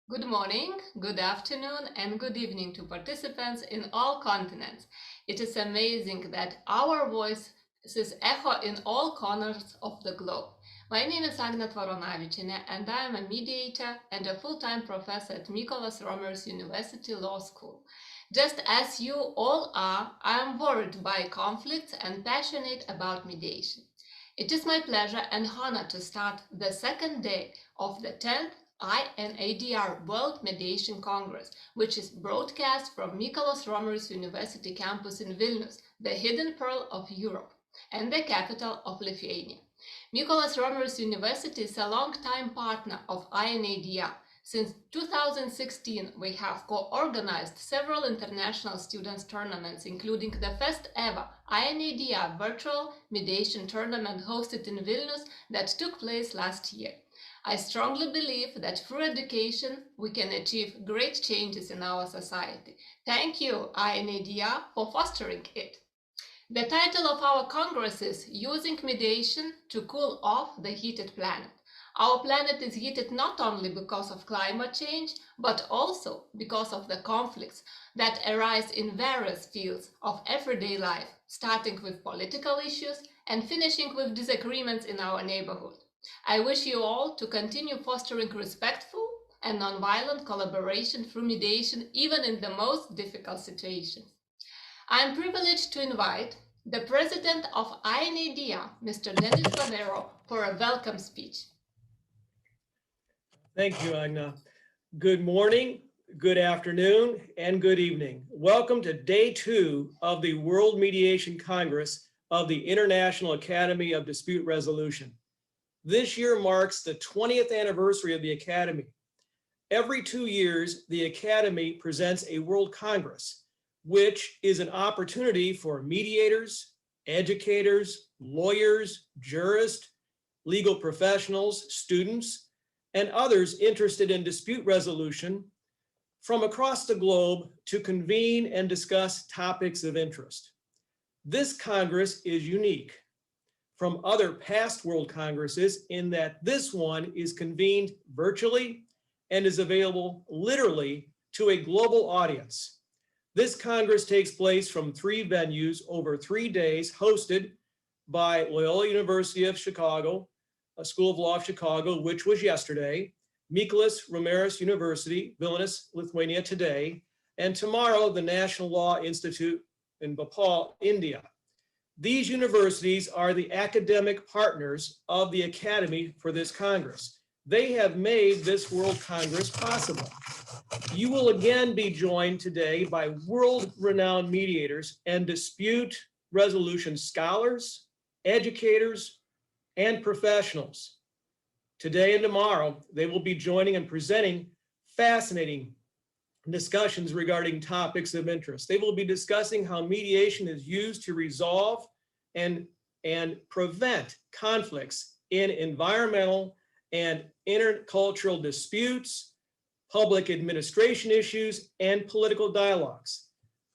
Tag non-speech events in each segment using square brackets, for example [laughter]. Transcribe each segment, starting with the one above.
Good morning, good afternoon, and good evening to participants in all continents. It is amazing that our voices echo in all corners of the globe. My name is AGNŽ and I am a mediator and a full-time professor at Mieńkowska-Norkiene University Law School. Just as you all are, I am worried by conflicts and passionate about mediation. It is my pleasure and honor to start the second day of the 10th INADR World Mediation Congress, which is broadcast from Mieńkowska-Norkiene University campus in Vilnius, the hidden pearl of Europe, and the capital of Lithuania. Mieńkowska-Norkiene University is a long-time partner of INADR. Since 2016, we have co-organized several international students' tournaments, including the first ever INADR virtual mediation tournament hosted in Vilnius that took place last year. I strongly believe that through education, we can achieve great changes in our society. Thank you, INADR, for fostering it. The title of our Congress is Using Mediation to Cool Off the Heated Planet. Our planet is heated not only because of climate change, but also because of the conflicts that arise in various fields of everyday life, starting with political issues and finishing with disagreements in our neighborhood. I wish you all to continue fostering respectful and nonviolent collaboration through mediation, even in the most difficult situations. I am privileged to invite the president of INADR, Mr. Denis Favero, for a welcome speech. Thank you, AGNŽ. Good morning, good afternoon, and good evening. Welcome to day 2 of the World Mediation Congress of the International Academy of Dispute Resolution. This year marks the 20th anniversary of the Academy. Every 2 years, the Academy presents a World Congress, which is an opportunity for mediators, educators, lawyers, jurists, legal professionals, students, and others interested in dispute resolution from across the globe to convene and discuss topics of interest. This Congress is unique from other past World Congresses in that this one is convened virtually and is available literally to a global audience. This Congress takes place from 3 venues over 3 days, hosted by Loyola University of Chicago, a School of Law of Chicago, which was yesterday, Mykolas Romeris University, Vilnius, Lithuania today, and tomorrow the National Law Institute in Bhopal, India. These universities are the academic partners of the Academy for this Congress. They have made this World Congress possible. You will again be joined today by world-renowned mediators and dispute resolution scholars, educators, and professionals. Today and tomorrow, they will be joining and presenting fascinating discussions regarding topics of interest. They will be discussing how mediation is used to resolve and prevent conflicts in environmental and intercultural disputes, public administration issues, and political dialogues.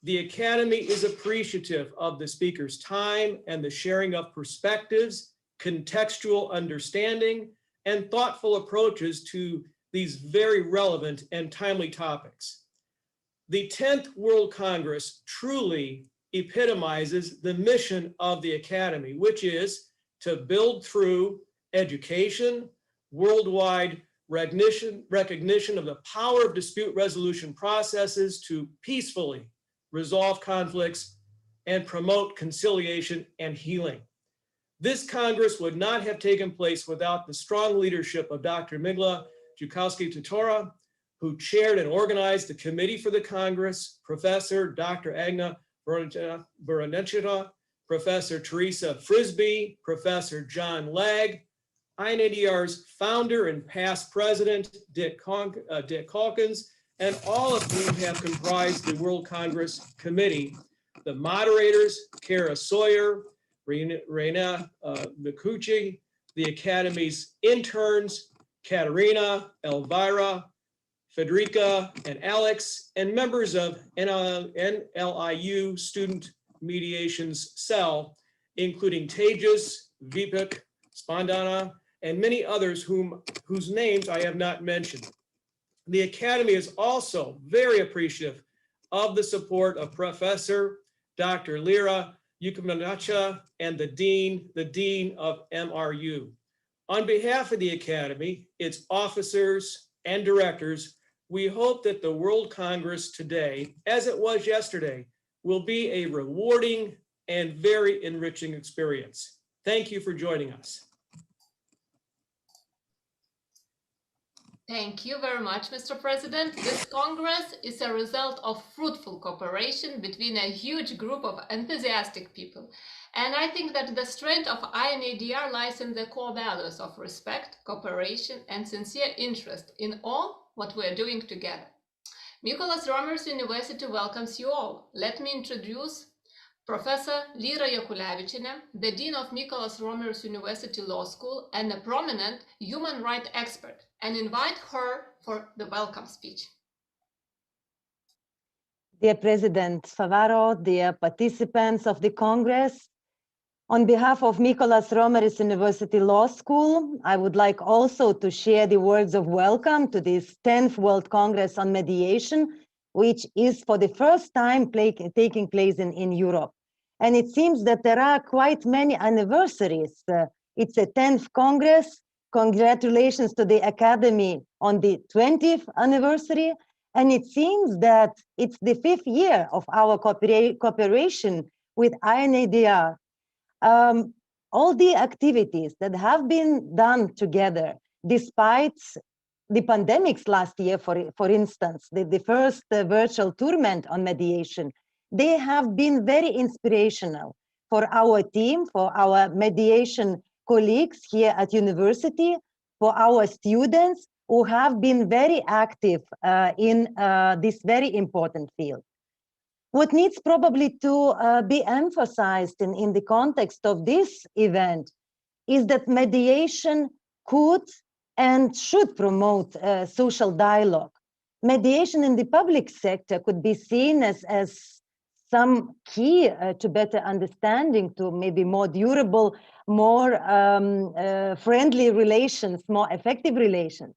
The Academy is appreciative of the speaker's time and the sharing of perspectives, contextual understanding, and thoughtful approaches to these very relevant and timely topics. The 10th World Congress truly epitomizes the mission of the Academy, which is to build through education, worldwide recognition of the power of dispute resolution processes to peacefully resolve conflicts and promote conciliation and healing. This Congress would not have taken place without the strong leadership of Dr. Migla Jukowski-Tatora, who chaired and organized the committee for the Congress, Professor Dr. AGN [hesitation] Professor Teresa Frisbee, Professor John Legg, INADR's founder and past president, Dick Calkins, and all of whom have comprised the World Congress Committee, the moderators, Kara Sawyer, Renata Micucci, the Academy's interns, Katerina, Elvira, Federica, and Alex, and members of NLIU Student Mediations Cell, including Tejas, Vipik, Spandana, and many others whose names I have not mentioned. The Academy is also very appreciative of the support of Professor Dr. Lira Yukumanacha and the Dean of MRU. On behalf of the Academy, its officers and directors, we hope that the World Congress today, as it was yesterday, will be a rewarding and very enriching experience. Thank you for joining us. Thank you very much, Mr. President. This Congress is a result of fruitful cooperation between a huge group of enthusiastic people. And I think that the strength of INADR lies in the core values of respect, cooperation, and sincere interest in all what we are doing together. Mykolas Romeris University welcomes you all. Let me introduce Professor Lira Jakulevičienė, the Dean of Mykolas Romeris University Law School and a prominent human rights expert, and invite her for the welcome speech. Dear President Favaro, dear participants of the Congress, on behalf of Mykolas Romeris University Law School, I would like also to share the words of welcome to this 10th World Congress on Mediation, which is for the first time taking place in Europe. And it seems that there are quite many anniversaries. It's a 10th Congress. Congratulations to the Academy on the 20th anniversary. And it seems that it's the 5th year of our cooperation with INADR. All the activities that have been done together, despite the pandemics last year, for instance, the first virtual tournament on mediation, they have been very inspirational for our team, for our mediation colleagues here at university, for our students who have been very active in this very important field. What needs probably to be emphasized in the context of this event is that mediation could and should promote social dialogue. Mediation in the public sector could be seen as some key to better understanding, to maybe more durable, more friendly relations, more effective relations.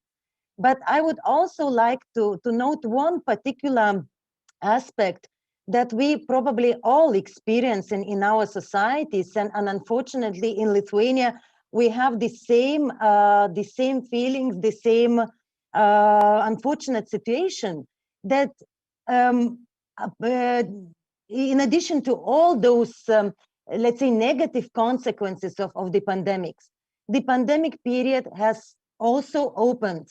But I would also like to note one particular aspect that we probably all experience in our societies, and unfortunately in Lithuania, we have the same feelings, the same unfortunate situation that in addition to all those, let's say, negative consequences of the pandemics, the pandemic period has also opened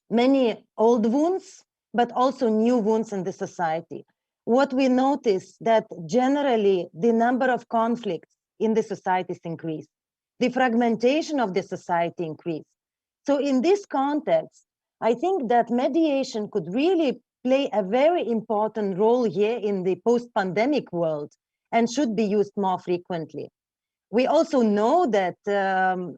many old wounds, but also new wounds in the society. What we notice that generally the number of conflicts in the societies increased, the fragmentation of the society increased. So in this context, I think that mediation could really play a very important role here in the post-pandemic world and should be used more frequently. We also know that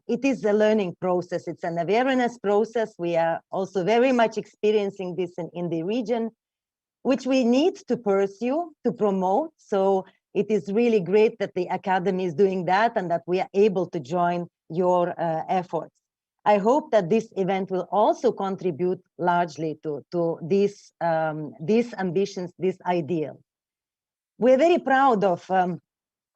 it is a learning process. It's an awareness process. We are also very much experiencing this in the region, which we need to pursue, to promote. So it is really great that the Academy is doing that and that we are able to join your efforts. I hope that this event will also contribute largely to these ambitions, this ideal. We're very proud of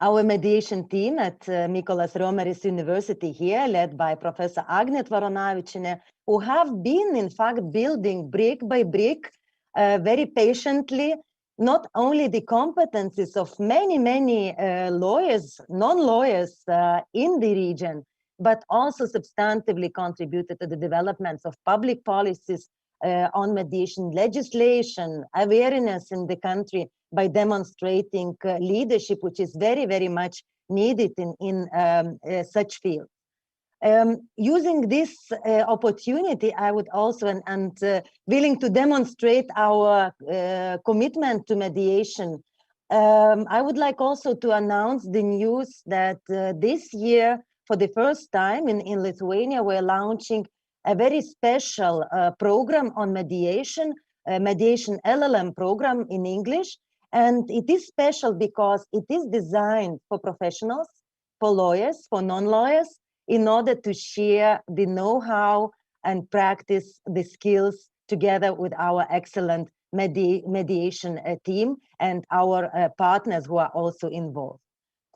our mediation team at Mykolas Romeris University here, led by Professor AGNė TVARONAVIČienė, who have been, in fact, building brick by brick, very patiently, not only the competencies of many lawyers, non-lawyers in the region, but also substantively contributed to the developments of public policies on mediation legislation, awareness in the country by demonstrating leadership, which is very much needed in such fields. Using this opportunity, I would also, and willing to demonstrate our commitment to mediation, I would like also to announce the news that this year, for the first time in Lithuania, we're launching a very special program on mediation, mediation LLM program in English. And it is special because it is designed for professionals, for lawyers, for non-lawyers, in order to share the know-how and practice the skills together with our excellent mediation team and our partners who are also involved.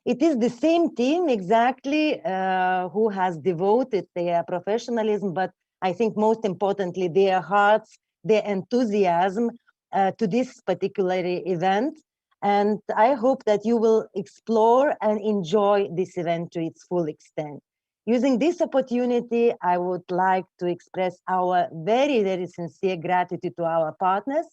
It is the same team exactly who has devoted their professionalism, but I think most importantly, their hearts, their enthusiasm to this particular event. And I hope that you will explore and enjoy this event to its full extent. Using this opportunity, I would like to express our very, very sincere gratitude to our partners,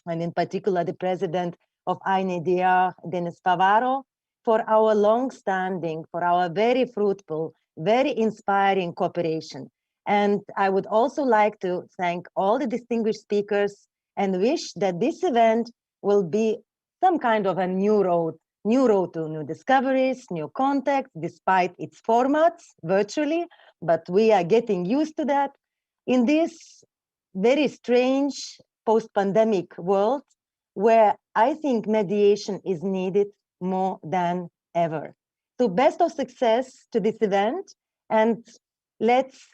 and in particular, the president of INADR, Dennis Favaro, for our long-standing, for our very fruitful, very inspiring cooperation. And I would also like to thank all the distinguished speakers and wish that this event will be some kind of a new road to new discoveries, new contacts, despite its formats virtually, but we are getting used to that. In this very strange post-pandemic world, where I think mediation is needed more than ever. So best of success to this event, and let's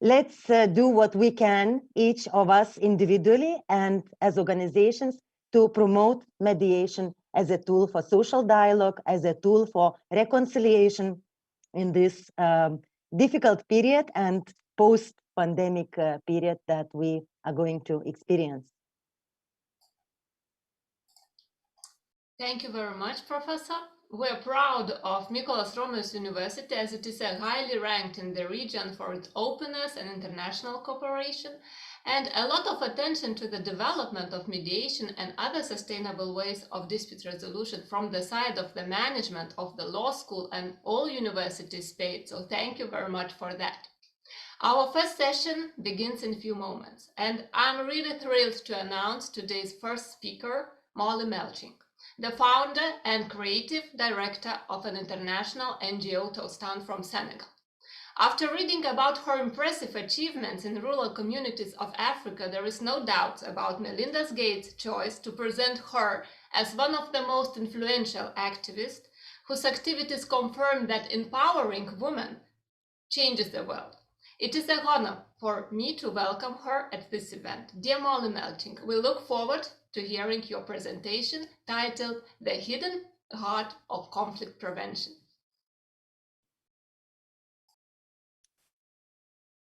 do what we can, each of us individually and as organizations, to promote mediation as a tool for social dialogue, as a tool for reconciliation in this difficult period and post-pandemic period that we are going to experience. Thank you very much, Professor. We're proud of Mykolas Romeos University, as it is highly ranked in the region for its openness and international cooperation, and a lot of attention to the development of mediation and other sustainable ways of dispute resolution from the side of the management of the law school and all university states. So thank you very much for that. Our first session begins in a few moments, and I'm really thrilled to announce today's first speaker, Molly Melching, the founder and creative director of an international NGO, Tostan, from Senegal. After reading about her impressive achievements in rural communities of Africa, there is no doubt about Melinda Gates' choice to present her as one of the most influential activists whose activities confirm that empowering women changes the world. It is an honor for me to welcome her at this event. Dear Molly Melching, we look forward to hearing your presentation titled The Hidden Heart of Conflict Prevention.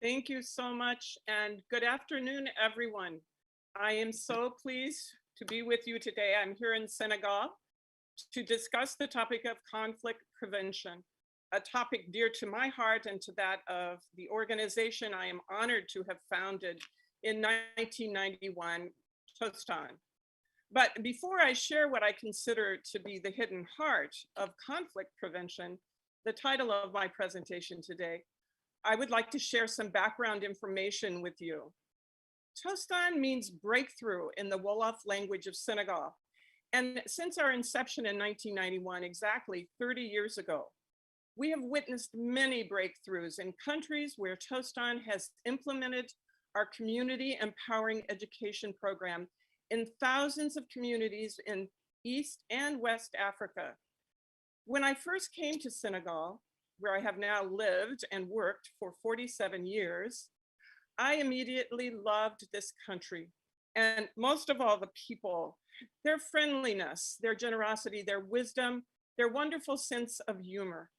Thank you so much, and good afternoon, everyone. I am so pleased to be with you today. I'm here in Senegal to discuss the topic of conflict prevention, a topic dear to my heart and to that of the organization I am honored to have founded in 1991, Tostan. But before I share what I consider to be the hidden heart of conflict prevention, the title of my presentation today, I would like to share some background information with you. Tostan means breakthrough in the Wolof language of Senegal. And since our inception in 1991, exactly 30 years ago, we have witnessed many breakthroughs in countries where Tostan has implemented our community empowering education program in thousands of communities in East and West Africa. When I first came to Senegal, where I have now lived and worked for 47 years, I immediately loved this country. And most of all, the people, their friendliness, their generosity, their wisdom, their wonderful sense of humor,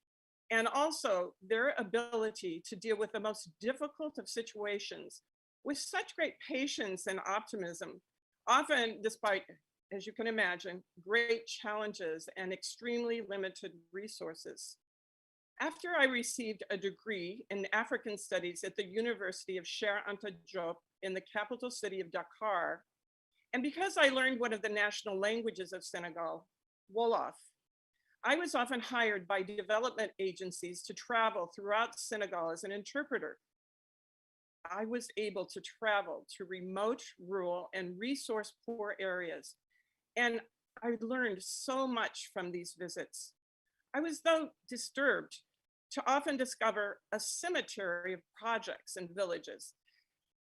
and also their ability to deal with the most difficult of situations with such great patience and optimism, often despite, as you can imagine, great challenges and extremely limited resources. After I received a degree in African Studies at the University of Cheikh Anta Diop in the capital city of Dakar, and because I learned one of the national languages of Senegal, Wolof, I was often hired by development agencies to travel throughout Senegal as an interpreter. I was able to travel to remote, rural, and resource-poor areas, and I learned so much from these visits. I was, though, disturbed to often discover a cemetery of projects and villages,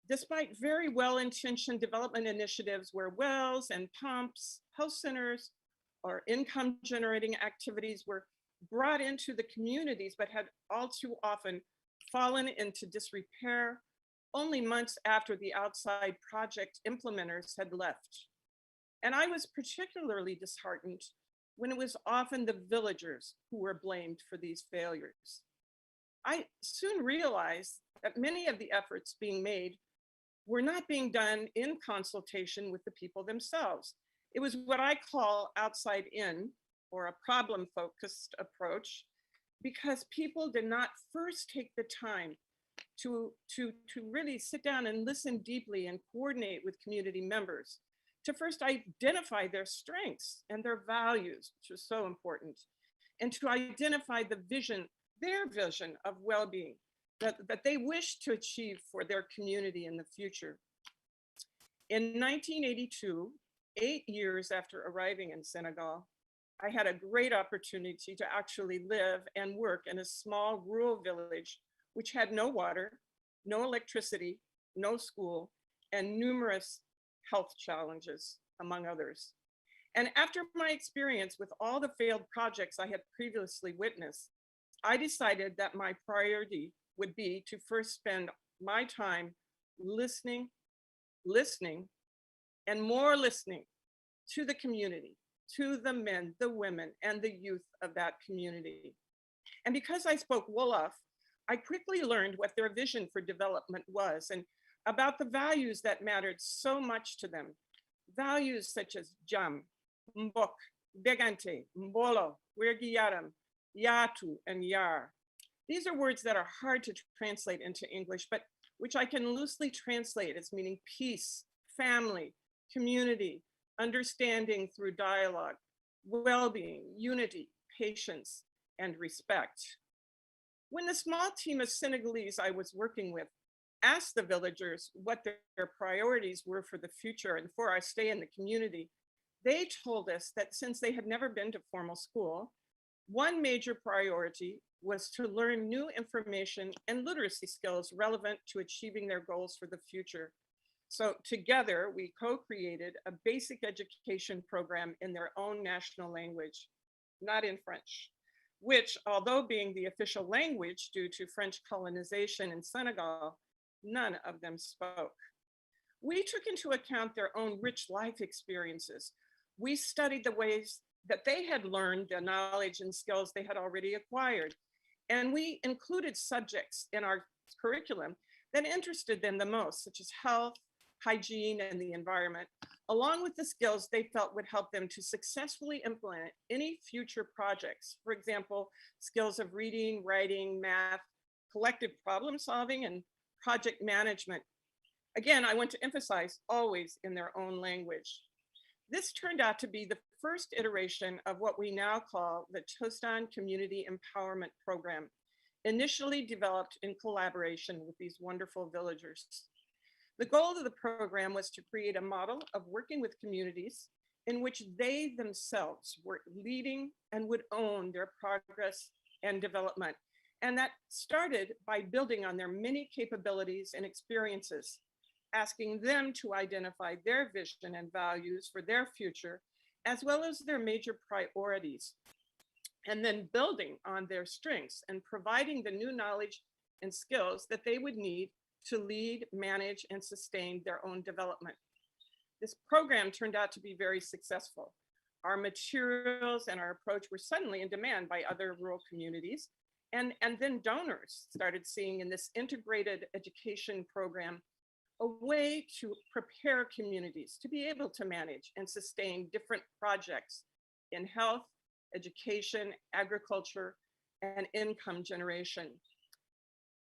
despite very well-intentioned development initiatives where wells and pumps, health centers, or income-generating activities were brought into the communities, but had all too often fallen into disrepair only months after the outside project implementers had left. And I was particularly disheartened when it was often the villagers who were blamed for these failures. I soon realized that many of the efforts being made were not being done in consultation with the people themselves. It was what I call outside in, or a problem-focused approach, because people did not first take the time to really sit down and listen deeply and coordinate with community members, to first identify their strengths and their values, which is so important, and to identify the vision, their vision of well-being that they wish to achieve for their community in the future. In 1982, 8 years after arriving in Senegal, I had a great opportunity to actually live and work in a small rural village which had no water, no electricity, no school, and numerous health challenges, among others. And after my experience with all the failed projects I had previously witnessed, I decided that my priority would be to first spend my time listening, and more listening to the community, to the men, the women, and the youth of that community. And because I spoke Wolof, I quickly learned what their vision for development was and about the values that mattered so much to them. Values such as jam, mbok, begante, mbolo, wergiyaram, yatu, and yar. These are words that are hard to translate into English, but which I can loosely translate as meaning peace, family, community, understanding through dialogue, well-being, unity, patience, and respect. When the small team of Senegalese I was working with asked the villagers what their priorities were for the future and for our stay in the community, they told us that since they had never been to formal school, one major priority was to learn new information and literacy skills relevant to achieving their goals for the future. So together, we co-created a basic education program in their own national language, not in French, which, although being the official language due to French colonization in Senegal, none of them spoke. We took into account their own rich life experiences. We studied the ways that they had learned the knowledge and skills they had already acquired. And we included subjects in our curriculum that interested them the most, such as health, hygiene, and the environment, along with the skills they felt would help them to successfully implement any future projects. For example, skills of reading, writing, math, collective problem solving, and project management. Again, I want to emphasize always in their own language. This turned out to be the first iteration of what we now call the Tostan Community Empowerment Program, initially developed in collaboration with these wonderful villagers. The goal of the program was to create a model of working with communities in which they themselves were leading and would own their progress and development. And that started by building on their many capabilities and experiences, asking them to identify their vision and values for their future, as well as their major priorities, and then building on their strengths and providing the new knowledge and skills that they would need to lead, manage, and sustain their own development. This program turned out to be very successful. Our materials and our approach were suddenly in demand by other rural communities, and then donors started seeing in this integrated education program a way to prepare communities to be able to manage and sustain different projects in health, education, agriculture, and income generation.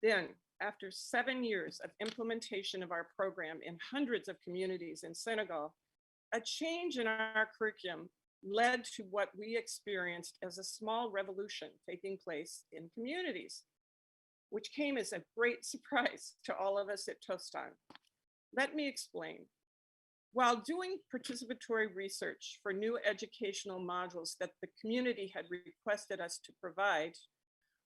Then, after 7 years of implementation of our program in hundreds of communities in Senegal, a change in our curriculum led to what we experienced as a small revolution taking place in communities, which came as a great surprise to all of us at Tostan. Let me explain. While doing participatory research for new educational modules that the community had requested us to provide,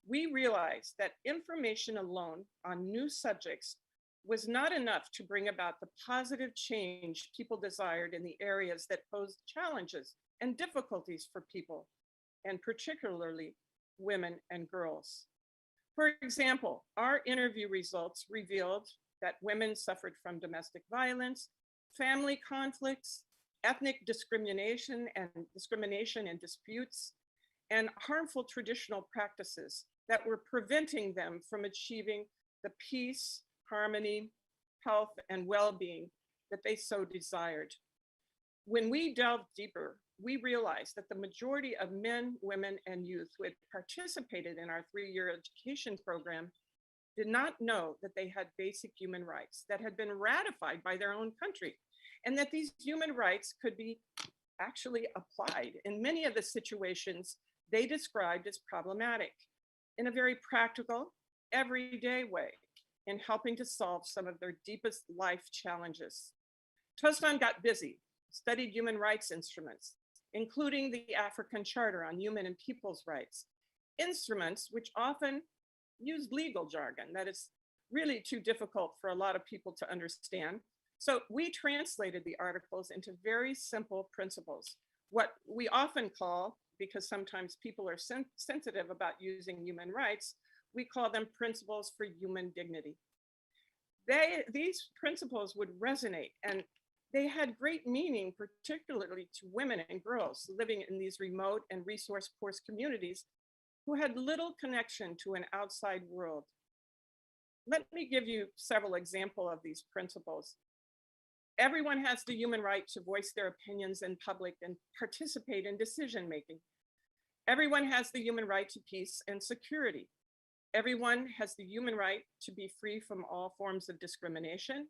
we realized that information alone on new subjects was not enough to bring about the positive change people desired in the areas that posed challenges and difficulties for people, and particularly women and girls. For example, our interview results revealed that women suffered from domestic violence, family conflicts, ethnic discrimination and disputes, and harmful traditional practices that were preventing them from achieving the peace, harmony, health, and well-being that they so desired. When we delved deeper, we realized that the majority of men, women, and youth who had participated in our 3-year education program did not know that they had basic human rights that had been ratified by their own country, and that these human rights could be actually applied in many of the situations they described as problematic in a very practical, everyday way in helping to solve some of their deepest life challenges. Tostan got busy, studied human rights instruments, including the African Charter on Human and People's Rights, instruments which often use legal jargon that is really too difficult for a lot of people to understand. So we translated the articles into very simple principles, what we often call, because sometimes people are sensitive about using human rights, we call them principles for human dignity. These principles would resonate, and they had great meaning, particularly to women and girls living in these remote and resource-poor communities who had little connection to an outside world. Let me give you several examples of these principles. Everyone has the human right to voice their opinions in public and participate in decision-making. Everyone has the human right to peace and security. Everyone has the human right to be free from all forms of discrimination.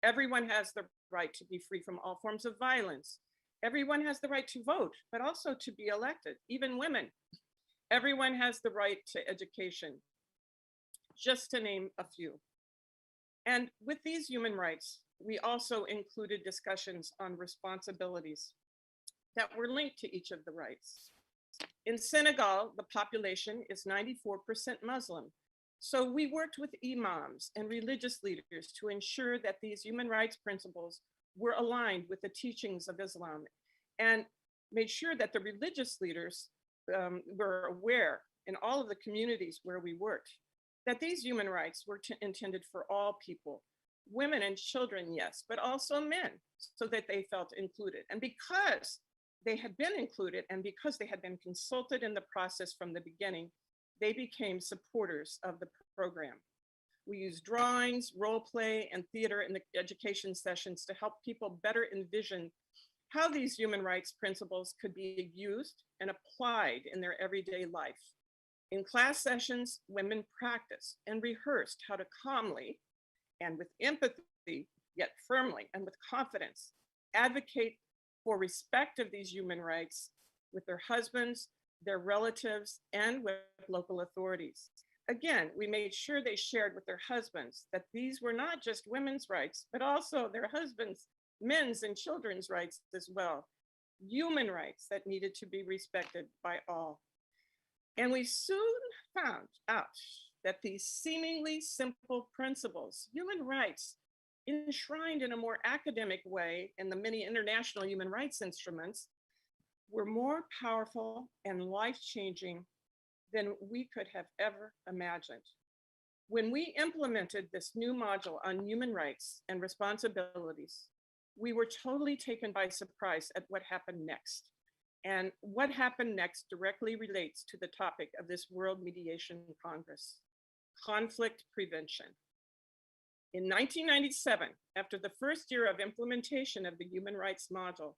Everyone has the right to be free from all forms of violence. Everyone has the right to vote, but also to be elected, even women. Everyone has the right to education, just to name a few. And with these human rights, we also included discussions on responsibilities that were linked to each of the rights. In Senegal, the population is 94% Muslim. So we worked with imams and religious leaders to ensure that these human rights principles were aligned with the teachings of Islam, and made sure that the religious leaders were aware in all of the communities where we worked, that these human rights were intended for all people, women and children, yes, but also men, so that they felt included. And because they had been included and because they had been consulted in the process from the beginning, they became supporters of the program. We used drawings, role play, and theater in the education sessions to help people better envision how these human rights principles could be used and applied in their everyday life. In class sessions, women practiced and rehearsed how to calmly and with empathy, yet firmly and with confidence, advocate for respect of these human rights with their husbands, their relatives, and with local authorities. Again, we made sure they shared with their husbands that these were not just women's rights, but also their husbands, men's and children's rights as well. Human rights that needed to be respected by all. And we soon found out that these seemingly simple principles, human rights, enshrined in a more academic way in the many international human rights instruments, were more powerful and life-changing than we could have ever imagined. When we implemented this new module on human rights and responsibilities, we were totally taken by surprise at what happened next. And what happened next directly relates to the topic of this World Mediation Congress, conflict prevention. In 1997, after the first year of implementation of the human rights module,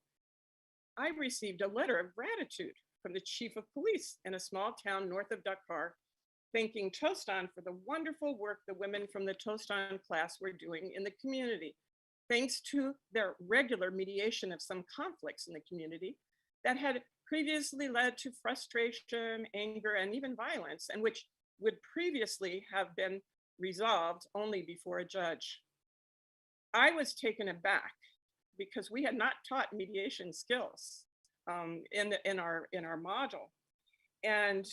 I received a letter of gratitude from the chief of police in a small town north of Dakar, thanking Tostan for the wonderful work the women from the Tostan class were doing in the community, thanks to their regular mediation of some conflicts in the community that had previously led to frustration, anger, and even violence, and which would previously have been resolved only before a judge. I was taken aback because we had not taught mediation skills in our module. And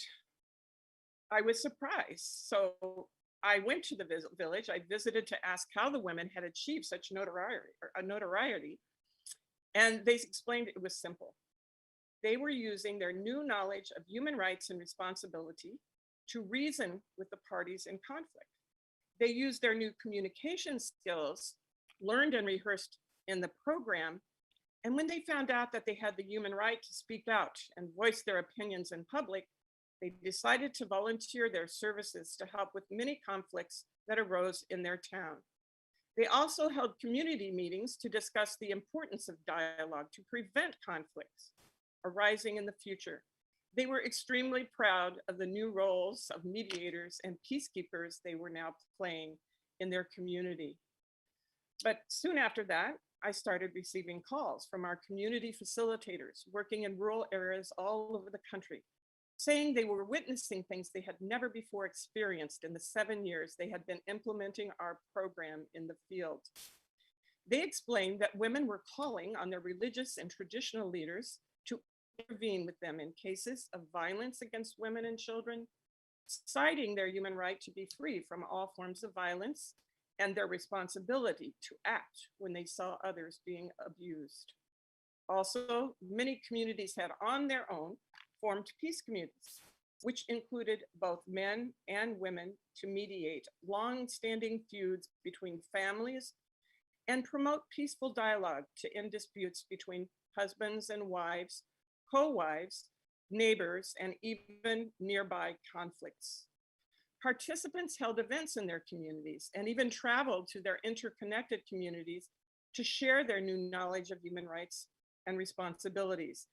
I was surprised. So I went to the village. I visited to ask how the women had achieved such notoriety. And they explained it was simple. They were using their new knowledge of human rights and responsibility to reason with the parties in conflict. They used their new communication skills, learned and rehearsed in the program, and when they found out that they had the human right to speak out and voice their opinions in public, they decided to volunteer their services to help with many conflicts that arose in their town. They also held community meetings to discuss the importance of dialogue to prevent conflicts arising in the future. They were extremely proud of the new roles of mediators and peacekeepers they were now playing in their community. But soon after that, I started receiving calls from our community facilitators working in rural areas all over the country, saying they were witnessing things they had never before experienced in the 7 years they had been implementing our program in the field. They explained that women were calling on their religious and traditional leaders to intervene with them in cases of violence against women and children, citing their human right to be free from all forms of violence and their responsibility to act when they saw others being abused. Also, many communities had on their own formed peace communities, which included both men and women to mediate long-standing feuds between families and promote peaceful dialogue to end disputes between husbands and wives, co-wives, neighbors, and even nearby conflicts. Participants held events in their communities and even traveled to their interconnected communities to share their new knowledge of human rights and responsibilities.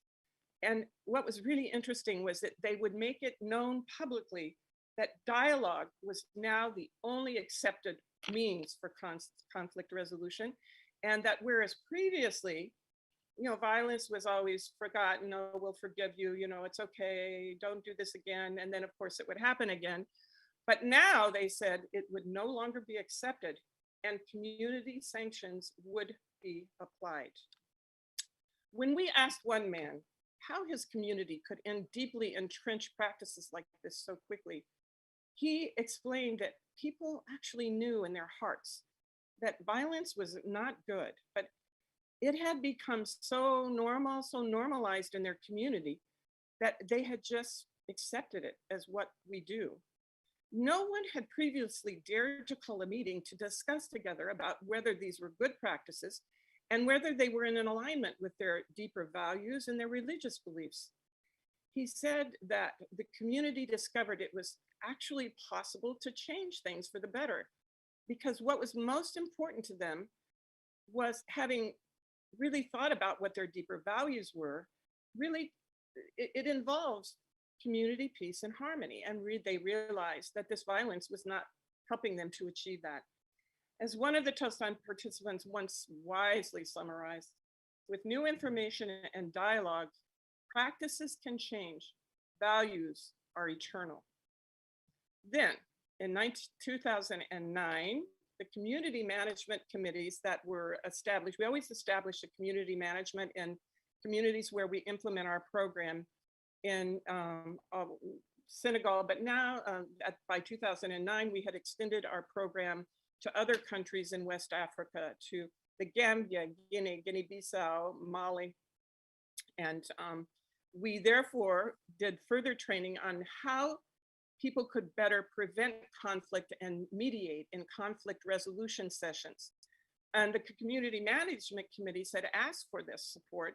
And what was really interesting was that they would make it known publicly that dialogue was now the only accepted means for conflict resolution, and that whereas previously, violence was always forgotten, oh, we'll forgive you, it's okay, don't do this again, and then of course it would happen again. But now they said it would no longer be accepted and community sanctions would be applied. When we asked one man how his community could end deeply entrenched practices like this so quickly, he explained that people actually knew in their hearts that violence was not good, but it had become so normal, so normalized in their community that they had just accepted it as what we do. No one had previously dared to call a meeting to discuss together about whether these were good practices and whether they were in an alignment with their deeper values and their religious beliefs. He said that the community discovered it was actually possible to change things for the better, because what was most important to them was, having really thought about what their deeper values were, really it involves community, peace, and harmony. And they realized that this violence was not helping them to achieve that. As one of the Tostan participants once wisely summarized, with new information and dialogue, practices can change, values are eternal. Then, in 2009, the community management committees that were established, we always establish a community management in communities where we implement our program in Senegal, but now by 2009, we had extended our program to other countries in West Africa, to the Gambia, Guinea, Guinea-Bissau, Mali. And we therefore did further training on how people could better prevent conflict and mediate in conflict resolution sessions. And the community management committees had asked for this support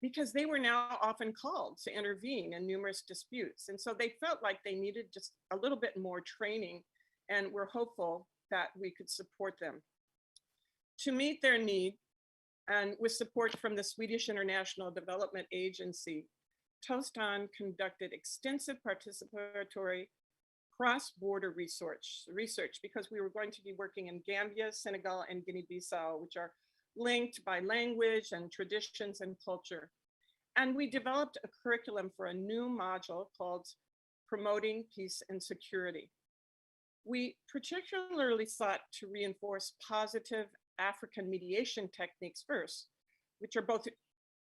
because they were now often called to intervene in numerous disputes. And so they felt like they needed just a little bit more training, and we're hopeful that we could support them. To meet their need, and with support from the Swedish International Development Agency, Tostan conducted extensive participatory cross-border research because we were going to be working in Gambia, Senegal, and Guinea-Bissau, which are linked by language and traditions and culture. And we developed a curriculum for a new module called Promoting Peace and Security. We particularly sought to reinforce positive African mediation techniques first, which are both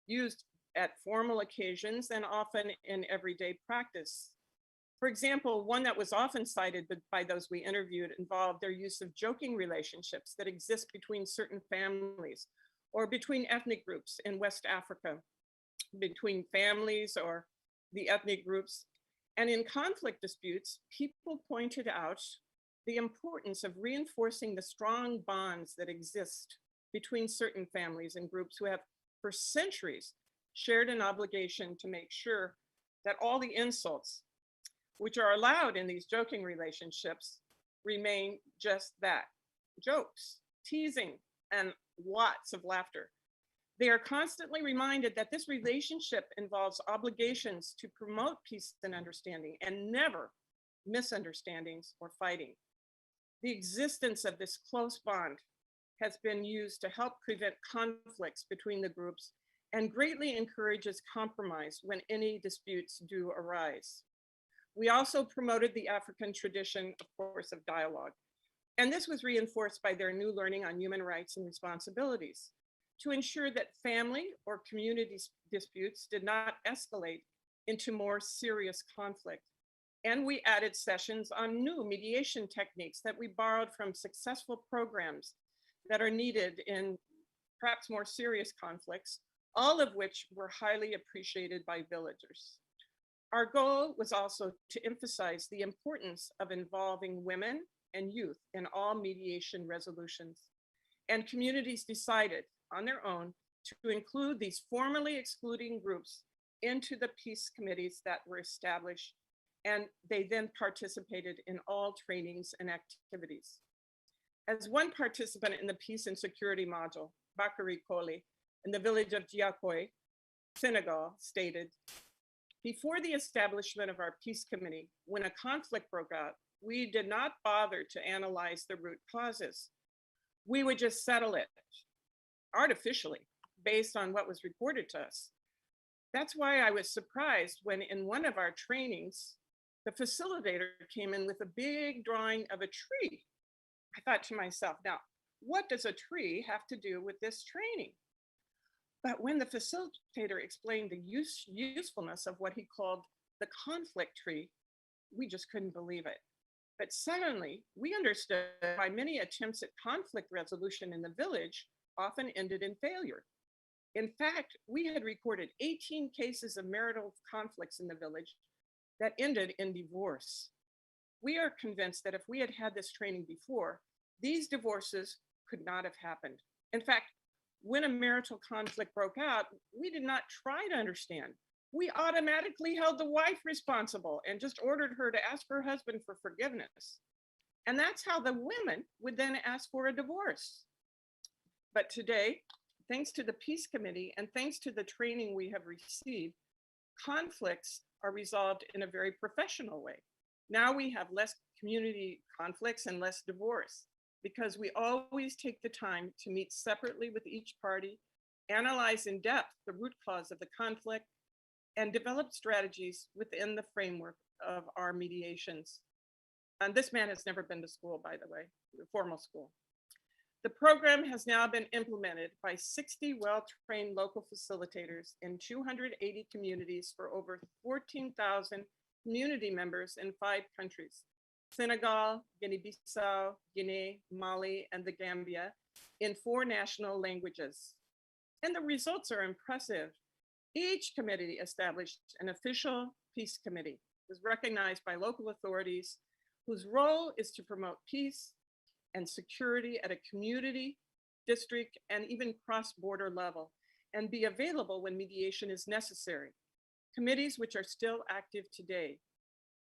used at formal occasions and often in everyday practice. For example, one that was often cited by those we interviewed involved their use of joking relationships that exist between certain families or between ethnic groups in West Africa, between families or the ethnic groups. And in conflict disputes, people pointed out the importance of reinforcing the strong bonds that exist between certain families and groups who have for centuries shared an obligation to make sure that all the insults which are allowed in these joking relationships remain just that, jokes, teasing, and lots of laughter. They are constantly reminded that this relationship involves obligations to promote peace and understanding and never misunderstandings or fighting. The existence of this close bond has been used to help prevent conflicts between the groups and greatly encourages compromise when any disputes do arise. We also promoted the African tradition, of course, of dialogue. And this was reinforced by their new learning on human rights and responsibilities to ensure that family or community disputes did not escalate into more serious conflict. And we added sessions on new mediation techniques that we borrowed from successful programs that are needed in perhaps more serious conflicts, all of which were highly appreciated by villagers. Our goal was also to emphasize the importance of involving women and youth in all mediation resolutions. And communities decided on their own to include these formerly excluding groups into the peace committees that were established, and they then participated in all trainings and activities. As one participant in the peace and security module, Bakary Koli, in the village of Diakoy, Senegal, stated, "Before the establishment of our peace committee, when a conflict broke out, we did not bother to analyze the root causes. We would just settle it artificially based on what was reported to us. That's why I was surprised when in one of our trainings, the facilitator came in with a big drawing of a tree. I thought to myself, now, what does a tree have to do with this training? But when the facilitator explained the usefulness of what he called the conflict tree, we just couldn't believe it. But suddenly we understood why many attempts at conflict resolution in the village often ended in failure. In fact, we had recorded 18 cases of marital conflicts in the village that ended in divorce. We are convinced that if we had had this training before, these divorces could not have happened. In fact, when a marital conflict broke out, we did not try to understand. We automatically held the wife responsible and just ordered her to ask her husband for forgiveness. And that's how the women would then ask for a divorce. But today, thanks to the Peace Committee and thanks to the training we have received, conflicts are resolved in a very professional way. Now we have less community conflicts and less divorce because we always take the time to meet separately with each party, analyze in depth the root cause of the conflict, and develop strategies within the framework of our mediations. And this man has never been to school, by the way, formal school. The program has now been implemented by 60 well-trained local facilitators in 280 communities for over 14,000 community members in 5 countries: Senegal, Guinea-Bissau, Guinea, Mali, and the Gambia, in 4 national languages. And the results are impressive. Each committee established an official peace committee, was recognized by local authorities, whose role is to promote peace and security at a community, district, and even cross-border level, and be available when mediation is necessary. Committees which are still active today.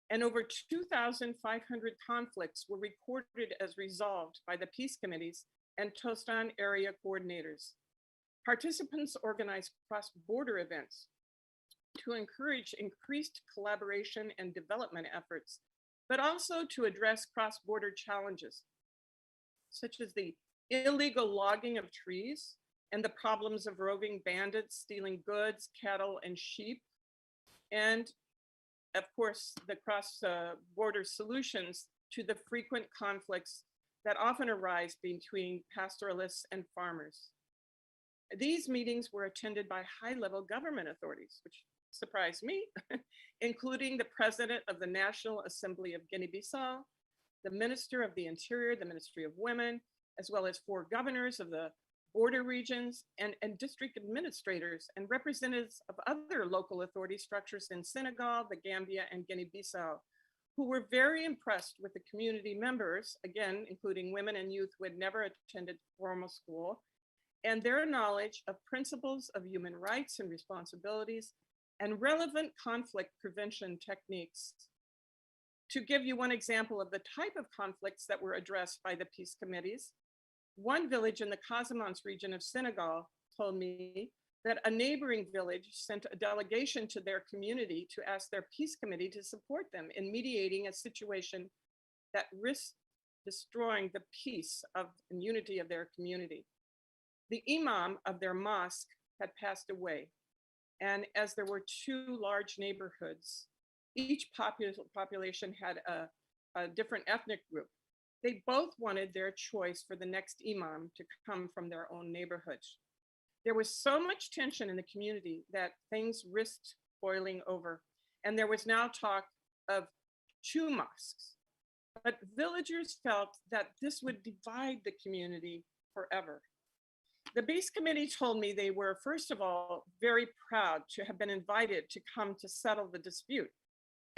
And over 2,500 conflicts were recorded as resolved by the peace committees and Tostan area coordinators. Participants organized cross-border events to encourage increased collaboration and development efforts, but also to address cross-border challenges, such as the illegal logging of trees and the problems of roving bandits stealing goods, cattle, and sheep, and of course, the cross-border solutions to the frequent conflicts that often arise between pastoralists and farmers. These meetings were attended by high-level government authorities, which surprised me, including the President of the National Assembly of Guinea-Bissau, the Minister of the Interior, the Ministry of Women, as well as 4 governors of the border regions and district administrators and representatives of other local authority structures in Senegal, the Gambia, and Guinea-Bissau, who were very impressed with the community members, again, including women and youth who had never attended formal school, and their knowledge of principles of human rights and responsibilities and relevant conflict prevention techniques. To give you one example of the type of conflicts that were addressed by the peace committees, one village in the Casamance region of Senegal told me that a neighboring village sent a delegation to their community to ask their peace committee to support them in mediating a situation that risked destroying the peace and unity of their community. The imam of their mosque had passed away, and as there were two large neighborhoods, each population had a different ethnic group. They both wanted their choice for the next imam to come from their own neighborhood. There was so much tension in the community that things risked boiling over, and there was now talk of two mosques. But villagers felt that this would divide the community forever. The peace committee told me they were, first of all, very proud to have been invited to come to settle the dispute.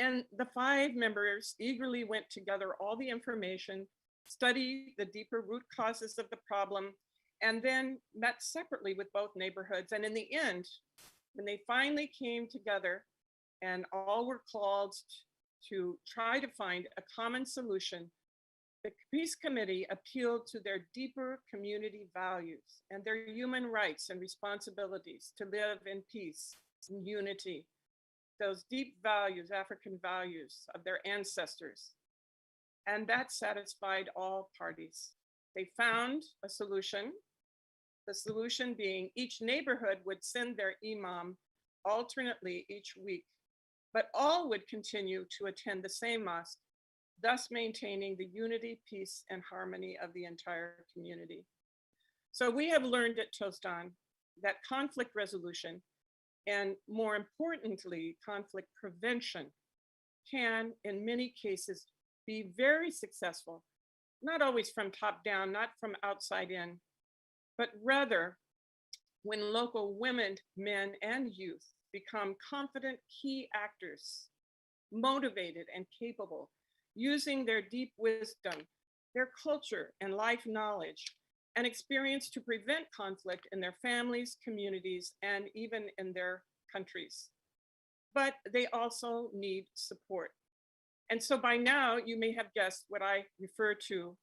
And the 5 members eagerly went together all the information, studied the deeper root causes of the problem, and then met separately with both neighborhoods. And in the end, when they finally came together and all were called to try to find a common solution, the peace committee appealed to their deeper community values and their human rights and responsibilities to live in peace and unity, those deep values, African values of their ancestors. And that satisfied all parties. They found a solution, the solution being each neighborhood would send their imam alternately each week, but all would continue to attend the same mosque, thus maintaining the unity, peace, and harmony of the entire community. So we have learned at Tostan that conflict resolution, and more importantly, conflict prevention, can, in many cases, be very successful, not always from top down, not from outside in, but rather when local women, men, and youth become confident key actors, motivated and capable, using their deep wisdom, their culture and life knowledge and experience to prevent conflict in their families, communities, and even in their countries. But they also need support. And so by now, you may have guessed what I refer to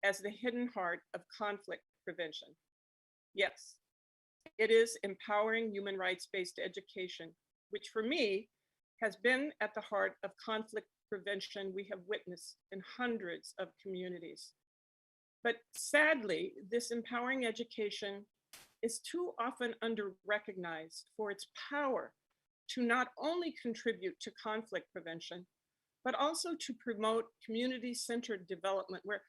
as the hidden heart of conflict prevention. Yes, it is empowering human rights-based education, which for me has been at the heart of conflict prevention we have witnessed in hundreds of communities. But sadly, this empowering education is too often under-recognized for its power to not only contribute to conflict prevention, but also to promote community-centered development where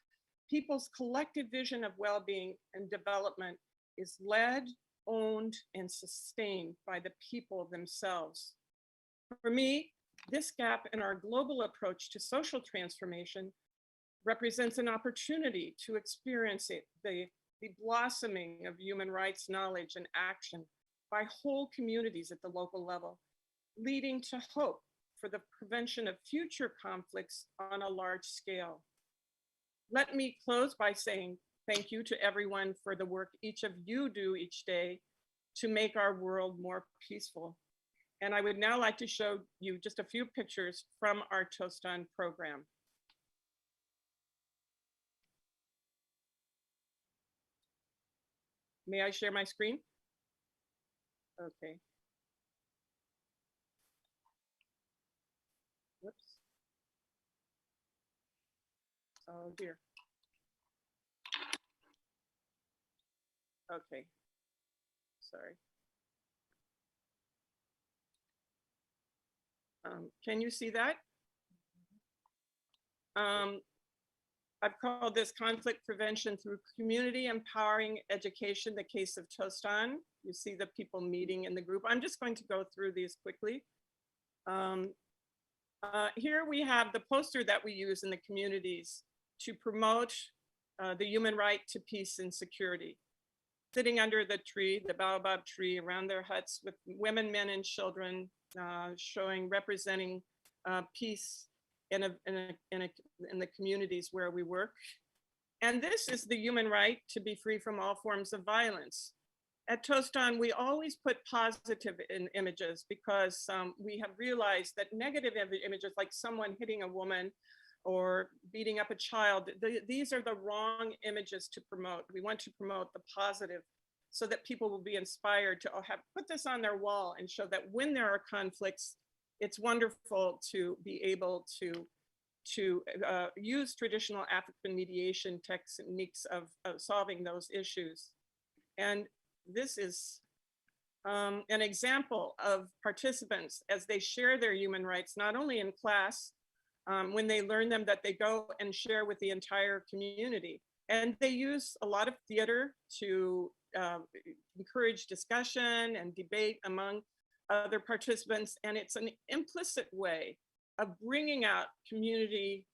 people's collective vision of well-being and development is led, owned, and sustained by the people themselves. For me, this gap in our global approach to social transformation represents an opportunity to experience the blossoming of human rights knowledge and action by whole communities at the local level, leading to hope for the prevention of future conflicts on a large scale. Let me close by saying thank you to everyone for the work each of you do each day to make our world more peaceful. And I would now like to show you just a few pictures from our Tostan program. May I share my screen? Okay. Whoops. Oh dear. Okay. Sorry. Can you see that? I've called this conflict prevention through community empowering education, the case of Tostan. You see the people meeting in the group. I'm just going to go through these quickly. Here we have the poster that we use in the communities to promote the human right to peace and security. Sitting under the tree, the baobab tree, around their huts with women, men, and children, representing peace in the communities where we work. And this is the human right to be free from all forms of violence. At Tostan, we always put positive images because we have realized that negative images, like someone hitting a woman or beating up a child, these are the wrong images to promote. We want to promote the positive so that people will be inspired to put this on their wall and show that when there are conflicts, it's wonderful to be able to use traditional African mediation techniques of solving those issues. And this is an example of participants as they share their human rights, not only in class, when they learn them, that they go and share with the entire community. And they use a lot of theater to encourage discussion and debate among other participants. And it's an implicit way of bringing out community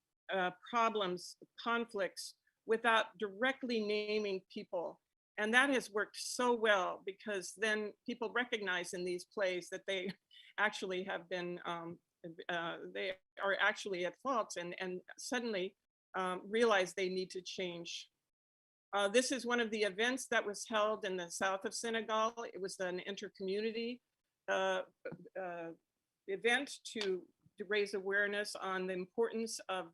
problems, conflicts, without directly naming people. And that has worked so well because then people recognize in these plays that they actually have been, they are actually at fault and suddenly realize they need to change. This is one of the events that was held in the south of Senegal. It was an inter-community event to raise awareness on the importance of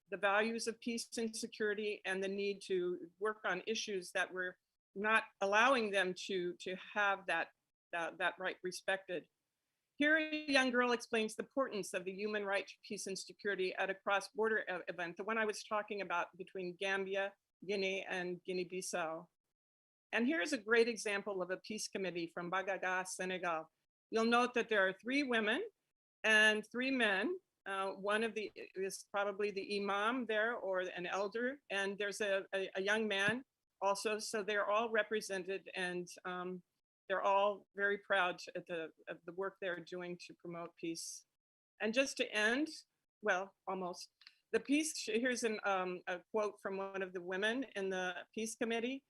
the values of peace and security and the need to work on issues that were not allowing them to have that right respected. Here, a young girl explains the importance of the human right to peace and security at a cross-border event, the one I was talking about between Gambia, Guinea, and Guinea-Bissau. And here's a great example of a peace committee from Bagaga, Senegal. You'll note that there are 3 women and 3 men. One of the is probably the imam there or an elder, and there's a young man also. So they're all represented, and they're all very proud of the work they're doing to promote peace. And just to end, well, almost, the peace, here's a quote from one of the women in the peace committee.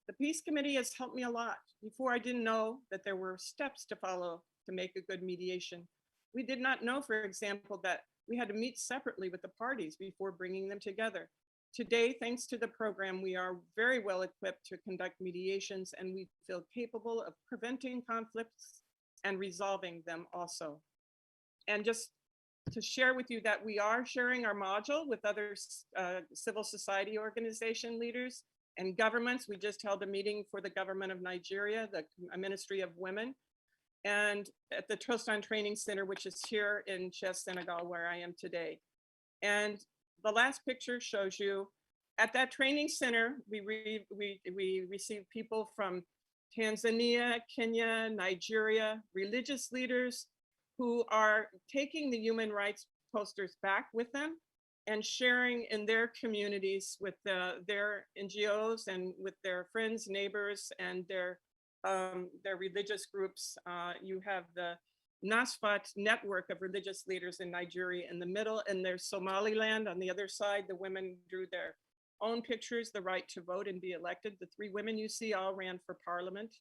The peace committee has helped me a lot. Before, I didn't know that there were steps to follow to make a good mediation. We did not know, for example, that we had to meet separately with the parties before bringing them together. Today, thanks to the program, we are very well equipped to conduct mediations, and we feel capable of preventing conflicts and resolving them also. And just to share with you that we are sharing our module with other civil society organization leaders and governments. We just held a meeting for the government of Nigeria, the Ministry of Women, and at the Tostan Training Center, which is here in Thiès, Senegal, where I am today. And the last picture shows you at that training center, we received people from Tanzania, Kenya, Nigeria, religious leaders who are taking the human rights posters back with them and sharing in their communities with their NGOs and with their friends, neighbors, and their religious groups. You have the Nasfat network of religious leaders in Nigeria in the middle, and there's Somaliland on the other side. The women drew their own pictures, the right to vote and be elected. The 3 women you see all ran for parliament.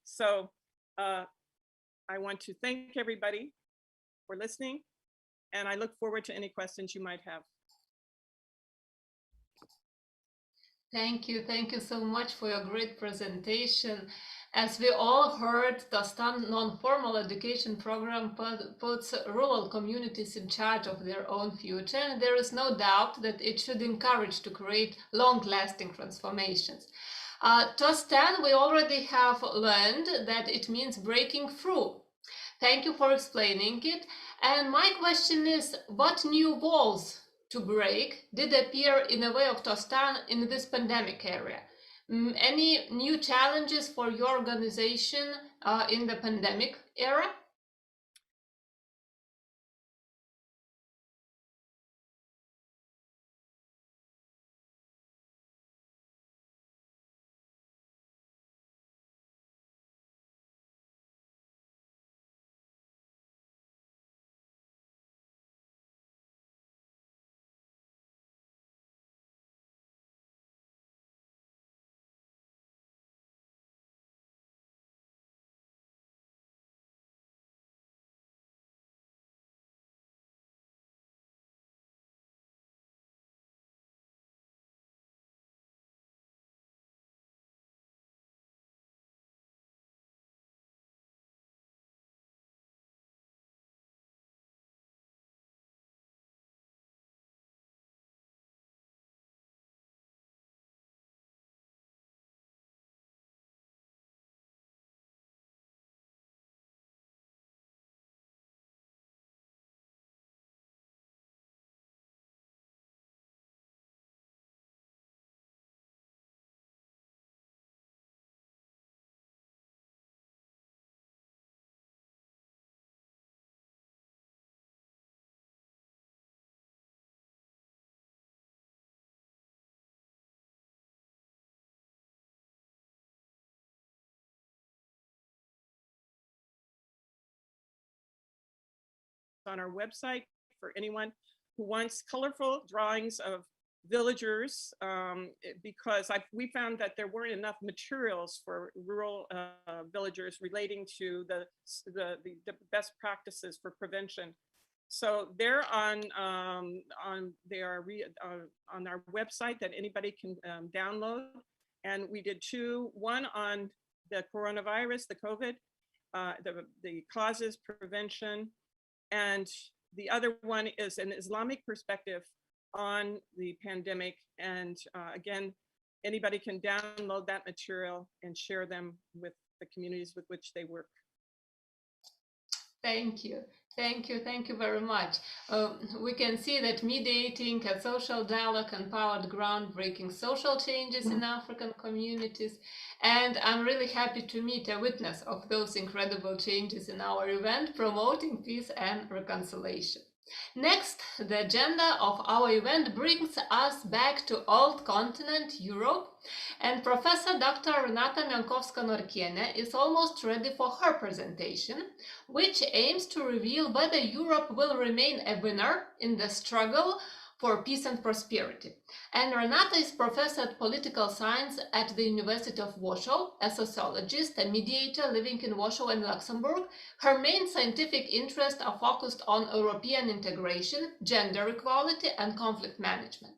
So I want to thank everybody for listening, and I look forward to any questions you might have. Thank you so much for your great presentation. As we all heard, the Tostan non-formal education program puts rural communities in charge of their own future, and there is no doubt that it should encourage to create long-lasting transformations. Tostan, we already have learned that it means breaking through. Thank you for explaining it. And my question is, what new walls to break did appear in the way of Tostan in this pandemic area? Any new challenges for your organization in the pandemic era? on our website for anyone who wants colorful drawings of villagers, because we found that there weren't enough materials for rural villagers relating to the best practices for prevention. So they're on our website that anybody can download. And we did two, one on the coronavirus, the COVID, the causes, prevention, and the other one is an Islamic perspective on the pandemic. And again, anybody can download that material and share them with the communities with which they work. Thank you. Thank you. Thank you very much. We can see that mediating a social dialogue empowered groundbreaking social changes in African communities. And I'm really happy to meet a witness of those incredible changes in our event, promoting peace and reconciliation. Next, the agenda of our event brings us back to old continent Europe, and Professor Dr. Renata Mieńkowska-Norkiene is almost ready for her presentation, which aims to reveal whether Europe will remain a winner in the struggle for peace and prosperity. And Renata is professor of political science at the University of Warsaw, a sociologist, a mediator living in Warsaw and Luxembourg. Her main scientific interests are focused on European integration, gender equality, and conflict management.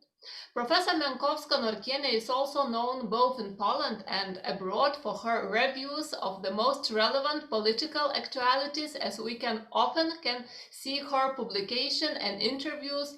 Professor Mieńkowska-Norkiene is also known both in Poland and abroad for her reviews of the most relevant political actualities, as we often can see her publication and interviews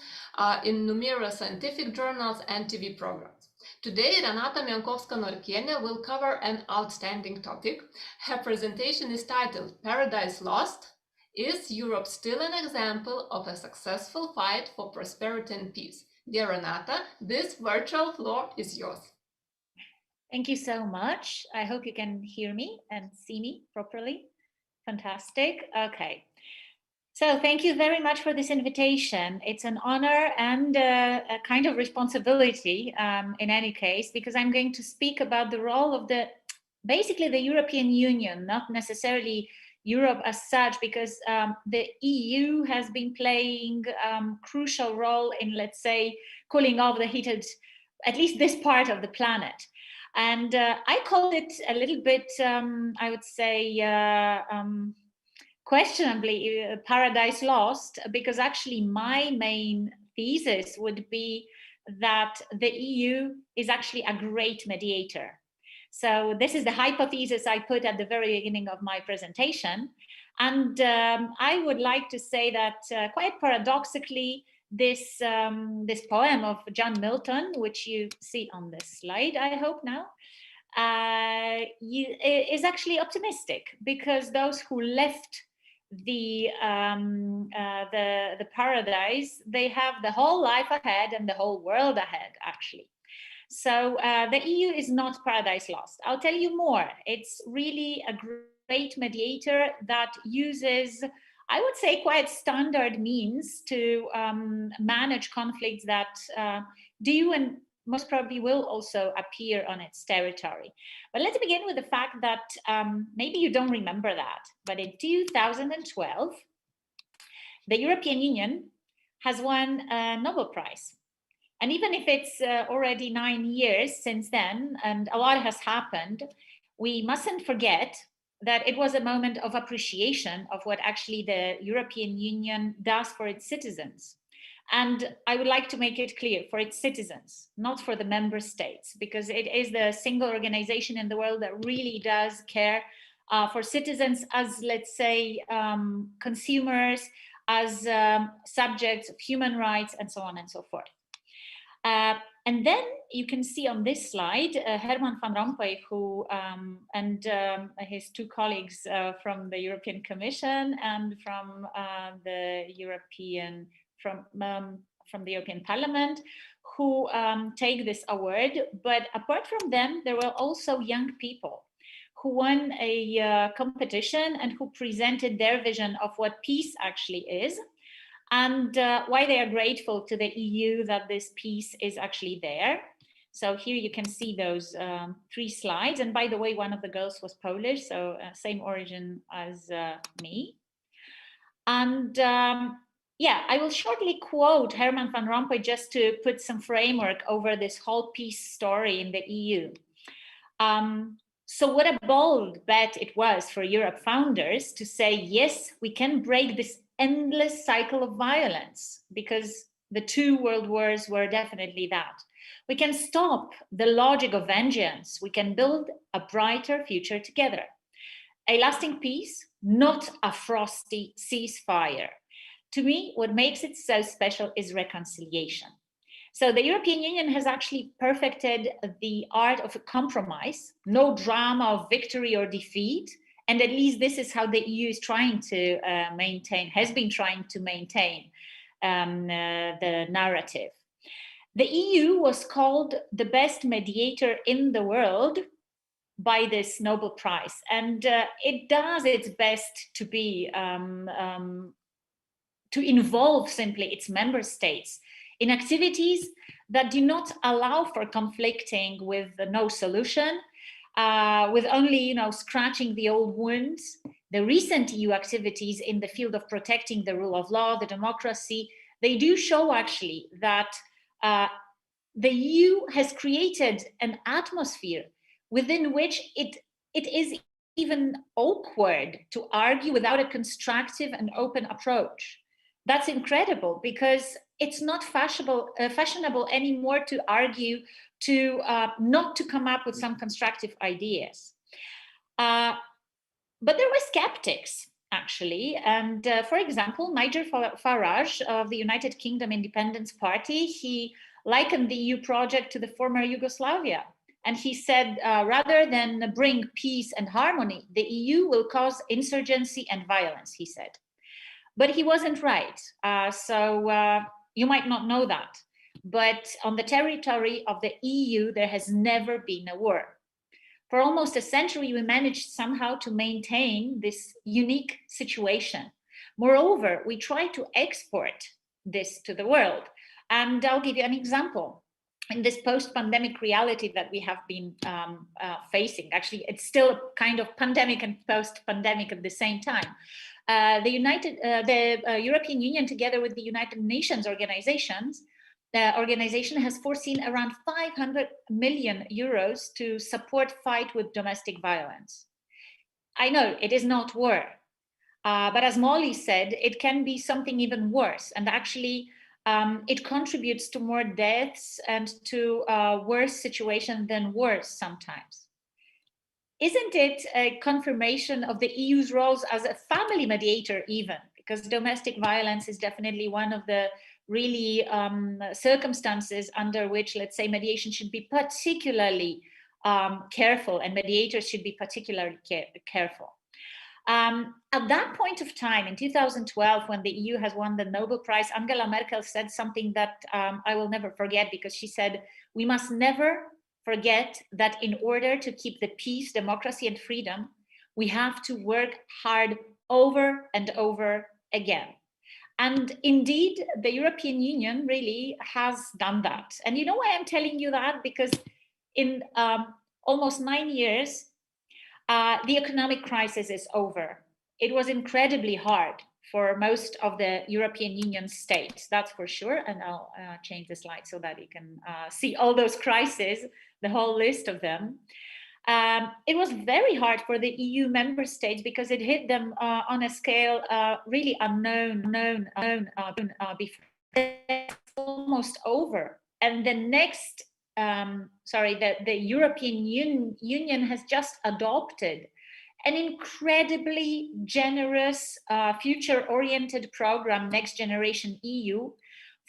in numerous scientific journals and TV programs. Today, Renata Mieńkowska-Norkiene will cover an outstanding topic. Her presentation is titled "Paradise Lost? Is Europe still an example of a successful fight for prosperity and peace?" Dear Renata, this virtual floor is yours. Thank you so much. I hope you can hear me and see me properly. Fantastic. Okay. So thank you very much for this invitation. It's an honor and a kind of responsibility in any case, because I'm going to speak about the role of basically the European Union, not necessarily Europe as such, because the EU has been playing crucial role in, let's say, cooling off the heated, at least this part of the planet. And I called it a little bit, I would say, questionably, paradise lost, because actually my main thesis would be that the EU is actually a great mediator. So this is the hypothesis I put at the very beginning of my presentation. And I would like to say that quite paradoxically, this poem of John Milton, which you see on this slide, I hope now, is actually optimistic, because those who left the paradise, they have the whole life ahead and the whole world ahead, actually. So the EU is not paradise lost. I'll tell you more. It's really a great mediator that uses, I would say, quite standard means to manage conflicts that do and most probably will also appear on its territory. But let's begin with the fact that maybe you don't remember that, but in 2012, the European Union has won a Nobel Prize. And even if it's already 9 years since then, and a lot has happened, we mustn't forget that it was a moment of appreciation of what actually the European Union does for its citizens. And I would like to make it clear, for its citizens, not for the member states, because it is the single organization in the world that really does care for citizens as, let's say, consumers, as subjects of human rights, and so on and so forth. And then you can see on this slide, Herman van Rompuy, who and his two colleagues from the European Commission and from the European Parliament, who take this award. But apart from them, there were also young people who won a competition and who presented their vision of what peace actually is, and why they are grateful to the EU that this peace is actually there. So here you can see those 3 slides. And by the way, one of the girls was Polish, so same origin as me. And yeah, I will shortly quote Herman van Rompuy just to put some framework over this whole peace story in the EU. So what a bold bet it was for Europe founders to say, yes, we can break this endless cycle of violence, because the 2 world wars were definitely that. We can stop the logic of vengeance. We can build a brighter future together. A lasting peace, not a frosty ceasefire. To me, what makes it so special is reconciliation. So the European Union has actually perfected the art of a compromise, no drama of victory or defeat. And at least this is how the EU is trying to has been trying to maintain the narrative. The EU was called the best mediator in the world by this Nobel Prize. And it does its best to be, to involve simply its member states in activities that do not allow for conflicting with no solution, with only scratching the old wounds. The recent EU activities in the field of protecting the rule of law, the democracy, they do show actually that the EU has created an atmosphere within which it is even awkward to argue without a constructive and open approach. That's incredible, because it's not fashionable anymore to argue, to not to come up with some constructive ideas. But there were skeptics, actually. And for example, Nigel Farage of the United Kingdom Independence Party, he likened the EU project to the former Yugoslavia. And he said, rather than bring peace and harmony, the EU will cause insurgency and violence, he said. But he wasn't right. So you might not know that. But on the territory of the EU, there has never been a war. For almost a century, we managed somehow to maintain this unique situation. Moreover, we try to export this to the world. And I'll give you an example. In this post-pandemic reality that we have been facing, actually, it's still a kind of pandemic and post-pandemic at the same time. The European Union, together with the United Nations organization has foreseen around 500 million euros to support fight with domestic violence. I know it is not war, but as Molly said, it can be something even worse. And actually, it contributes to more deaths and to a worse situation than wars sometimes. Isn't it a confirmation of the EU's roles as a family mediator even? Because domestic violence is definitely one of the really circumstances under which, let's say, mediation should be particularly careful, and mediators should be particularly careful. At that point of time, in 2012, when the EU has won the Nobel Prize, Angela Merkel said something that I will never forget, because she said, we must never forget that in order to keep the peace, democracy, and freedom, we have to work hard over and over again. And indeed, the European Union really has done that. And you know why I'm telling you that? Because in almost 9 years, the economic crisis is over. It was incredibly hard for most of the European Union states, that's for sure. And I'll change the slide so that you can see all those crises, the whole list of them. It was very hard for the EU member states because it hit them on a scale really unknown before. It's almost over. And the next, the European Union has just adopted an incredibly generous, future-oriented program, Next Generation EU,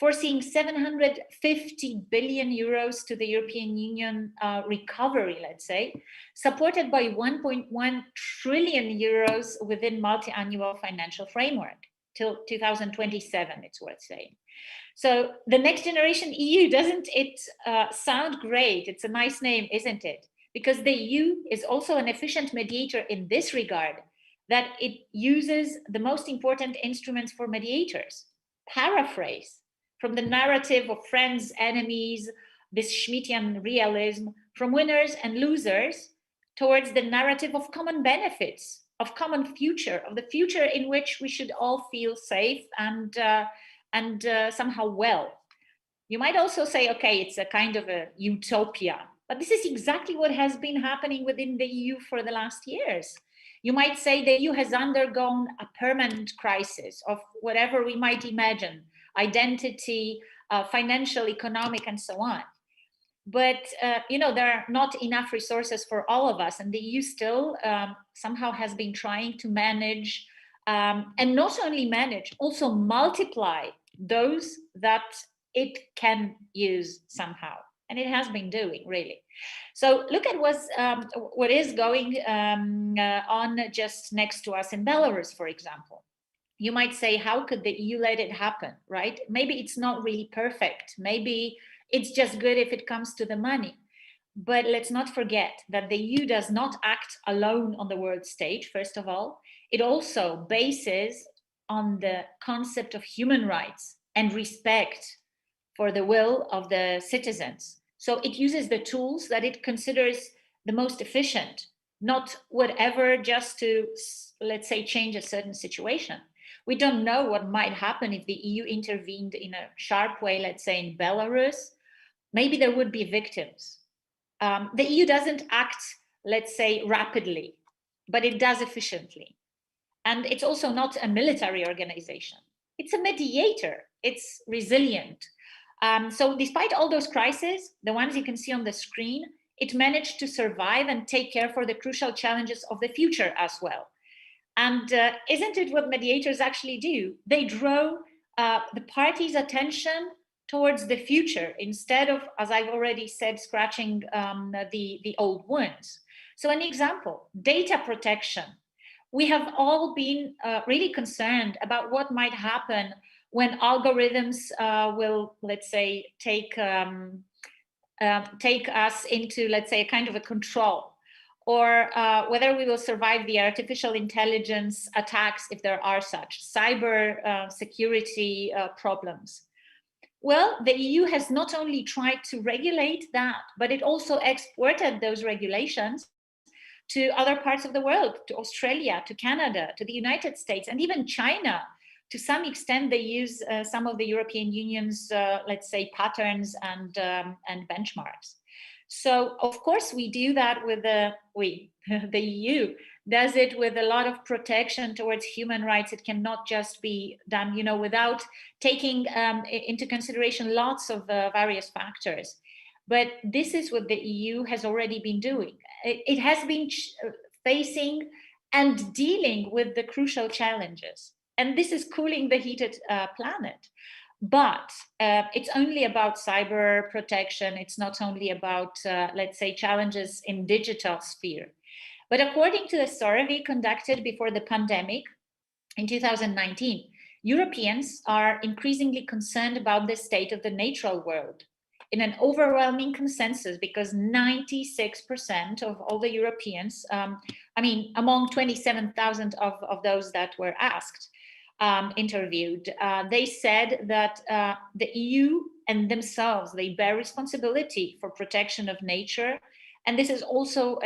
foreseeing 750 billion euros to the European Union recovery, let's say, supported by 1.1 trillion euros within multi-annual financial framework till 2027, it's worth saying. So the Next Generation EU, doesn't it sound great? It's a nice name, isn't it? Because the EU is also an efficient mediator in this regard, that it uses the most important instruments for mediators. Paraphrase from the narrative of friends, enemies, this Schmittian realism, from winners and losers, towards the narrative of common benefits, of common future, of the future in which we should all feel safe and somehow well. You might also say, okay, it's a kind of a utopia, but this is exactly what has been happening within the EU for the last years. You might say the EU has undergone a permanent crisis of whatever we might imagine, identity, financial, economic, and so on. But, there are not enough resources for all of us, and the EU still somehow has been trying to manage, and not only manage, also multiply those that it can use somehow. And it has been doing, really. So look at what is going on just next to us in Belarus, for example. You might say, how could the EU let it happen, right? Maybe it's not really perfect. Maybe it's just good if it comes to the money. But let's not forget that the EU does not act alone on the world stage, first of all. It also bases on the concept of human rights and respect for the will of the citizens. So it uses the tools that it considers the most efficient, not whatever just to, let's say, change a certain situation. We don't know what might happen if the EU intervened in a sharp way, let's say in Belarus. Maybe there would be victims. The EU doesn't act, let's say, rapidly, but it does efficiently. And it's also not a military organization. It's a mediator. It's resilient. So despite all those crises, the ones you can see on the screen, it managed to survive and take care for the crucial challenges of the future as well. And isn't it what mediators actually do? They draw the parties' attention towards the future instead of, as I've already said, scratching the old wounds. So an example, data protection. We have all been really concerned about what might happen when algorithms will, let's say, take us into, let's say, a kind of a control, or whether we will survive the artificial intelligence attacks, if there are such, cyber security problems. Well, the EU has not only tried to regulate that, but it also exported those regulations to other parts of the world, to Australia, to Canada, to the United States, and even China. To some extent, they use some of the European Union's, let's say, patterns and benchmarks. So, of course, we do that with the EU does it with a lot of protection towards human rights. It cannot just be done, without taking into consideration lots of various factors. But this is what the EU has already been doing. It has been facing and dealing with the crucial challenges. And this is cooling the heated planet. But it's only about cyber protection. It's not only about, let's say, challenges in digital sphere. But according to a survey conducted before the pandemic in 2019, Europeans are increasingly concerned about the state of the natural world in an overwhelming consensus, because 96% of all the Europeans, among 27,000 of those that were asked, interviewed, they said that the EU and themselves, they bear responsibility for protection of nature. And this is also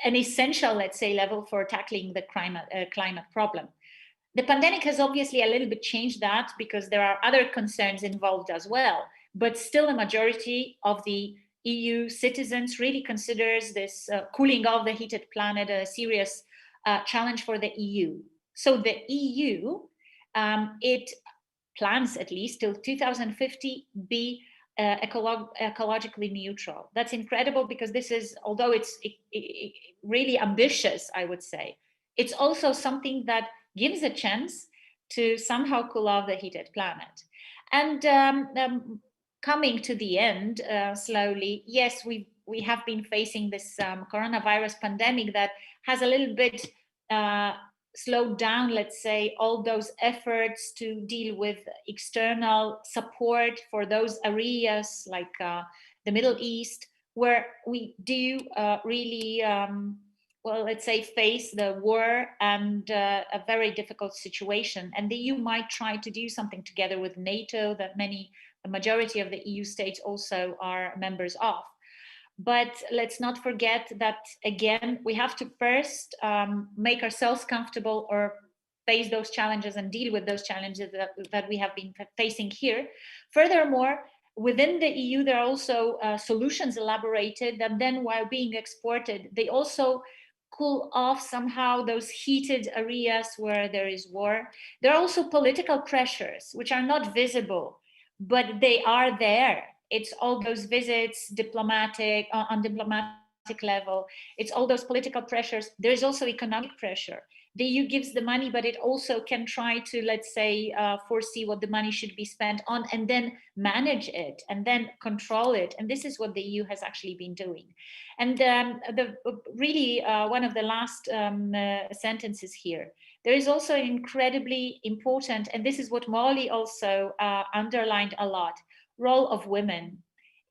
an essential, let's say, level for tackling the climate problem. The pandemic has obviously a little bit changed that, because there are other concerns involved as well. But still, a majority of the EU citizens really considers this cooling of the heated planet a serious challenge for the EU. So the EU, it plans at least till 2050 be ecologically neutral. That's incredible, because this is, although it's really ambitious, I would say, it's also something that gives a chance to somehow cool off the heated planet. And coming to the end slowly, yes, we have been facing this coronavirus pandemic that has a little bit slowed down, let's say, all those efforts to deal with external support for those areas like the Middle East, where we do really, well, let's say, face the war and a very difficult situation. And the EU might try to do something together with NATO, that the majority of the EU states also are members of. But let's not forget that, again, we have to first make ourselves comfortable or face those challenges and deal with those challenges that we have been facing here. Furthermore, within the EU, there are also solutions elaborated that then, while being exported, they also cool off somehow those heated areas where there is war. There are also political pressures which are not visible, but they are there. It's all those visits, diplomatic, on diplomatic level. It's all those political pressures. There's also economic pressure. The EU gives the money, but it also can try to, let's say, foresee what the money should be spent on and then manage it and then control it. And this is what the EU has actually been doing. And really one of the last sentences here, there is also incredibly important, and this is what Molly also underlined a lot, role of women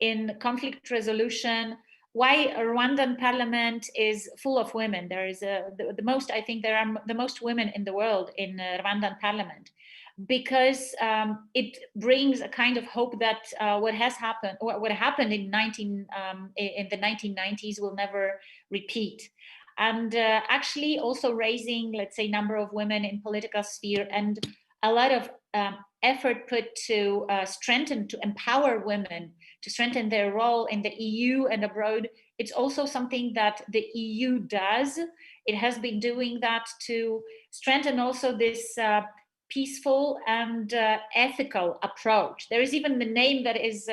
in conflict resolution. Why Rwandan parliament is full of women. There is the most, I think there are the most women in the world in Rwandan parliament, because it brings a kind of hope that what happened in the 1990s will never repeat. And actually also raising, let's say, number of women in political sphere, and a lot of effort put to strengthen, to empower women, to strengthen their role in the EU and abroad. It's also something that the EU does. It has been doing that to strengthen also this peaceful and ethical approach. There is even the name that is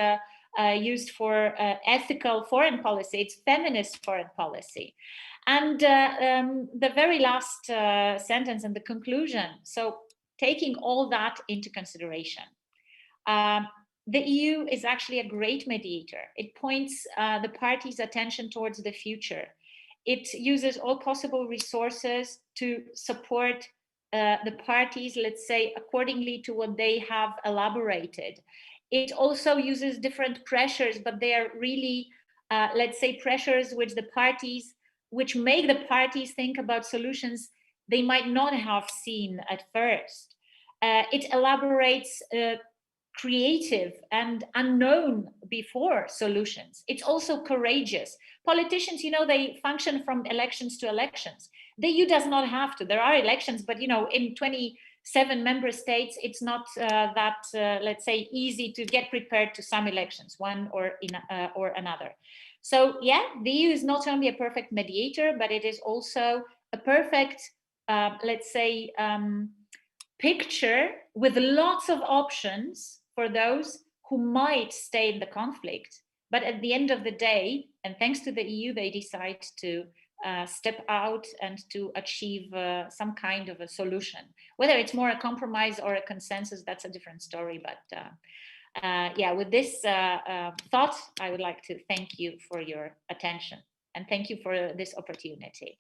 used for ethical foreign policy. It's feminist foreign policy. And the very last sentence and the conclusion. So taking all that into consideration, the EU is actually a great mediator. It points the parties' attention towards the future. It uses all possible resources to support the parties, let's say, accordingly to what they have elaborated. It also uses different pressures, but they are really, let's say, pressures which make the parties think about solutions they might not have seen at first. It elaborates creative and unknown before solutions. It's also courageous. Politicians, you know, they function from elections to elections. The EU does not have to. There are elections, but, you know, in 27 member states, it's not let's say, easy to get prepared to some elections, one or another. So yeah, the EU is not only a perfect mediator, but it is also a perfect, let's say, picture with lots of options for those who might stay in the conflict. But at the end of the day, and thanks to the EU, they decide to step out and to achieve some kind of a solution. Whether it's more a compromise or a consensus, that's a different story. But yeah, with this thought, I would like to thank you for your attention and thank you for this opportunity.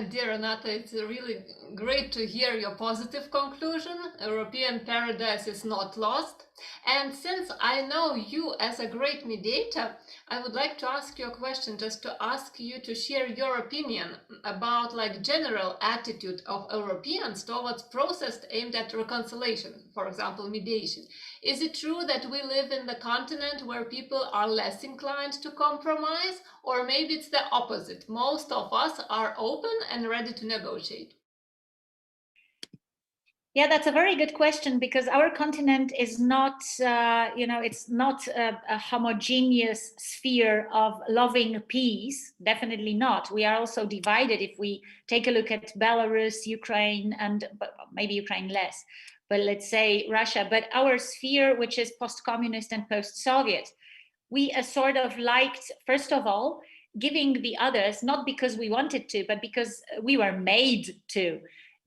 Dear Renata, it's really great to hear your positive conclusion. European paradise is not lost. And since I know you as a great mediator, I would like to ask you a question, just to ask you to share your opinion about like general attitude of Europeans towards process aimed at reconciliation, for example, mediation. Is it true that we live in the continent where people are less inclined to compromise, or maybe it's the opposite? Most of us are open and ready to negotiate. Yeah, that's a very good question, because our continent is not, you know, it's not a homogeneous sphere of loving peace. Definitely not. We are also divided. If we take a look at Belarus, Ukraine, and maybe Ukraine less, but let's say Russia. But our sphere, which is post-communist and post-Soviet, we sort of liked, first of all, giving the others, not because we wanted to, but because we were made to,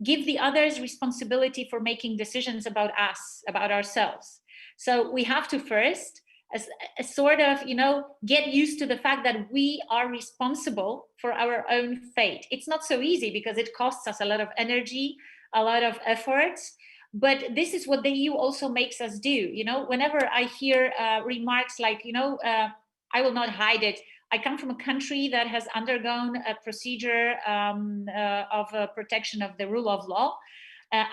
give the others responsibility for making decisions about us, about ourselves. So we have to first, as a sort of, you know, get used to the fact that we are responsible for our own fate. It's not so easy because it costs us a lot of energy, a lot of efforts, but this is what the EU also makes us do. You know, whenever I hear remarks like, you know, I will not hide it, I come from a country that has undergone a procedure of protection of the rule of law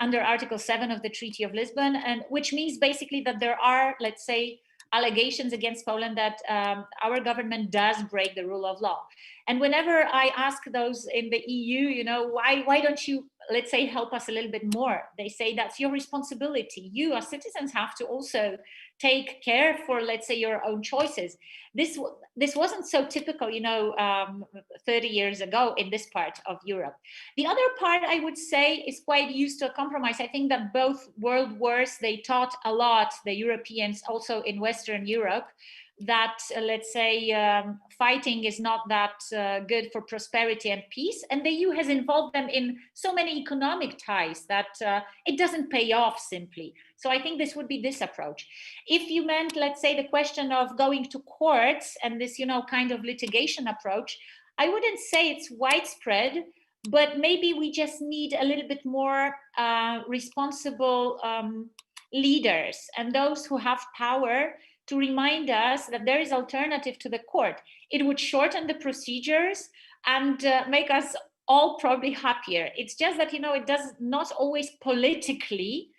under Article 7 of the Treaty of Lisbon, and which means basically that there are, let's say, allegations against Poland that our government does break the rule of law. And whenever I ask those in the EU, you know, why don't you, let's say, help us a little bit more? They say that's your responsibility. You as citizens have to also take care for, let's say, your own choices. This wasn't so typical, you know, 30 years ago in this part of Europe. The other part, I would say, is quite used to a compromise. I think that both world wars, they taught a lot, the Europeans also in Western Europe, that let's say fighting is not that good for prosperity and peace, and the EU has involved them in so many economic ties that it doesn't pay off simply. So I think this would be this approach. If you meant, let's say, the question of going to courts and this, you know, kind of litigation approach, I wouldn't say it's widespread, but maybe we just need a little bit more responsible leaders and those who have power to remind us that there is alternative to the court. It would shorten the procedures and make us all probably happier. It's just that, you know, it does not always politically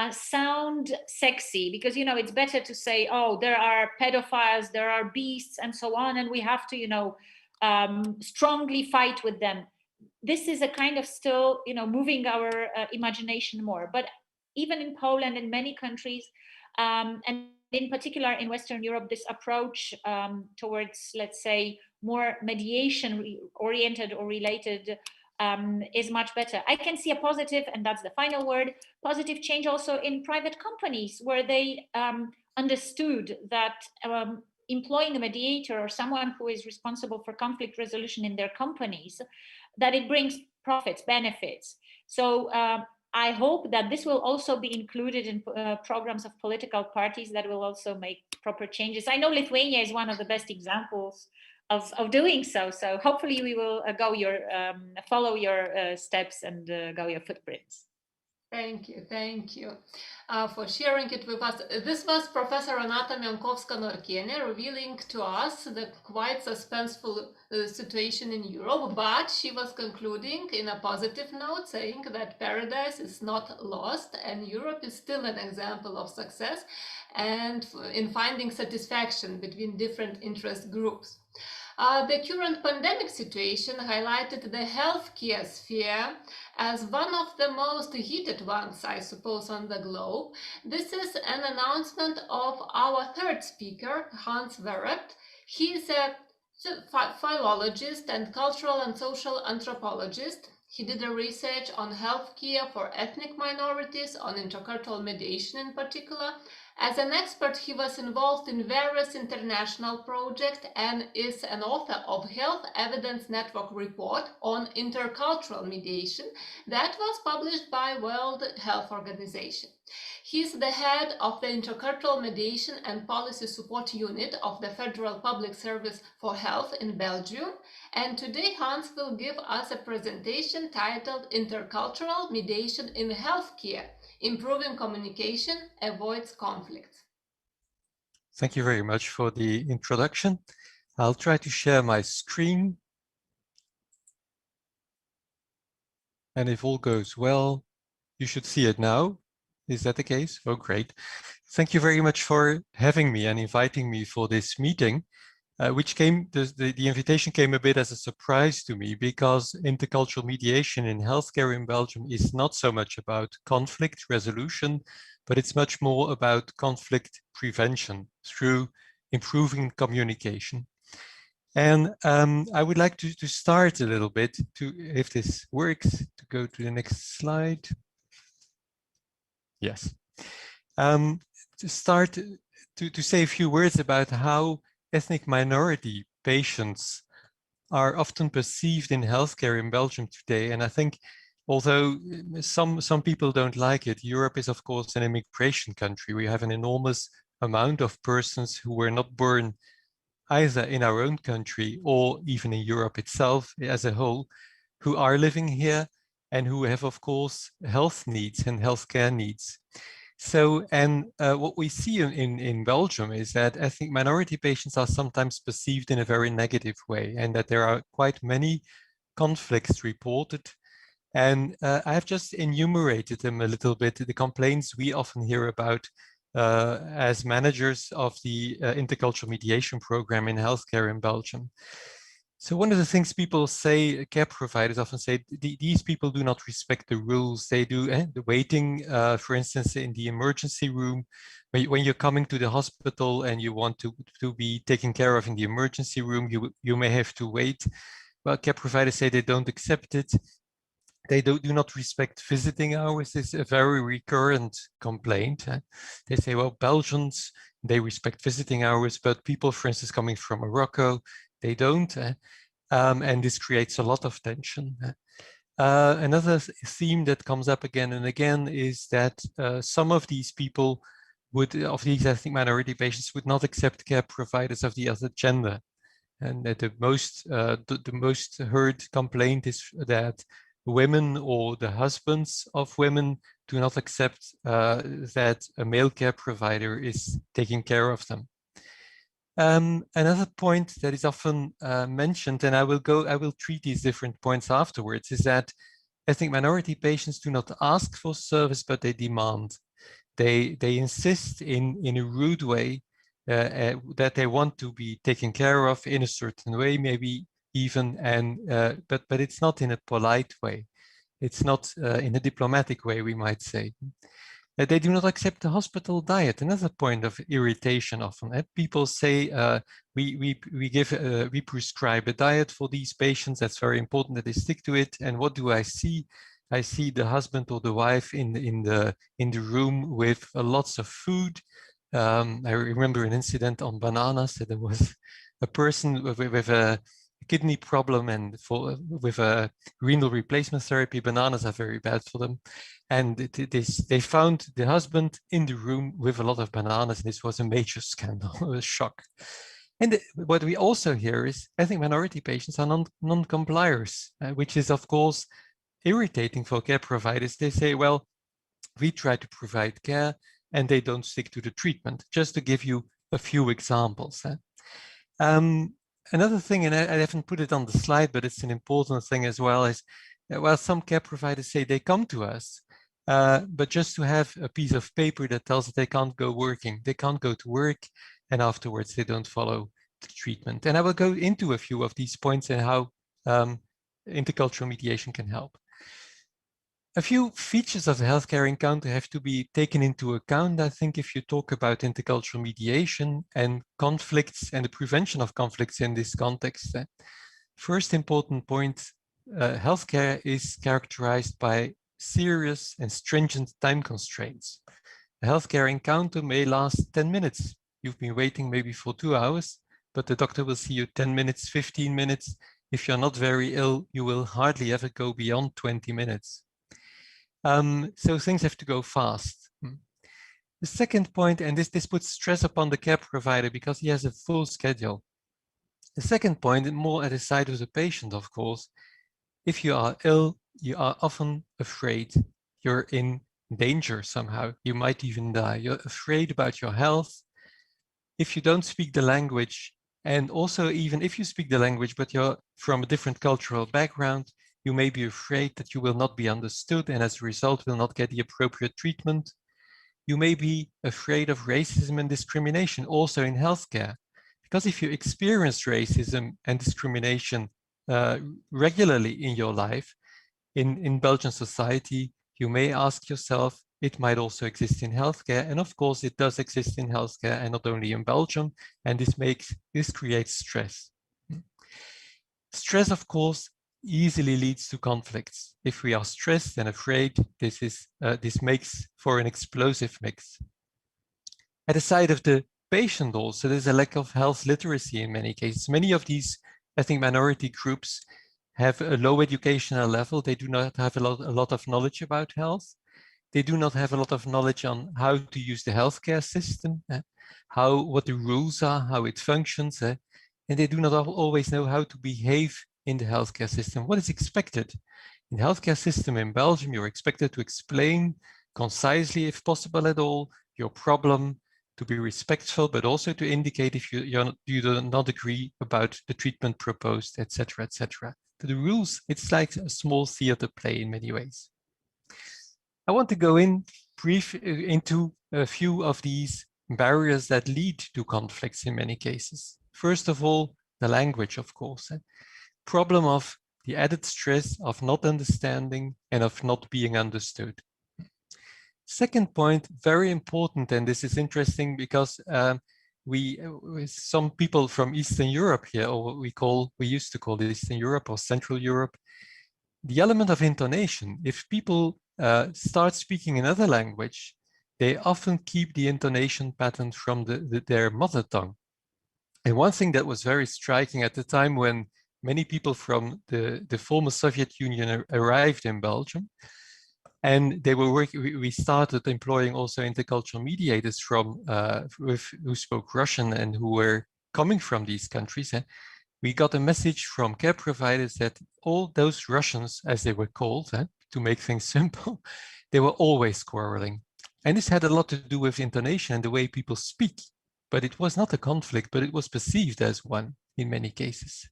sound sexy, because, you know, it's better to say, oh, there are pedophiles, there are beasts and so on, and we have to, you know, strongly fight with them. This is a kind of still, you know, moving our imagination more. But even in Poland and many countries, and in particular in Western Europe, this approach towards, let's say, more mediation oriented or related is much better. I can see a positive, and that's the final word, positive change also in private companies, where they understood that employing a mediator or someone who is responsible for conflict resolution in their companies, that it brings profits, benefits. So I hope that this will also be included in programs of political parties that will also make proper changes. I know Lithuania is one of the best examples of doing so. So hopefully we will follow your steps and go your footprints. Thank you for sharing it with us. This was Professor Renata Mieńkowska-Norkiene revealing to us the quite suspenseful situation in Europe, but she was concluding in a positive note, saying that paradise is not lost and Europe is still an example of success and in finding satisfaction between different interest groups. The current pandemic situation highlighted the healthcare sphere as one of the most heated ones, I suppose, on the globe. This is an announcement of our third speaker, Hans Verrept. He is a philologist and cultural and social anthropologist. He did a research on healthcare for ethnic minorities, on intercultural mediation in particular. As an expert, he was involved in various international projects and is an author of Health Evidence Network report on intercultural mediation that was published by World Health Organization. He is the head of the Intercultural Mediation and Policy Support Unit of the Federal Public Service for Health in Belgium. And today Hans will give us a presentation titled Intercultural Mediation in Healthcare. Improving communication avoids conflicts. Thank you very much for the introduction. I'll try to share my screen. And if all goes well, you should see it now. Is that the case? Oh, great. Thank you very much for having me and inviting me for this meeting, the invitation came a bit as a surprise to me, because intercultural mediation in healthcare in Belgium is not so much about conflict resolution, but it's much more about conflict prevention through improving communication. And I would like to start a little bit, if this works, to go to the next slide. Yes. To start to say a few words about how ethnic minority patients are often perceived in healthcare in Belgium today. And I think, although some people don't like it, Europe is of course an immigration country. We have an enormous amount of persons who were not born either in our own country or even in Europe itself as a whole, who are living here and who have of course health needs and healthcare needs. So, and what we see in Belgium is that ethnic minority patients are sometimes perceived in a very negative way, and that there are quite many conflicts reported. And I have just enumerated them a little bit, the complaints we often hear about as managers of the Intercultural Mediation Program in healthcare in Belgium. So one of the things people say, care providers often say, these people do not respect the rules. They do the waiting, for instance, in the emergency room. When you're coming to the hospital and you want to be taken care of in the emergency room, you may have to wait. Well, care providers say they don't accept it. They do not respect visiting hours. It's a very recurrent complaint. They say, well, Belgians, they respect visiting hours, but people, for instance, coming from Morocco, they don't. And this creates a lot of tension. Another theme that comes up again and again is that some of these people of these ethnic minority patients would not accept care providers of the other gender. And that the most heard complaint is that women or the husbands of women do not accept that a male care provider is taking care of them. Another point that is often mentioned, and I will treat these different points afterwards, is that ethnic minority patients do not ask for service, but they demand. They insist in a rude way that they want to be taken care of in a certain way, maybe even, but it's not in a polite way. It's not in a diplomatic way, we might say. They do not accept the hospital diet. Another point of irritation often. People say we prescribe a diet for these patients. That's very important that they stick to it. And what do I see? I see the husband or the wife in the room with lots of food. I remember an incident on bananas that there was a person with a kidney problem and with a renal replacement therapy. Bananas are very bad for them. And they found the husband in the room with a lot of bananas. And this was a major scandal, a shock. And what we also hear is ethnic minority patients are non-compliers, which is, of course, irritating for care providers. They say, well, we try to provide care and they don't stick to the treatment. Just to give you a few examples. Another thing, and I haven't put it on the slide, but it's an important thing as well, is well, some care providers say they come to us, but just to have a piece of paper that tells that they can't go working. They can't go to work, and afterwards they don't follow the treatment. And I will go into a few of these points and how intercultural mediation can help. A few features of the healthcare encounter have to be taken into account, I think, if you talk about intercultural mediation and conflicts and the prevention of conflicts in this context. First important point, healthcare is characterized by serious and stringent time constraints. A healthcare encounter may last 10 minutes. You've been waiting maybe for 2 hours, but the doctor will see you 10 minutes, 15 minutes. If you're not very ill, you will hardly ever go beyond 20 minutes. So things have to go fast. The second point, and this puts stress upon the care provider because he has a full schedule. The second point, more at the side of the patient, of course, if you are ill, you are often afraid. You're in danger somehow. You might even die. You're afraid about your health. If you don't speak the language, and also even if you speak the language, but you're from a different cultural background, you may be afraid that you will not be understood and as a result will not get the appropriate treatment. You may be afraid of racism and discrimination also in healthcare. Because if you experience racism and discrimination regularly in your life, in Belgian society, you may ask yourself, it might also exist in healthcare. And of course, it does exist in healthcare and not only in Belgium. And this creates stress. Stress, of course, easily leads to conflicts. If we are stressed and afraid, this makes for an explosive mix. At the side of the patient also, there's a lack of health literacy in many cases. Many of these ethnic minority groups have a low educational level. They do not have a lot of knowledge about health. They do not have a lot of knowledge on how to use the healthcare system, what the rules are, how it functions, and they do not always know how to behave in the healthcare system. What is expected? In the healthcare system in Belgium, you're expected to explain concisely, if possible at all, your problem, to be respectful, but also to indicate if you do not agree about the treatment proposed, etc., etc. The rules, it's like a small theater play in many ways. I want to go in brief into a few of these barriers that lead to conflicts in many cases. First of all, the language, of course. Problem of the added stress of not understanding and of not being understood. Second point, very important, and this is interesting because some people from Eastern Europe here, or what we used to call Eastern Europe or Central Europe, the element of intonation. If people start speaking another language, they often keep the intonation pattern from their mother tongue. And one thing that was very striking at the time when many people from the former Soviet Union arrived in Belgium, and they were working, we started employing also intercultural mediators from who spoke Russian and who were coming from these countries. We got a message from care providers that all those Russians, as they were called, to make things simple, they were always quarreling. And this had a lot to do with intonation and the way people speak. But it was not a conflict, but it was perceived as one in many cases.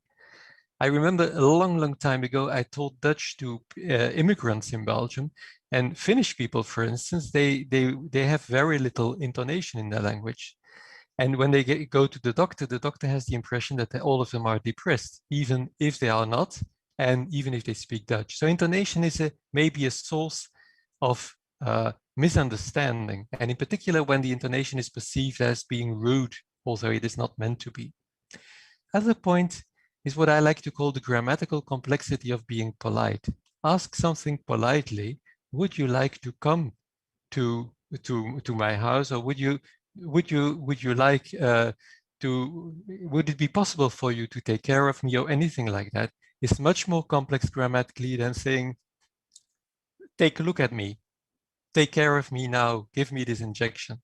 I remember a long, long time ago, I taught Dutch to immigrants in Belgium, and Finnish people, for instance, they have very little intonation in their language. And when they go to the doctor has the impression that all of them are depressed, even if they are not, and even if they speak Dutch. So intonation is maybe a source of misunderstanding, and in particular when the intonation is perceived as being rude, although it is not meant to be. Other point is what I like to call the grammatical complexity of being polite. Ask something politely. Would you like to come to my house, or would you like would it be possible for you to take care of me, or anything like that? It's much more complex grammatically than saying, take a look at me, take care of me now, give me this injection.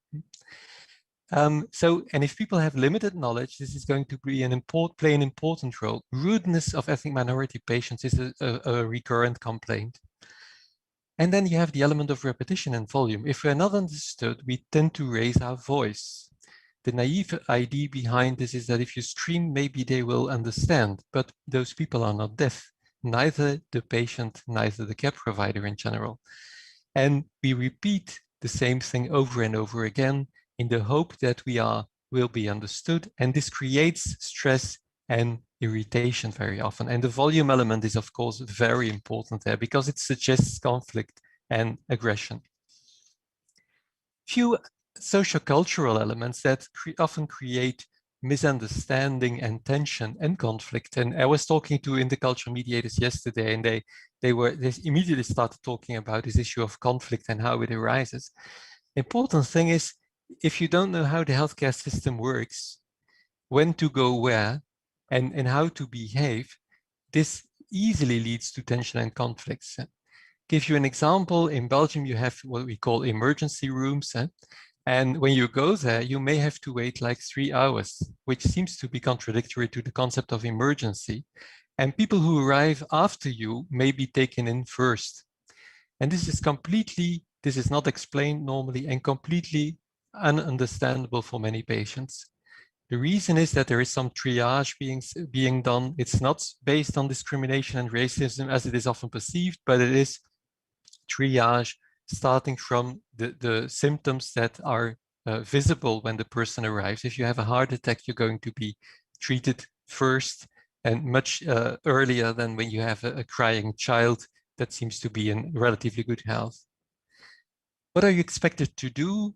And if people have limited knowledge, this is going to be play an important role. Rudeness of ethnic minority patients is a recurrent complaint. And then you have the element of repetition and volume. If we're not understood, we tend to raise our voice. The naive idea behind this is that if you scream, maybe they will understand, but those people are not deaf, neither the patient, neither the care provider in general. And we repeat the same thing over and over again in the hope that we will be understood. And this creates stress and irritation very often. And the volume element is, of course, very important there because it suggests conflict and aggression. Few sociocultural elements that often create misunderstanding and tension and conflict. And I was talking to intercultural mediators yesterday, and they immediately started talking about this issue of conflict and how it arises. Important thing is, if you don't know how the healthcare system works, when to go where, and how to behave, this easily leads to tension and conflicts. Give you an example, in Belgium, you have what we call emergency rooms. And when you go there, you may have to wait like 3 hours, which seems to be contradictory to the concept of emergency. And people who arrive after you may be taken in first. And this is not explained normally and completely ununderstandable for many patients. The reason is that there is some triage being done. It's not based on discrimination and racism as it is often perceived, but it is triage starting from the symptoms that are visible when the person arrives. If you have a heart attack, you're going to be treated first and much earlier than when you have a crying child that seems to be in relatively good health. What are you expected to do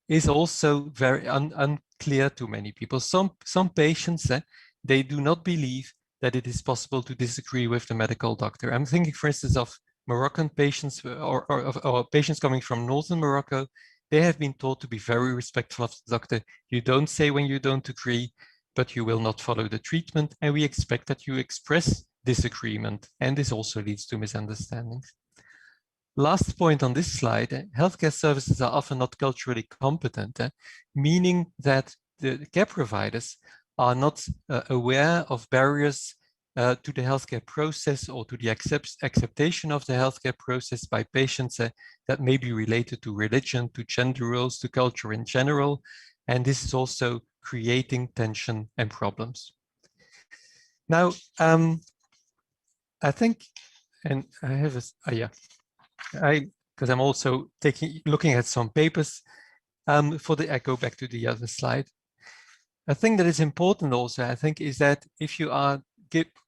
is also very unclear to many people. Some patients, they do not believe that it is possible to disagree with the medical doctor. I'm thinking, for instance, of Moroccan patients or patients coming from northern Morocco. They have been taught to be very respectful of the doctor. You don't say when you don't agree, but you will not follow the treatment. And we expect that you express disagreement. And this also leads to misunderstandings. Last point on this slide, healthcare services are often not culturally competent, meaning that the care providers are not aware of barriers to the healthcare process or to the acceptation of the healthcare process by patients that may be related to religion, to gender roles, to culture in general. And this is also creating tension and problems. Now, I think, and I have a, I because I'm also looking at some papers for the, I go back to the other slide. A thing that is important also, I think, is that if you are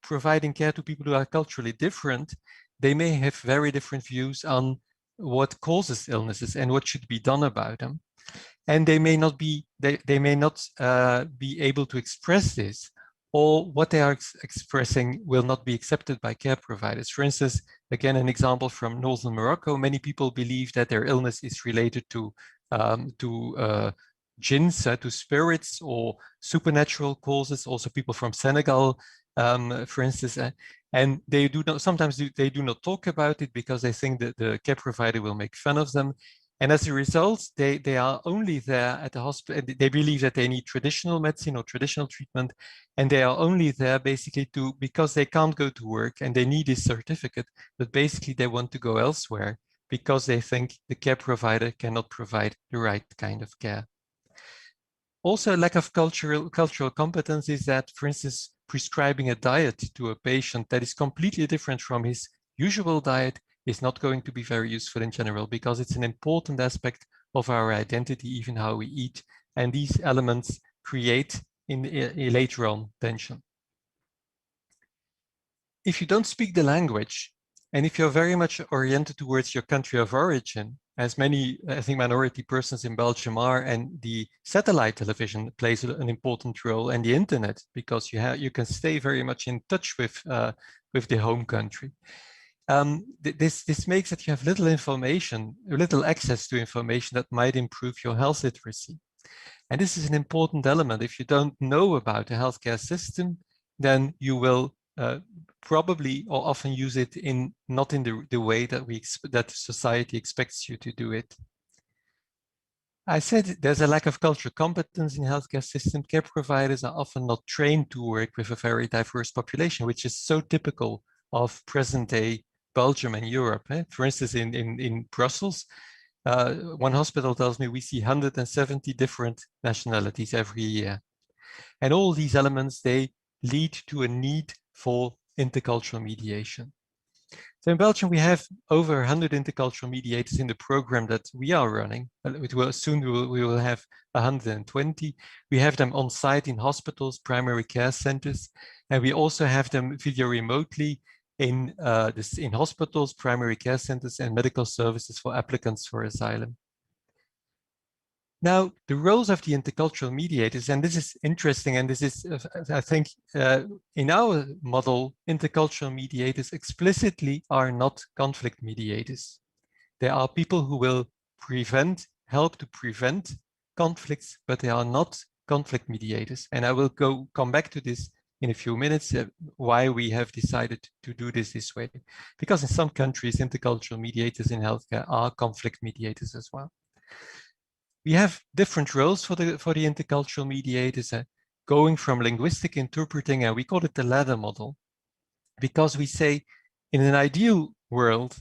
providing care to people who are culturally different, they may have very different views on what causes illnesses and what should be done about them. And they may not be, they may not be able to express this, or what they are expressing will not be accepted by care providers. For instance, again, an example from northern Morocco, many people believe that their illness is related to jinns, to spirits, or supernatural causes. Also people from Senegal, for instance, and they do not, sometimes they do not talk about it because they think that the care provider will make fun of them. And as a result, they are only there at the hospital. They believe that they need traditional medicine or traditional treatment, and they are only there basically because they can't go to work and they need this certificate, but basically they want to go elsewhere because they think the care provider cannot provide the right kind of care. Also, a lack of cultural competence is that, for instance, prescribing a diet to a patient that is completely different from his usual diet is not going to be very useful in general, because it's an important aspect of our identity, even how we eat. And these elements create later on tension. If you don't speak the language, and if you're very much oriented towards your country of origin, as many, I think, minority persons in Belgium are, and the satellite television plays an important role, and the internet, because you can stay very much in touch with the home country. This makes that you have little information, little access to information that might improve your health literacy. And this is an important element. If you don't know about the healthcare system, then you will probably or often use it not in the way that society expects you to do it. I said there's a lack of cultural competence in healthcare system. Care providers are often not trained to work with a very diverse population, which is so typical of present day Belgium and Europe. For instance, in Brussels, one hospital tells me we see 170 different nationalities every year. And all these elements, they lead to a need for intercultural mediation. So in Belgium, we have over 100 intercultural mediators in the program that we are running. Soon we will have 120. We have them on site in hospitals, primary care centers, and we also have them video remotely in hospitals, primary care centers, and medical services for applicants for asylum. Now, the roles of the intercultural mediators, and this is interesting, and this is, I think, in our model, intercultural mediators explicitly are not conflict mediators. They are people who will help to prevent conflicts, but they are not conflict mediators. And I will come back to this in a few minutes, why we have decided to do this way. Because in some countries, intercultural mediators in healthcare are conflict mediators as well. We have different roles for the intercultural mediators, going from linguistic interpreting, and we call it the ladder model, because we say in an ideal world,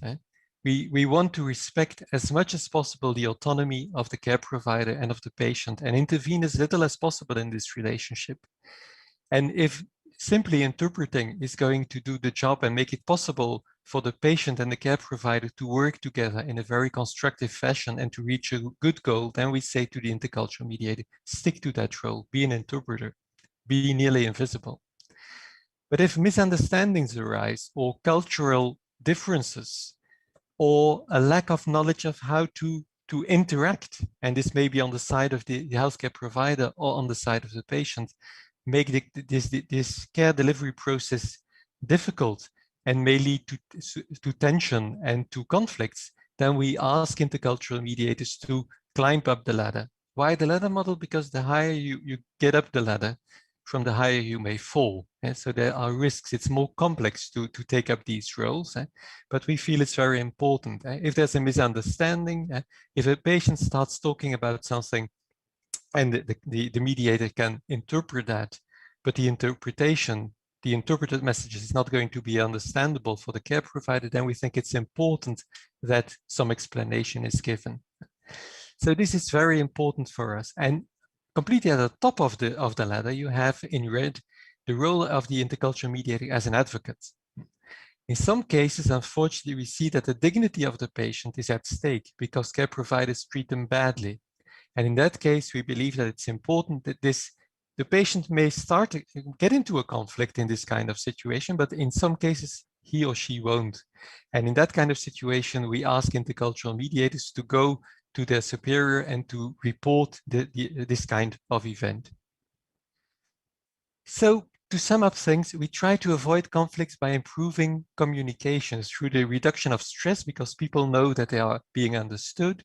we want to respect as much as possible the autonomy of the care provider and of the patient, and intervene as little as possible in this relationship. And if simply interpreting is going to do the job and make it possible for the patient and the care provider to work together in a very constructive fashion and to reach a good goal, then we say to the intercultural mediator, stick to that role, be an interpreter, be nearly invisible. But if misunderstandings arise, or cultural differences, or a lack of knowledge of how to interact, and this may be on the side of the healthcare provider or on the side of the patient, make this care delivery process difficult and may lead to tension and to conflicts, then we ask intercultural mediators to climb up the ladder. Why the ladder model? Because the higher you get up the ladder, from the higher you may fall. So there are risks. It's more complex to take up these roles, but we feel it's very important. If there's a misunderstanding, if a patient starts talking about something and the mediator can interpret that, but the interpreted message is not going to be understandable for the care provider, then we think it's important that some explanation is given. So this is very important for us. And completely at the top of the ladder, you have in red the role of the intercultural mediator as an advocate. In some cases, unfortunately, we see that the dignity of the patient is at stake because care providers treat them badly. And in that case, we believe that it's important that the patient may start to get into a conflict in this kind of situation, but in some cases, he or she won't. And in that kind of situation, we ask intercultural mediators to go to their superior and to report this kind of event. So to sum up things, we try to avoid conflicts by improving communications through the reduction of stress because people know that they are being understood.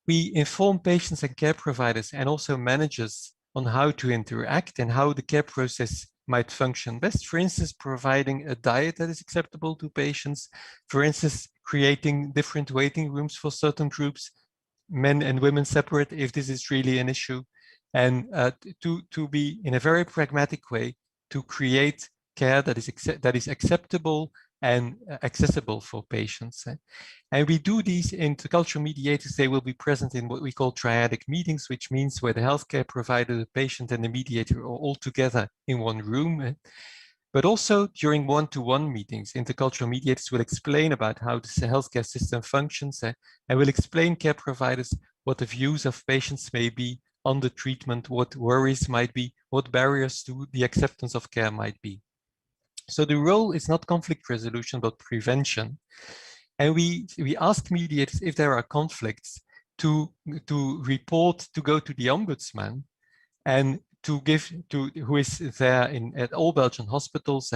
We inform patients and care providers and also managers on how to interact and how the care process might function best. For instance, providing a diet that is acceptable to patients. For instance, creating different waiting rooms for certain groups, men and women separate if this is really an issue. And to be in a very pragmatic way to create care that is acceptable and accessible for patients. And we do these intercultural mediators. They will be present in what we call triadic meetings, which means where the healthcare provider, the patient, and the mediator are all together in one room. But also during one-to-one meetings, intercultural mediators will explain about how the healthcare system functions and will explain care providers what the views of patients may be on the treatment, what worries might be, what barriers to the acceptance of care might be. So the role is not conflict resolution, but prevention. And we ask mediators if there are conflicts to report, to go to the ombudsman and to give to who is there at all Belgian hospitals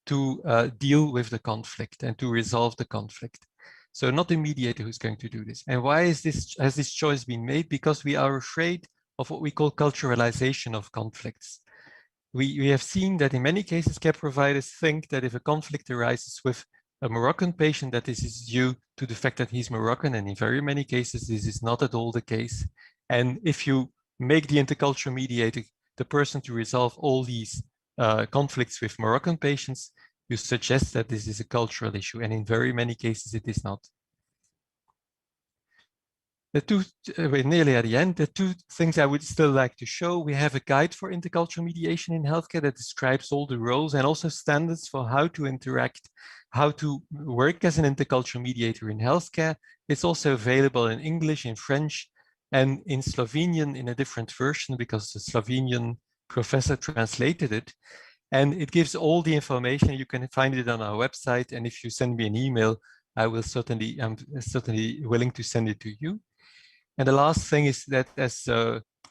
to deal with the conflict and to resolve the conflict. So not the mediator who's going to do this. And why has this choice been made? Because we are afraid of what we call culturalization of conflicts. We have seen that in many cases, care providers think that if a conflict arises with a Moroccan patient, that this is due to the fact that he's Moroccan, and in very many cases, this is not at all the case. And if you make the intercultural mediator the person to resolve all these conflicts with Moroccan patients, you suggest that this is a cultural issue, and in very many cases, it is not. We're nearly at the end. The two things I would still like to show. We have a guide for intercultural mediation in healthcare that describes all the roles and also standards for how to interact, how to work as an intercultural mediator in healthcare. It's also available in English, in French, and in Slovenian in a different version because the Slovenian professor translated it. And it gives all the information. You can find it on our website. And if you send me an email, I'm certainly willing to send it to you. And the last thing is that, as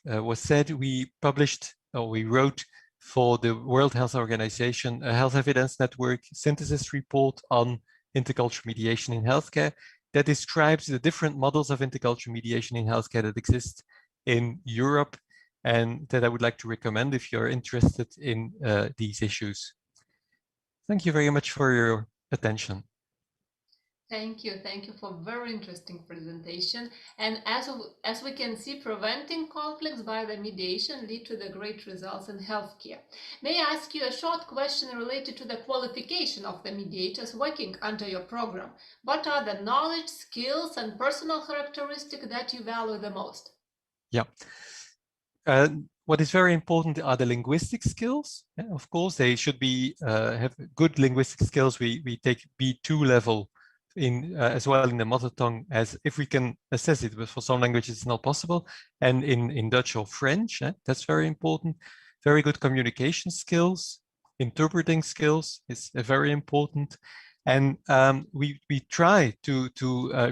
was said, we wrote for the World Health Organization a Health Evidence Network synthesis report on intercultural mediation in healthcare that describes the different models of intercultural mediation in healthcare that exist in Europe, and that I would like to recommend if you're interested in these issues. Thank you very much for your attention. Thank you for a very interesting presentation. And as we can see, preventing conflicts by the mediation lead to the great results in healthcare. May I ask you a short question related to the qualification of the mediators working under your program? What are the knowledge, skills, and personal characteristics that you value the most? Yeah. What is very important are the linguistic skills. Yeah, of course, they should be have good linguistic skills. We take B2 level in as well in the mother tongue, as if we can assess it, but for some languages it's not possible, and in Dutch or French. That's very important. Very good communication skills, interpreting skills is very important, and we try to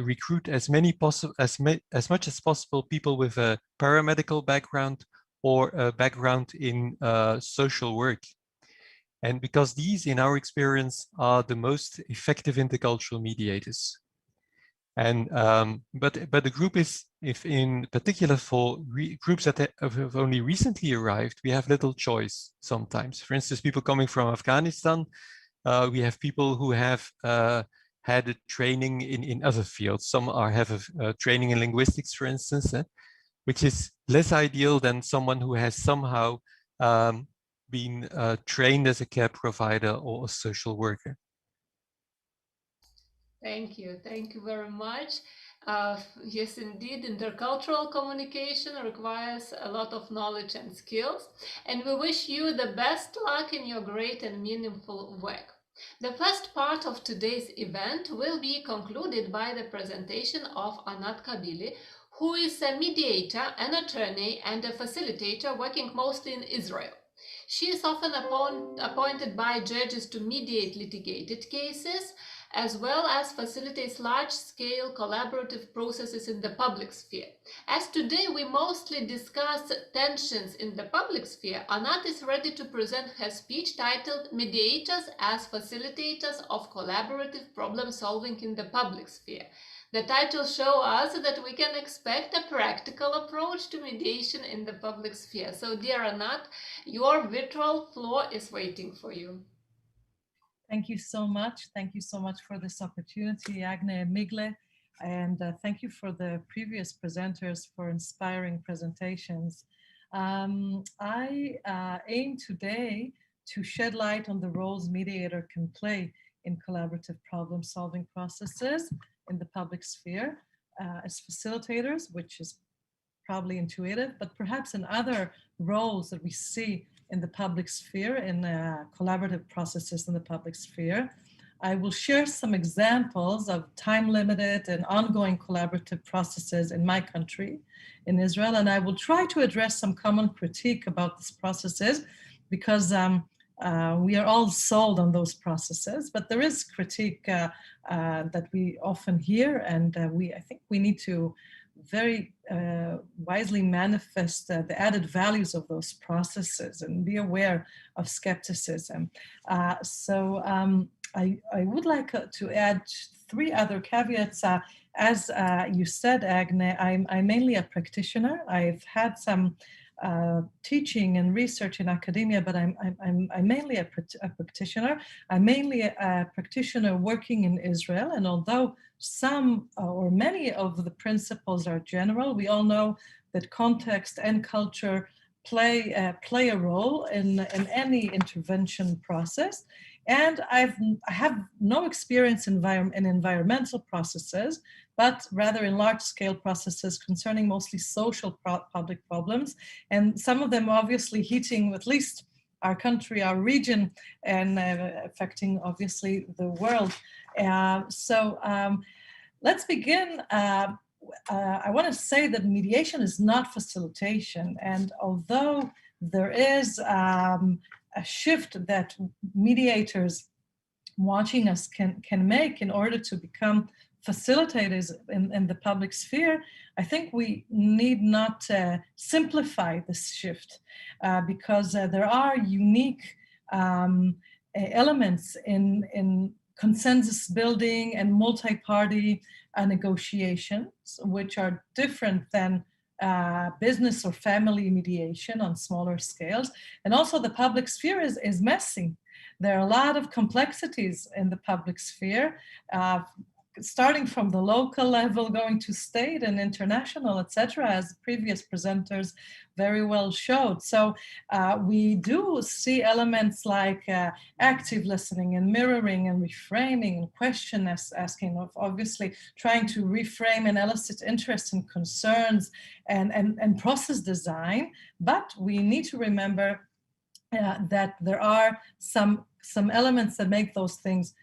recruit as much as possible people with a paramedical background or a background in social work. And because these, in our experience, are the most effective intercultural mediators. And but the group is, if in particular for groups that have only recently arrived, we have little choice sometimes. For instance, people coming from Afghanistan, we have people who have had a training in other fields. Some have a training in linguistics, for instance, which is less ideal than someone who has somehow been trained as a care provider or a social worker. Thank you very much. Yes, indeed, intercultural communication requires a lot of knowledge and skills, and we wish you the best luck in your great and meaningful work. The first part of today's event will be concluded by the presentation of Anat Cabili, who is a mediator, an attorney, and a facilitator working mostly in Israel. She is often appointed by judges to mediate litigated cases, as well as facilitates large-scale collaborative processes in the public sphere. As today we mostly discuss tensions in the public sphere, Anat is ready to present her speech titled Mediators as Facilitators of Collaborative Problem Solving in the Public Sphere. The title shows us that we can expect a practical approach to mediation in the public sphere. So, dear Anat, your virtual floor is waiting for you. Thank you so much. Thank you so much for this opportunity, AGNÊ and Migle. And thank you for the previous presenters for inspiring presentations. I aim today to shed light on the roles mediator can play in collaborative problem-solving processes in the public sphere as facilitators, which is probably intuitive, but perhaps in other roles that we see in the public sphere, in collaborative processes in the public sphere. I will share some examples of time-limited and ongoing collaborative processes in my country, in Israel, and I will try to address some common critique about these processes because we are all sold on those processes, but there is critique that we often hear, and I think we need to very wisely manifest the added values of those processes and be aware of skepticism. I would like to add three other caveats. As you said, AGNÈ, I'm mainly a practitioner. I've had some teaching and research in academia, but I'm mainly a practitioner. I'm mainly a practitioner working in Israel, and although some or many of the principles are general, we all know that context and culture play a role in any intervention process. And I have no experience in environmental processes, but rather in large-scale processes concerning mostly social public problems, and some of them obviously hitting at least our country, our region, and affecting obviously the world. Let's begin. I want to say that mediation is not facilitation, and although there is a shift that mediators watching us can make in order to become facilitators in the public sphere, I think we need not simplify this shift because there are unique elements in consensus building and multi-party negotiations, which are different than business or family mediation on smaller scales. And also the public sphere is messy. There are a lot of complexities in the public sphere, starting from the local level, going to state and international, etc., as previous presenters very well showed. So we do see elements like active listening and mirroring and reframing and question asking, of obviously trying to reframe and elicit interest and concerns and process design. But we need to remember that there are some elements that make those things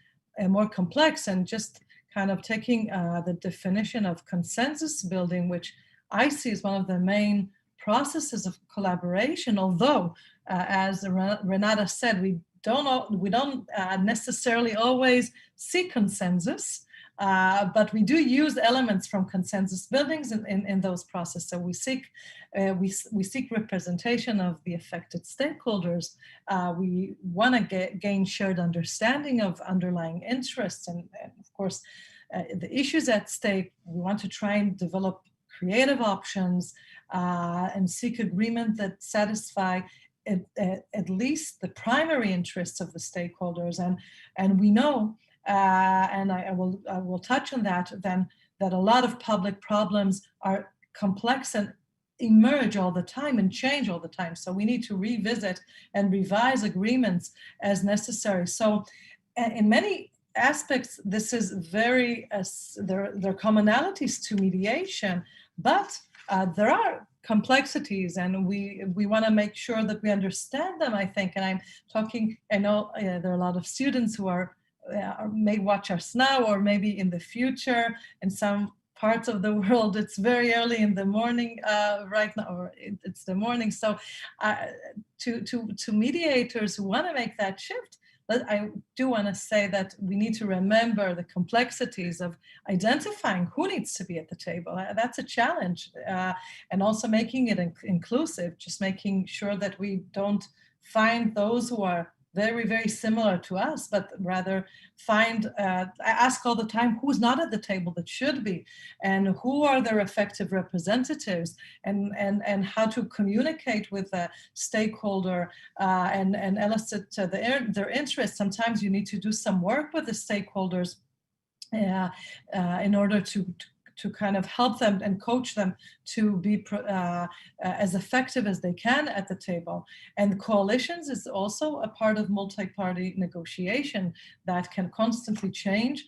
more complex, and just kind of taking the definition of consensus building, which I see as one of the main processes of collaboration, although as Renata said, we don't necessarily always see consensus, but we do use elements from consensus buildings in those processes. So we seek representation of the affected stakeholders. We want to gain shared understanding of underlying interests, and of course, the issues at stake. We want to try and develop creative options and seek agreement that satisfy at least the primary interests of the stakeholders. And we know, and I will touch on that then, that a lot of public problems are complex and emerge all the time and change all the time. So we need to revisit and revise agreements as necessary. So in many aspects, this is very, there are commonalities to mediation, but there are complexities, and we want to make sure that we understand them, I think. And I'm talking, I know there are a lot of students who are may watch us now, or maybe in the future. In some parts of the world, it's very early in the morning right now, or it's the morning. So to mediators who want to make that shift, I do want to say that we need to remember the complexities of identifying who needs to be at the table. That's a challenge, and also making it inclusive, just making sure that we don't find those who are very, very similar to us, but rather find, I ask all the time, who's not at the table that should be, and who are their effective representatives, and how to communicate with a stakeholder and elicit their interest. Sometimes you need to do some work with the stakeholders in order to kind of help them and coach them to be as effective as they can at the table. And coalitions is also a part of multi-party negotiation that can constantly change,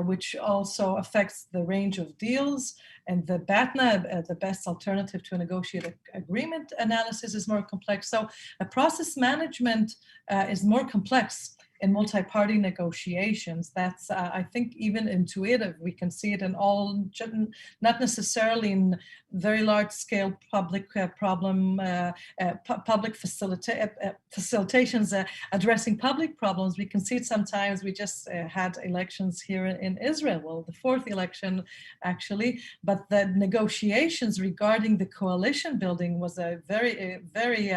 which also affects the range of deals. And the BATNA, the best alternative to a negotiated agreement analysis, is more complex. So a process management is more complex in multi-party negotiations. That's, I think, even intuitive. We can see it in all, not necessarily in very large-scale public public facilitations addressing public problems. We can see it sometimes. We just had elections here in Israel, well, the fourth election, actually. But the negotiations regarding the coalition building was a very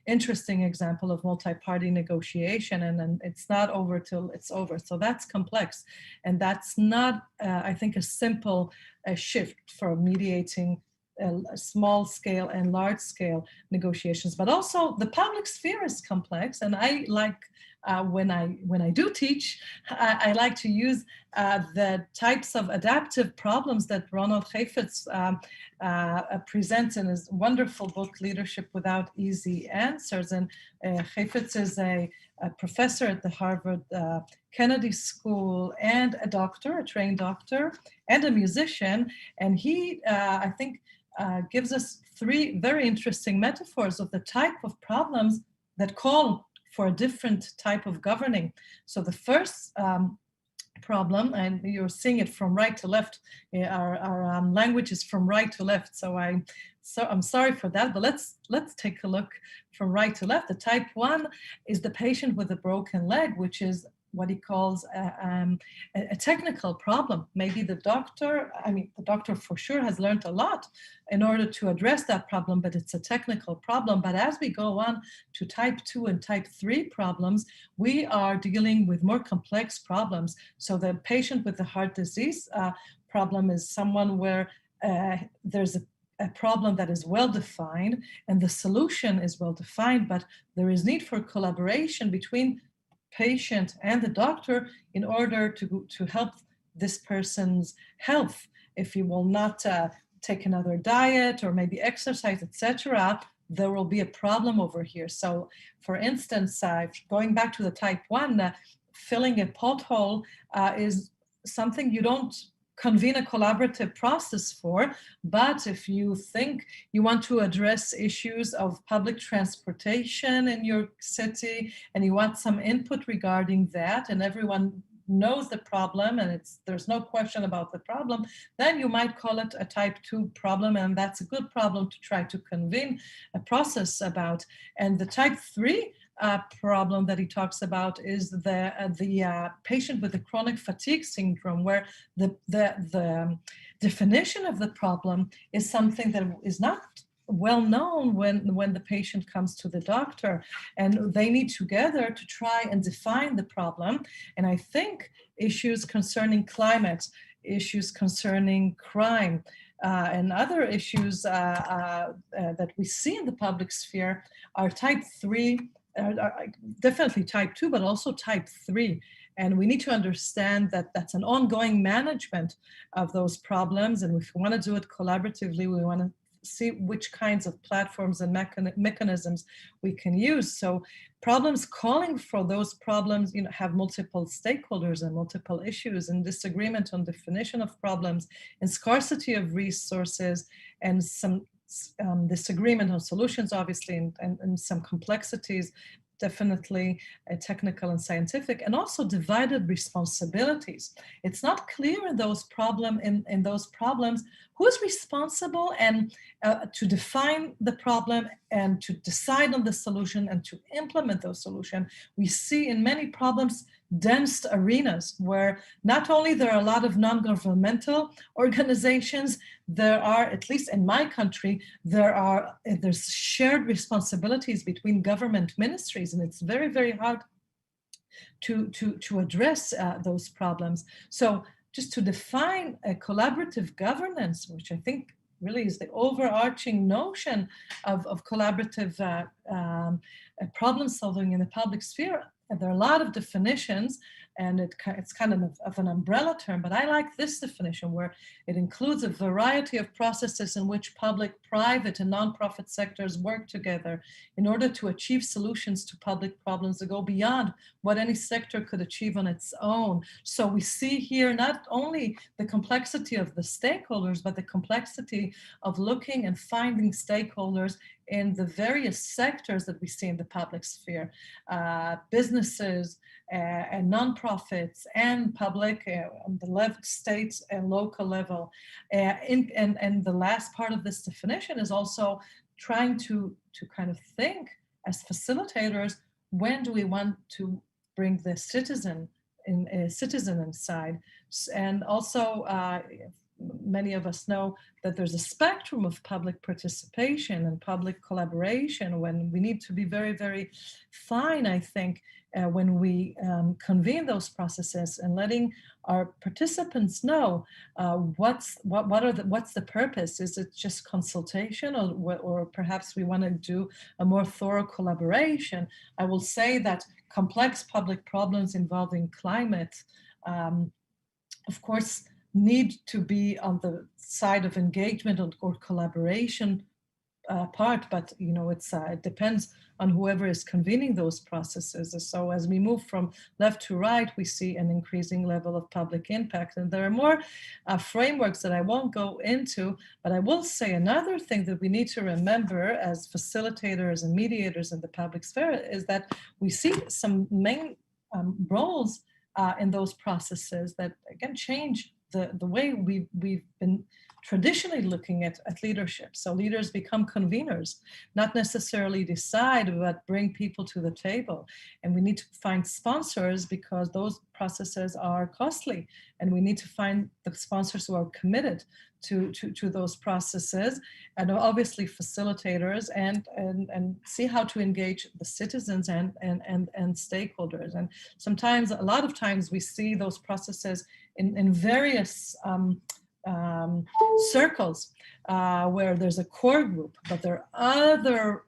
interesting example of multi-party negotiation, and it's not over till it's over. So that's complex, and that's not, I think, a simple shift for mediating small scale and large scale negotiations. But also the public sphere is complex, and I like, when I do teach, I like to use the types of adaptive problems that Ronald Heifetz presents in his wonderful book, Leadership Without Easy Answers. And Heifetz is a professor at the Harvard Kennedy School, and a doctor, a trained doctor, and a musician. And he, I think, gives us three very interesting metaphors of the type of problems that call for a different type of governing. So the first problem, and you're seeing it from right to left, our language is from right to left, so I'm sorry for that, but let's take a look from right to left. The type 1 is the patient with a broken leg, which is what he calls a technical problem. Maybe the doctor for sure has learned a lot in order to address that problem, but it's a technical problem. But as we go on to type 2 and type 3 problems, we are dealing with more complex problems. So the patient with the heart disease problem is someone where there's a problem that is well-defined and the solution is well-defined, but there is need for collaboration between patient and the doctor in order to help this person's health. If he will not take another diet or maybe exercise, etc., there will be a problem over here. So for instance, going back to the type 1, filling a pothole is something you don't convene a collaborative process for, but if you think you want to address issues of public transportation in your city and you want some input regarding that, and everyone knows the problem and there's no question about the problem, then you might call it a type 2 problem, and that's a good problem to try to convene a process about. And the type 3 problem that he talks about is the patient with the chronic fatigue syndrome, where the definition of the problem is something that is not well known when the patient comes to the doctor, and they need together to try and define the problem. And I think issues concerning climate, issues concerning crime, and other issues that we see in the public sphere are type 3, definitely type 2, but also type 3. And we need to understand that that's an ongoing management of those problems. And if we want to do it collaboratively, we want to see which kinds of platforms and mechanisms we can use. So problems calling for those problems, have multiple stakeholders and multiple issues, and disagreement on definition of problems, and scarcity of resources, and disagreement on solutions, obviously, and some complexities, definitely technical and scientific, and also divided responsibilities. It's not clear in those problems who's responsible and to define the problem and to decide on the solution and to implement those solutions. We see in many problems dense arenas where not only there are a lot of non-governmental organizations, there are, at least in my country, there's shared responsibilities between government ministries, and it's very, very hard to address those problems. So just to define a collaborative governance, which I think really is the overarching notion of collaborative problem solving in the public sphere. And there are a lot of definitions, and it's kind of an umbrella term, but I like this definition where it includes a variety of processes in which public, private, and nonprofit sectors work together in order to achieve solutions to public problems that go beyond what any sector could achieve on its own. So we see here not only the complexity of the stakeholders, but the complexity of looking and finding stakeholders in the various sectors that we see in the public sphere, businesses and nonprofits and public on the left, states and local level. And the last part of this definition is also trying to kind of think as facilitators, when do we want to bring the citizen inside? And also, many of us know that there's a spectrum of public participation and public collaboration when we need to be very, very fine, I think, when we convene those processes and letting our participants know what's the purpose. Is it just consultation, or perhaps we want to do a more thorough collaboration? I will say that complex public problems involving climate, of course, need to be on the side of engagement or collaboration part, but it depends on whoever is convening those processes. So as we move from left to right, we see an increasing level of public impact, and there are more frameworks that I won't go into, but I will say another thing that we need to remember as facilitators and mediators in the public sphere is that we see some main roles in those processes that again change the way we've been traditionally looking at leadership. So leaders become conveners, not necessarily decide, but bring people to the table. And we need to find sponsors because those processes are costly. And we need to find the sponsors who are committed to those processes, and obviously facilitators, and see how to engage the citizens and stakeholders. And sometimes, a lot of times, we see those processes in various circles where there's a core group, but there are other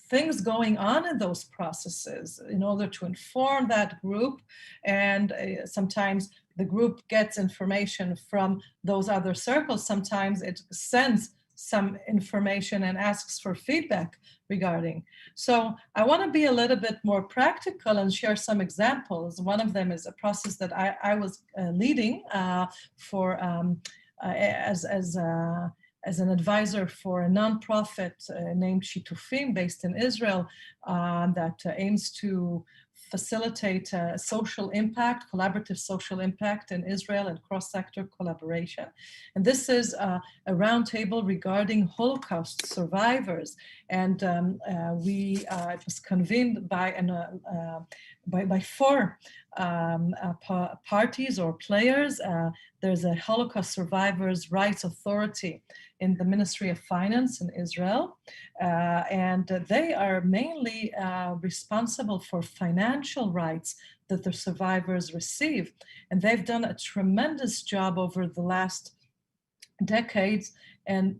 things going on in those processes in order to inform that group. And sometimes the group gets information from those other circles. Sometimes it sends some information and asks for feedback regarding. So I want to be a little bit more practical and share some examples. One of them is a process that I was leading for as an advisor for a nonprofit named Shitufim based in Israel that aims to facilitate social impact, collaborative social impact in Israel and cross-sector collaboration. And this is a roundtable regarding Holocaust survivors. And it was convened by four parties or players. There's a Holocaust Survivors' Rights Authority in the Ministry of Finance in Israel. And they are mainly responsible for financial rights that the survivors receive. And they've done a tremendous job over the last decades. And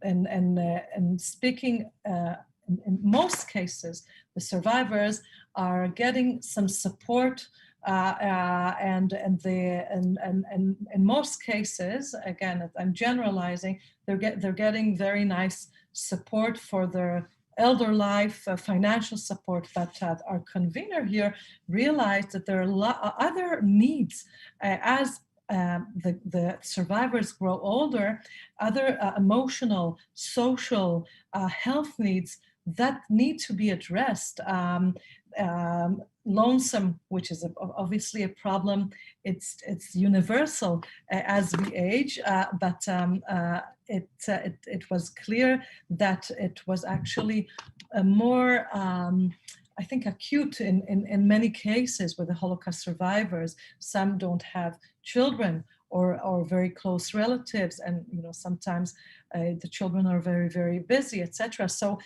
speaking, in most cases, the survivors are getting some support, and in most cases, again, I'm generalizing, they're getting very nice support for their elder life, financial support. But our convener here realized that there are other needs as the survivors grow older, other emotional, social, health needs that need to be addressed. Lonesome, which is obviously a problem. It's universal as we age, but it was clear that it was actually a more I think acute in many cases with the Holocaust survivors. Some don't have children or very close relatives, and sometimes the children are very busy, etc. So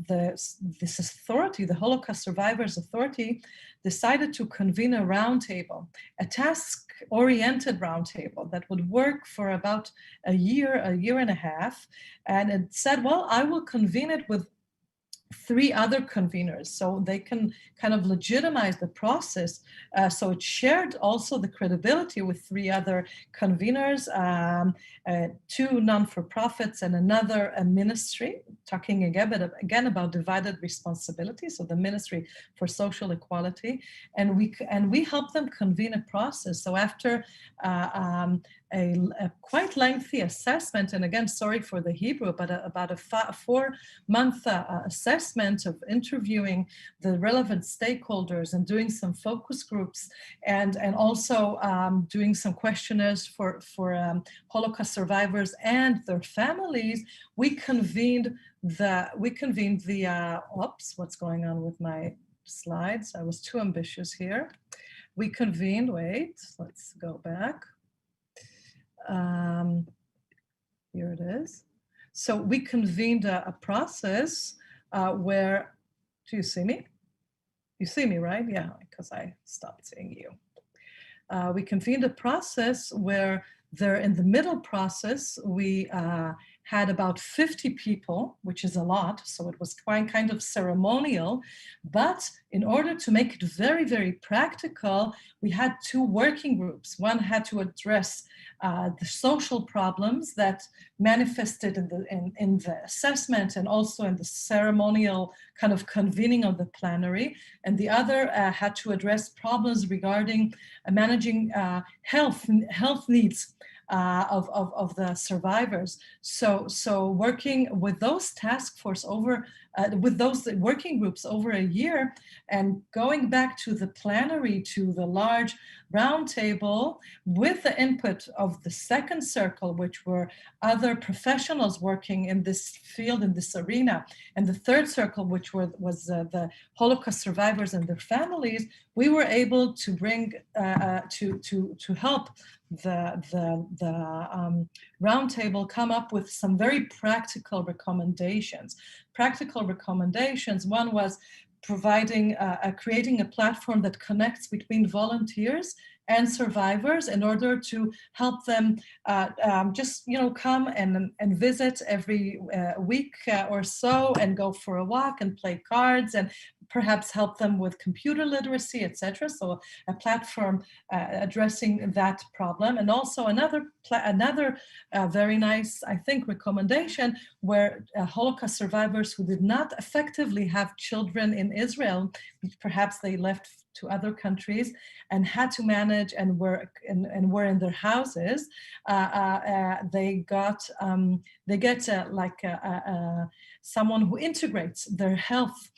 this authority, the Holocaust Survivors Authority, decided to convene a roundtable, a task-oriented roundtable that would work for about a year and a half, and it said, well, I will convene it with 3 other conveners, so they can kind of legitimize the process. So it shared also the credibility with 3 other conveners, 2 non-for-profits and another ministry, talking again about divided responsibility, so the Ministry for Social Equality, and we helped them convene a process. So after a quite lengthy assessment, and again, sorry for the Hebrew, but about a 4-month assessment of interviewing the relevant stakeholders and doing some focus groups, and also doing some questionnaires for Holocaust survivors and their families, we convened the oops, what's going on with my slides? I was too ambitious here. We convened, wait, let's go back. Here it is. So we convened a process where, do you see me? You see me, right? Yeah, because I stopped seeing you. We convened a process where in the middle process, we had about 50 people, which is a lot. So it was quite kind of ceremonial, but in order to make it very practical, we had 2 working groups. One had to address the social problems that manifested in the assessment and also in the ceremonial kind of convening of the plenary. And the other had to address problems regarding managing health needs of the survivors. So working with those task force with those working groups over a year, and going back to the plenary, to the large roundtable, with the input of the second circle, which were other professionals working in this field, in this arena, and the third circle, which was the Holocaust survivors and their families, we were able to bring to help the roundtable come up with some very practical recommendations. One was providing, creating a platform that connects between volunteers and survivors in order to help them just come and visit every week or so, and go for a walk and play cards, and perhaps help them with computer literacy, etc. So a platform addressing that problem. And also another very nice, I think, recommendation, where Holocaust survivors who did not effectively have children in Israel, perhaps they left to other countries and had to manage and were in their houses, they get someone who integrates their health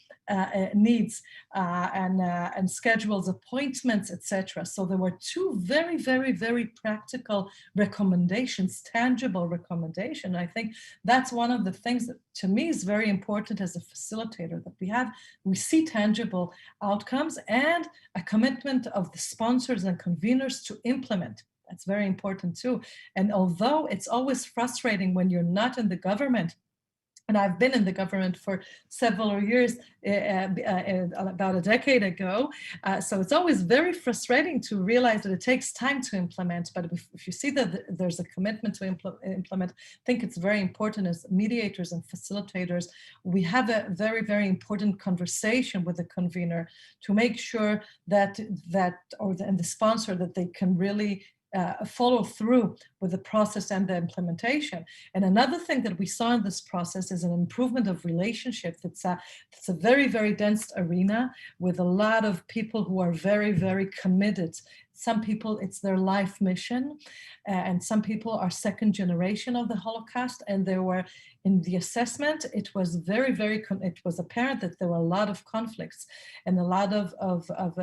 needs and schedules appointments, etc. So there were 2 very practical recommendations, tangible recommendation. I think that's one of the things that to me is very important as a facilitator, that we see tangible outcomes and a commitment of the sponsors and conveners to implement. That's very important too. And although it's always frustrating when you're not in the government, and I've been in the government for several years, about a decade ago. So it's always very frustrating to realize that it takes time to implement. But if you see that there's a commitment to implement, I think it's very important as mediators and facilitators, we have a very important conversation with the convener to make sure that and the sponsor, that they can really follow through with the process and the implementation. And another thing that we saw in this process is an improvement of relationship. It's a very dense arena with a lot of people who are very committed. Some people, it's their life mission, and some people are second generation of the Holocaust. And there were, in the assessment, it was it was apparent that there were a lot of conflicts and a lot of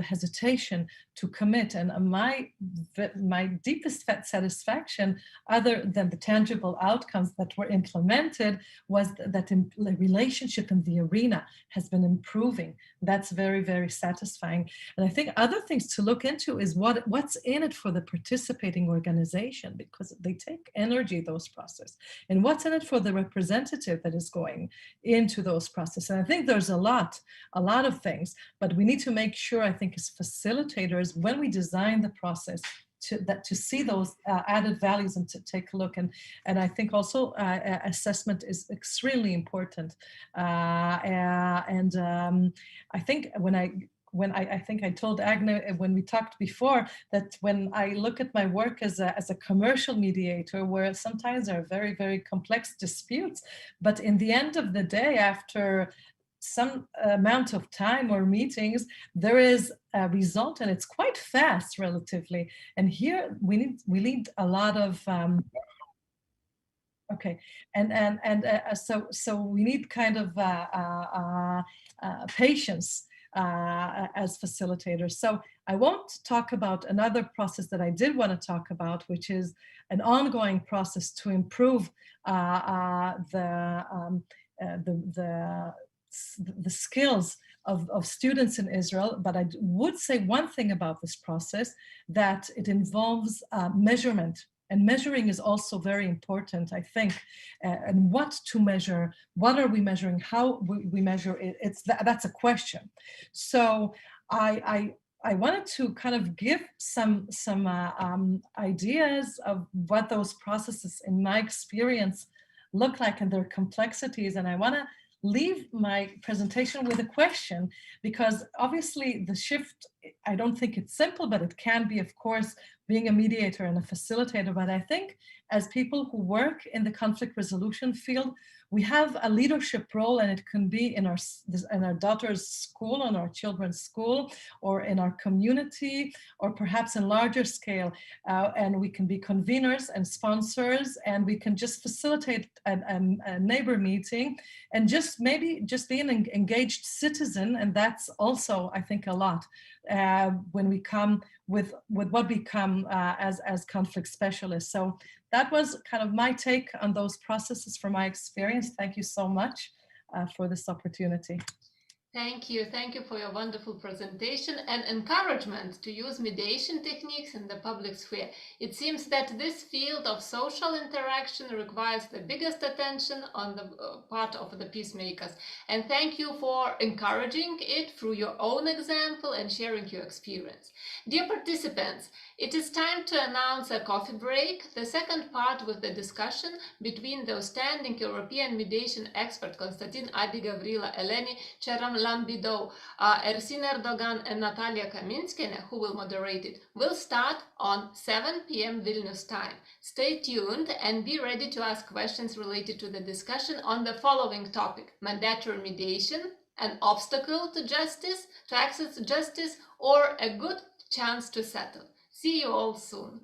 hesitation to commit. And my deepest satisfaction, other than the tangible outcomes that were implemented, was that the relationship in the arena has been improving. That's very, very satisfying. And I think other things to look into is what's in it for the participating organization, because they take energy, those processes, and what's in it for the representative that is going into those processes. And I think there's a lot of things, but we need to make sure, I think, as facilitators, when we design the process, to see those added values and to take a look. And I think also assessment is extremely important. I think I think I told AGN [hesitation] when we talked before that when I look at my work as a commercial mediator, where sometimes there are very, very complex disputes, but in the end of the day, after some amount of time or meetings, there is a result, and it's quite fast relatively. And here we need a lot of okay, so we need kind of patience as facilitators. So I won't talk about another process that I did want to talk about, which is an ongoing process to improve the skills of students in Israel. But I would say one thing about this process, that it involves measurement. And measuring is also very important, I think, and what to measure, what are we measuring, how we measure it, that's a question. So I wanted to kind of give some ideas of what those processes, in my experience, look like and their complexities. And I want to leave my presentation with a question, because obviously the shift, I don't think it's simple, but it can be, of course, being a mediator and a facilitator. But I think as people who work in the conflict resolution field, we have a leadership role, and it can be in our daughter's school, in our children's school, or in our community, or perhaps in larger scale. And we can be conveners and sponsors, and we can just facilitate a neighbor meeting, and maybe just be an engaged citizen. And that's also, I think, a lot when we come with what we come as conflict specialists. So that was kind of my take on those processes from my experience. Thank you so much for this opportunity. Thank you. Thank you for your wonderful presentation and encouragement to use mediation techniques in the public sphere. It seems that this field of social interaction requires the biggest attention on the part of the peacemakers. And thank you for encouraging it through your own example and sharing your experience. Dear participants, it is time to announce a coffee break, the second part with the discussion between the outstanding European mediation expert Konstantin Adi Gavrila Eleni Cheram Lambidou, Ersin Erdogan and Natalia Kaminskine, who will moderate it, will start on 7 p.m. Vilnius time. Stay tuned and be ready to ask questions related to the discussion on the following topic: mandatory mediation, an obstacle to justice, to access justice, or a good chance to settle. See you all soon.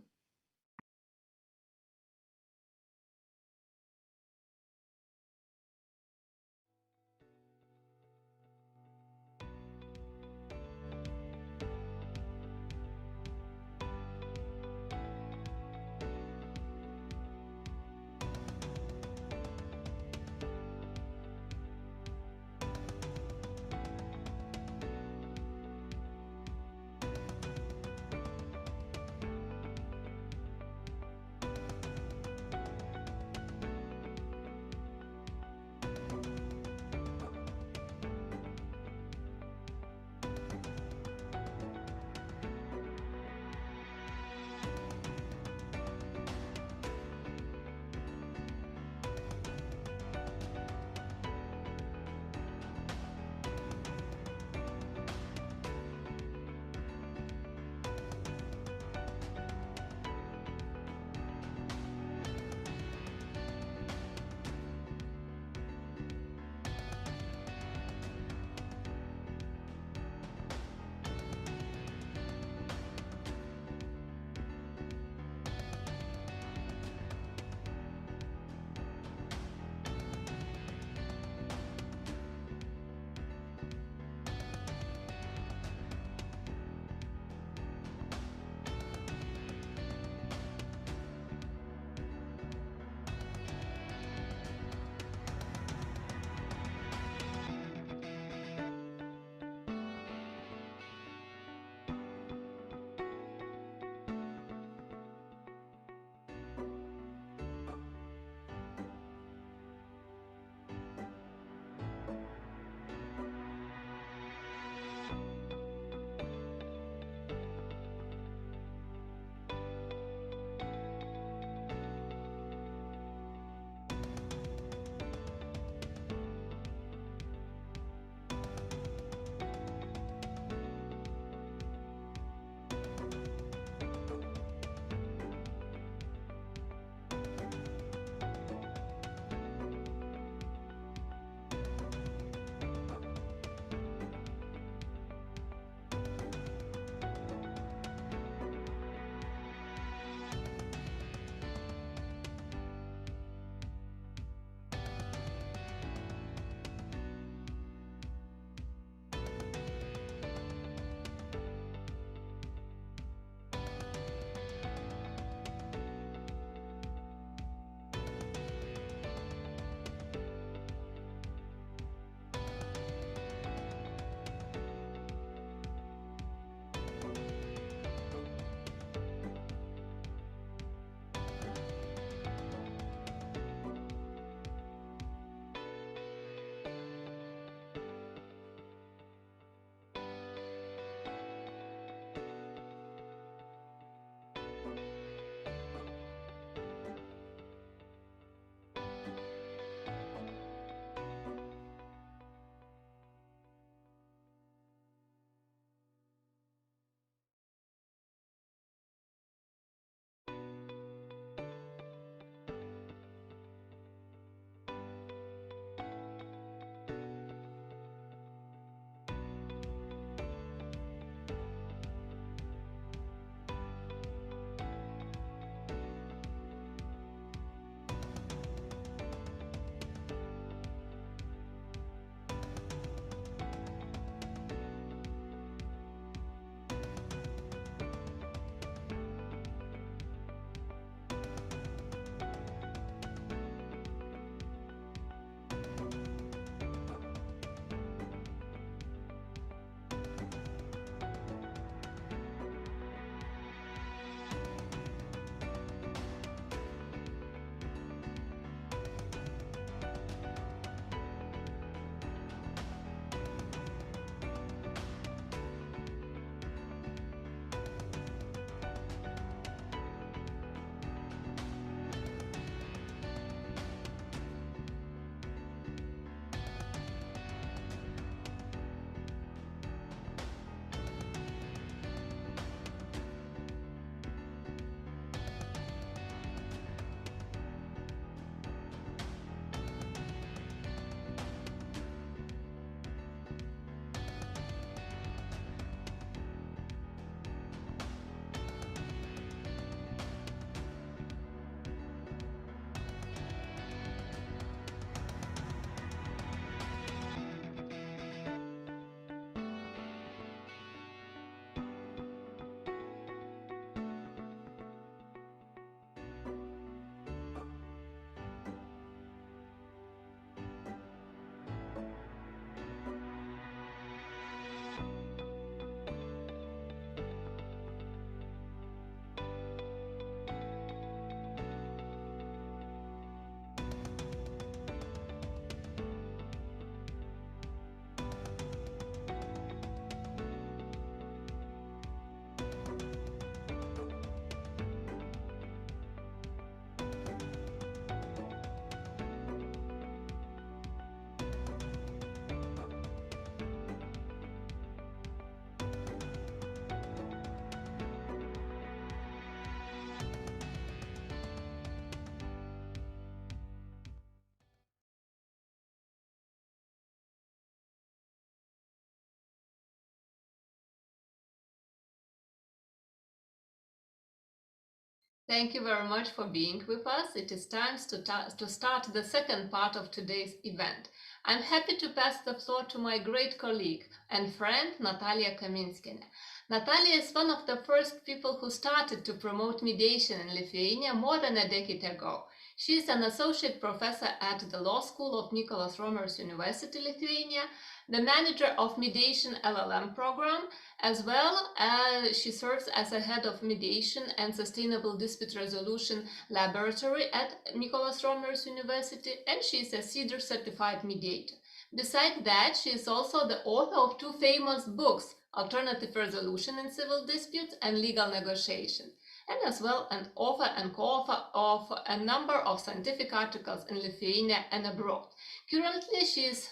Thank you very much for being with us. It is time to start the second part of today's event. I'm happy to pass the floor to my great colleague and friend, Natalia Kaminskienė. Natalia is one of the first people who started to promote mediation in Lithuania more than a decade ago. She is an associate professor at the Law School of Mykolas Romeris University, Lithuania, the manager of Mediation LLM program, as well as she serves as a head of Mediation and Sustainable Dispute Resolution Laboratory at Mykolas Romeris University, and she is a CEDAR certified mediator. Besides that, she is also the author of two famous books, Alternative Resolution in Civil Disputes and Legal Negotiation, and as well an author and co-author of a number of scientific articles in Lithuania and abroad. Currently, she is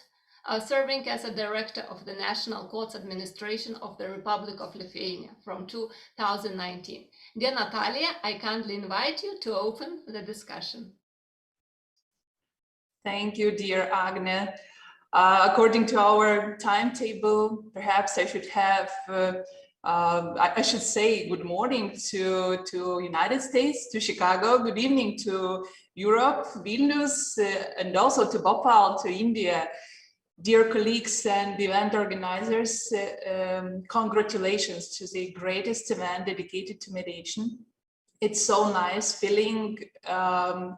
serving as a director of the National Courts Administration of the Republic of Lithuania from 2019. Dear Natalia, I kindly invite you to open the discussion. Thank you, dear AGNÈ. According to our timetable, perhaps I should have, I should say good morning to United States, to Chicago, good evening to Europe, Vilnius, and also to Bhopal, to India. Dear colleagues and event organizers, congratulations to the greatest event dedicated to mediation. It's so nice feeling on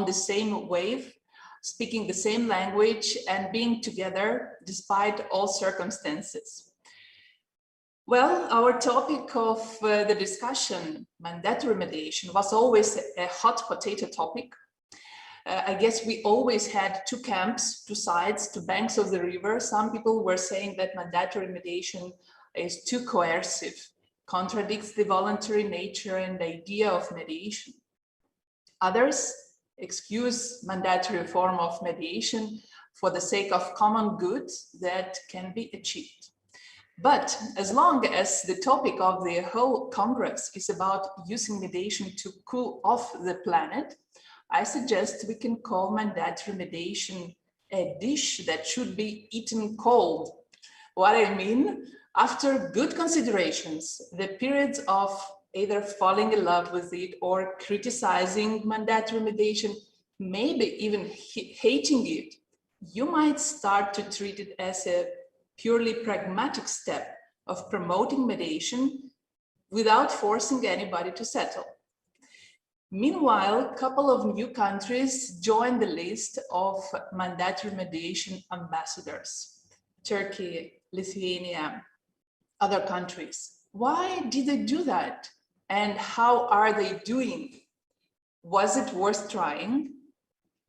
the same wave, speaking the same language and being together despite all circumstances. Well, our topic of the discussion, mandatory mediation, was always a hot potato topic. I guess we always had two camps, two sides, two banks of the river. Some people were saying that mandatory mediation is too coercive, contradicts the voluntary nature and idea of mediation. Others excuse mandatory form of mediation for the sake of common good that can be achieved. But as long as the topic of the whole Congress is about using mediation to cool off the planet, I suggest we can call mandatory mediation a dish that should be eaten cold. What I mean, after good considerations, the periods of either falling in love with it or criticizing mandatory mediation, maybe even hating it, you might start to treat it as a purely pragmatic step of promoting mediation without forcing anybody to settle. Meanwhile, a couple of new countries joined the list of mandatory mediation ambassadors: Turkey, Lithuania, other countries. Why did they do that? And how are they doing? Was it worth trying?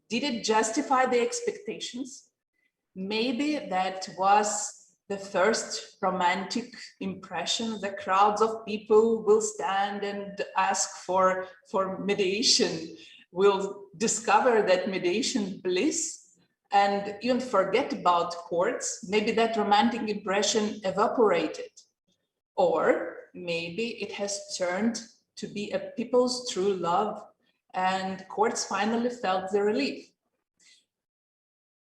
Did it justify the expectations? Maybe that was the first romantic impression. The crowds of people will stand and ask for mediation, will discover that mediation bliss and even forget about courts. Maybe that romantic impression evaporated. Or maybe it has turned to be a people's true love and courts finally felt the relief.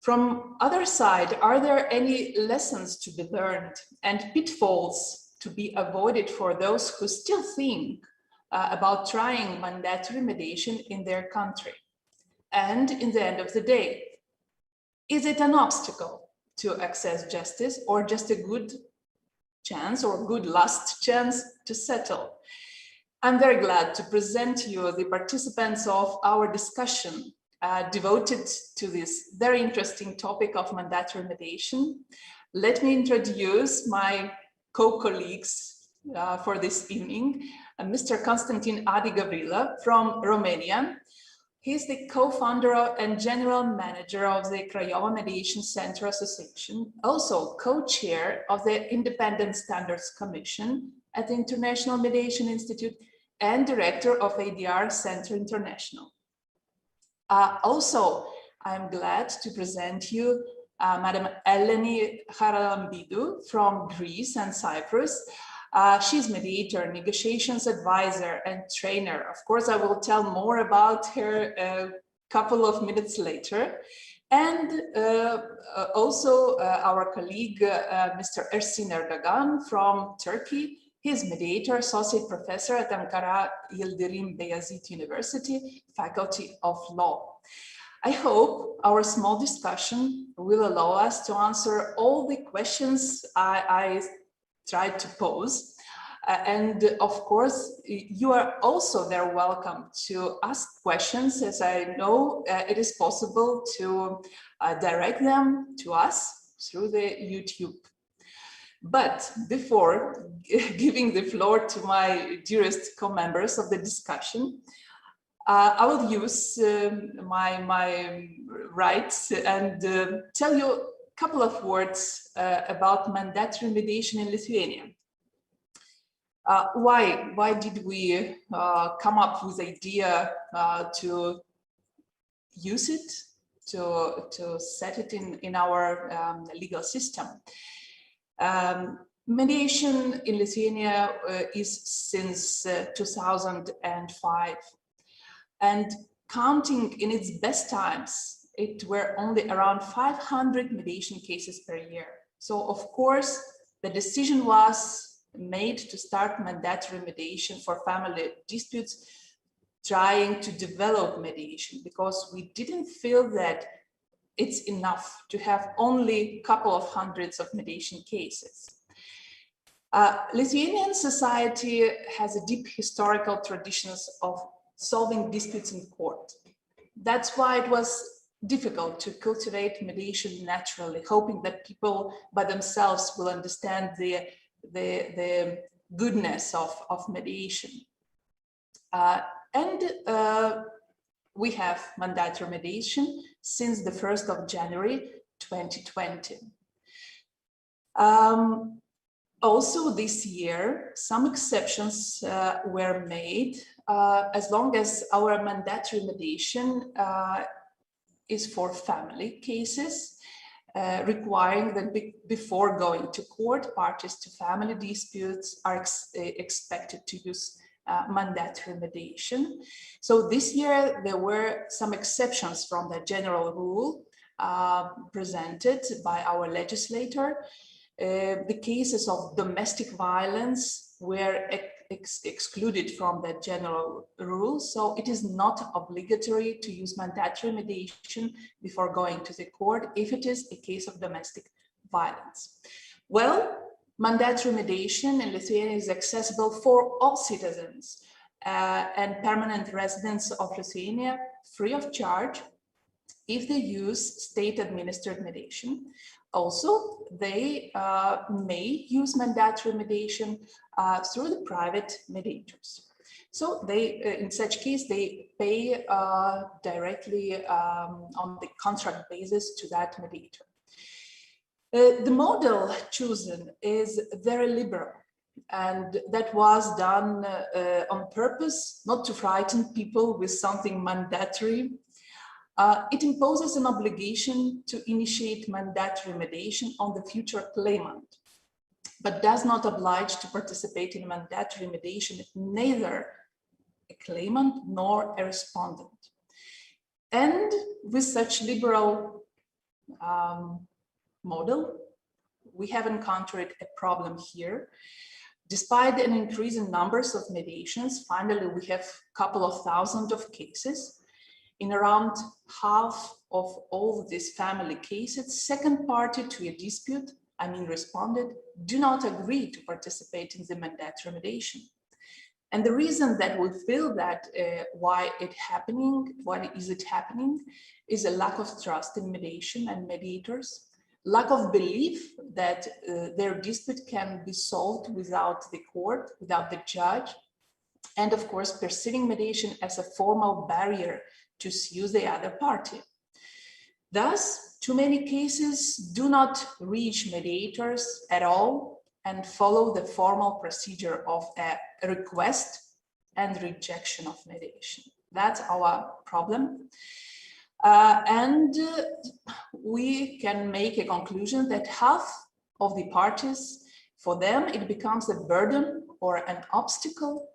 From other side, are there any lessons to be learned and pitfalls to be avoided for those who still think about trying mandatory mediation in their country? And in the end of the day, is it an obstacle to access justice or just a good chance or good last chance to settle? I'm very glad to present to you the participants of our discussion devoted to this very interesting topic of mandatory mediation. Let me introduce my co-colleagues for this evening, Mr. Constantin Adi Gavrila from Romania. He's the co-founder and general manager of the Craiova Mediation Center Association, also co-chair of the Independent Standards Commission at the International Mediation Institute and director of ADR Center International. Also, I'm glad to present you Madam Eleni Charalambidou from Greece and Cyprus. She's mediator, negotiations advisor, and trainer. Of course, I will tell more about her a couple of minutes later. And also our colleague, Mr. Ersin Erdogan from Turkey. He is mediator, associate professor at Ankara Yildirim Beyazit University, Faculty of Law. I hope our small discussion will allow us to answer all the questions I tried to pose. And of course, you are also very welcome to ask questions, as I know it is possible to direct them to us through the YouTube. But before giving the floor to my dearest co-members of the discussion, I will use my rights and tell you a couple of words about mandatory mediation in Lithuania. Why did we come up with the idea to use it, to set it in our legal system? Mediation in Lithuania is since 2005, and counting in its best times, it were only around 500 mediation cases per year. So of course, the decision was made to start mandatory mediation for family disputes, trying to develop mediation, because we didn't feel that it's enough to have only a couple of hundreds of mediation cases. Lithuanian society has a deep historical traditions of solving disputes in court. That's why it was difficult to cultivate mediation naturally, hoping that people by themselves will understand the goodness of mediation. We have mandatory mediation since the 1st of January 2020. Also this year, some exceptions were made as long as our mandatory mediation is for family cases, requiring that before going to court, parties to family disputes are expected to use mandatory mediation. So this year there were some exceptions from the general rule presented by our legislator. The cases of domestic violence were excluded from the general rule, so it is not obligatory to use mandatory mediation before going to the court if it is a case of domestic violence. Well, mandatory mediation in Lithuania is accessible for all citizens and permanent residents of Lithuania free of charge if they use state-administered mediation. Also, they may use mandatory mediation through the private mediators. So they, in such case, they pay directly on the contract basis to that mediator. The model chosen is very liberal, and that was done on purpose, not to frighten people with something mandatory. It imposes an obligation to initiate mandatory mediation on the future claimant, but does not oblige to participate in mandatory mediation neither a claimant nor a respondent. And with such liberal model, we have encountered a problem here. Despite an increase in numbers of mediations, finally we have a couple of thousand of cases. In around half of all these family cases, second party to a dispute, I mean respondent, do not agree to participate in the mandatory mediation. And the reason that we feel that why is it happening, is a lack of trust in mediation and mediators, lack of belief that their dispute can be solved without the court, without the judge, and of course perceiving mediation as a formal barrier to sue the other party. Thus, too many cases do not reach mediators at all and follow the formal procedure of a request and rejection of mediation. That's our problem. We can make a conclusion that half of the parties, for them, it becomes a burden or an obstacle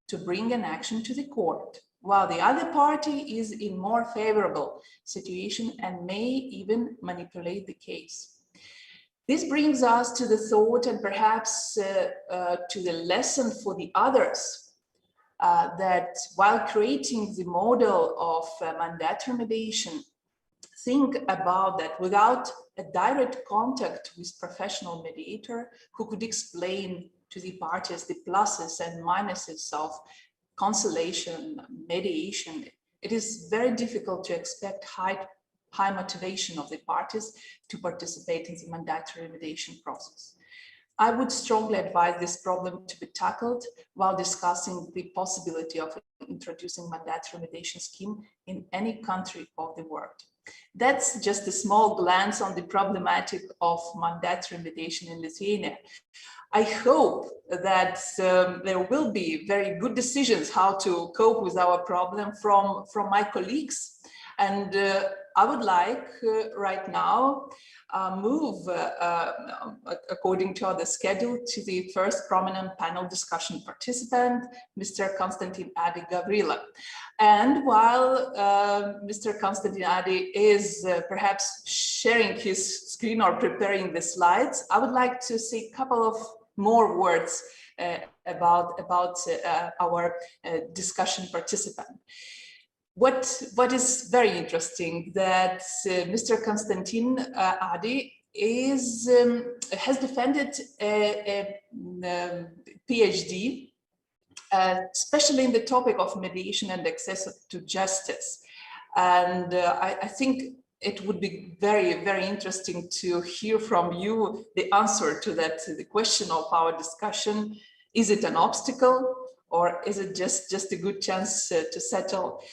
to bring an action to the court, while the other party is in more favorable situation and may even manipulate the case. This brings us to the thought and perhaps to the lesson for the others, that while creating the model of mandatory mediation, think about that without a direct contact with professional mediator who could explain to the parties the pluses and minuses of conciliation, mediation, it is very difficult to expect high motivation of the parties to participate in the mandatory mediation process. I would strongly advise this problem to be tackled while discussing the possibility of introducing mandatory mediation scheme in any country of the world. That's just a small glance on the problematic of mandatory mediation in Lithuania. I hope that there will be very good decisions how to cope with our problem from my colleagues. And I would like right now move according to the schedule to the first prominent panel discussion participant, Mr. Konstantin Adi Gavrila. And while Mr. Konstantin Adi is perhaps sharing his screen or preparing the slides, I would like to say a couple of more words about our discussion participant. What is very interesting that Mr. Konstantin Adi has defended a PhD, especially in the topic of mediation and access to justice. And I think it would be very, very interesting to hear from you the answer to that, the question of our discussion. Is it an obstacle or is it just a good chance to settle?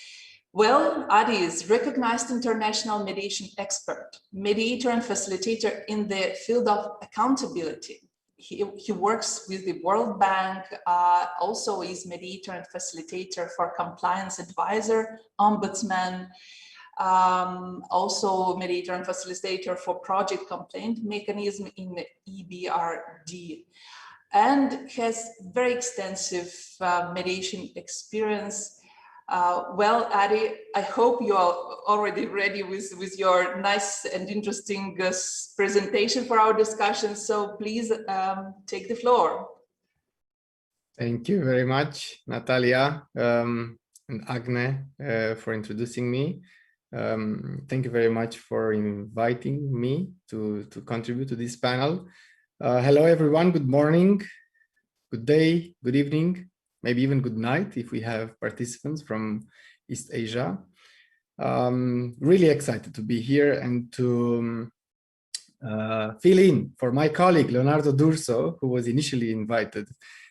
Well, Adi is recognized international mediation expert, mediator and facilitator in the field of accountability. He works with the World Bank, also is mediator and facilitator for compliance advisor, ombudsman, also mediator and facilitator for project complaint mechanism in the EBRD, and has very extensive mediation experience. Well, Adi, I hope you are already ready with your nice and interesting presentation for our discussion. So please take the floor. Thank you very much, Natalia and AGNÈ, for introducing me. Thank you very much for inviting me to contribute to this panel. Hello, everyone. Good morning, good day, good evening, maybe even good night if we have participants from East Asia. Really excited to be here and to fill in for my colleague, Leonardo D'Urso, who was initially invited,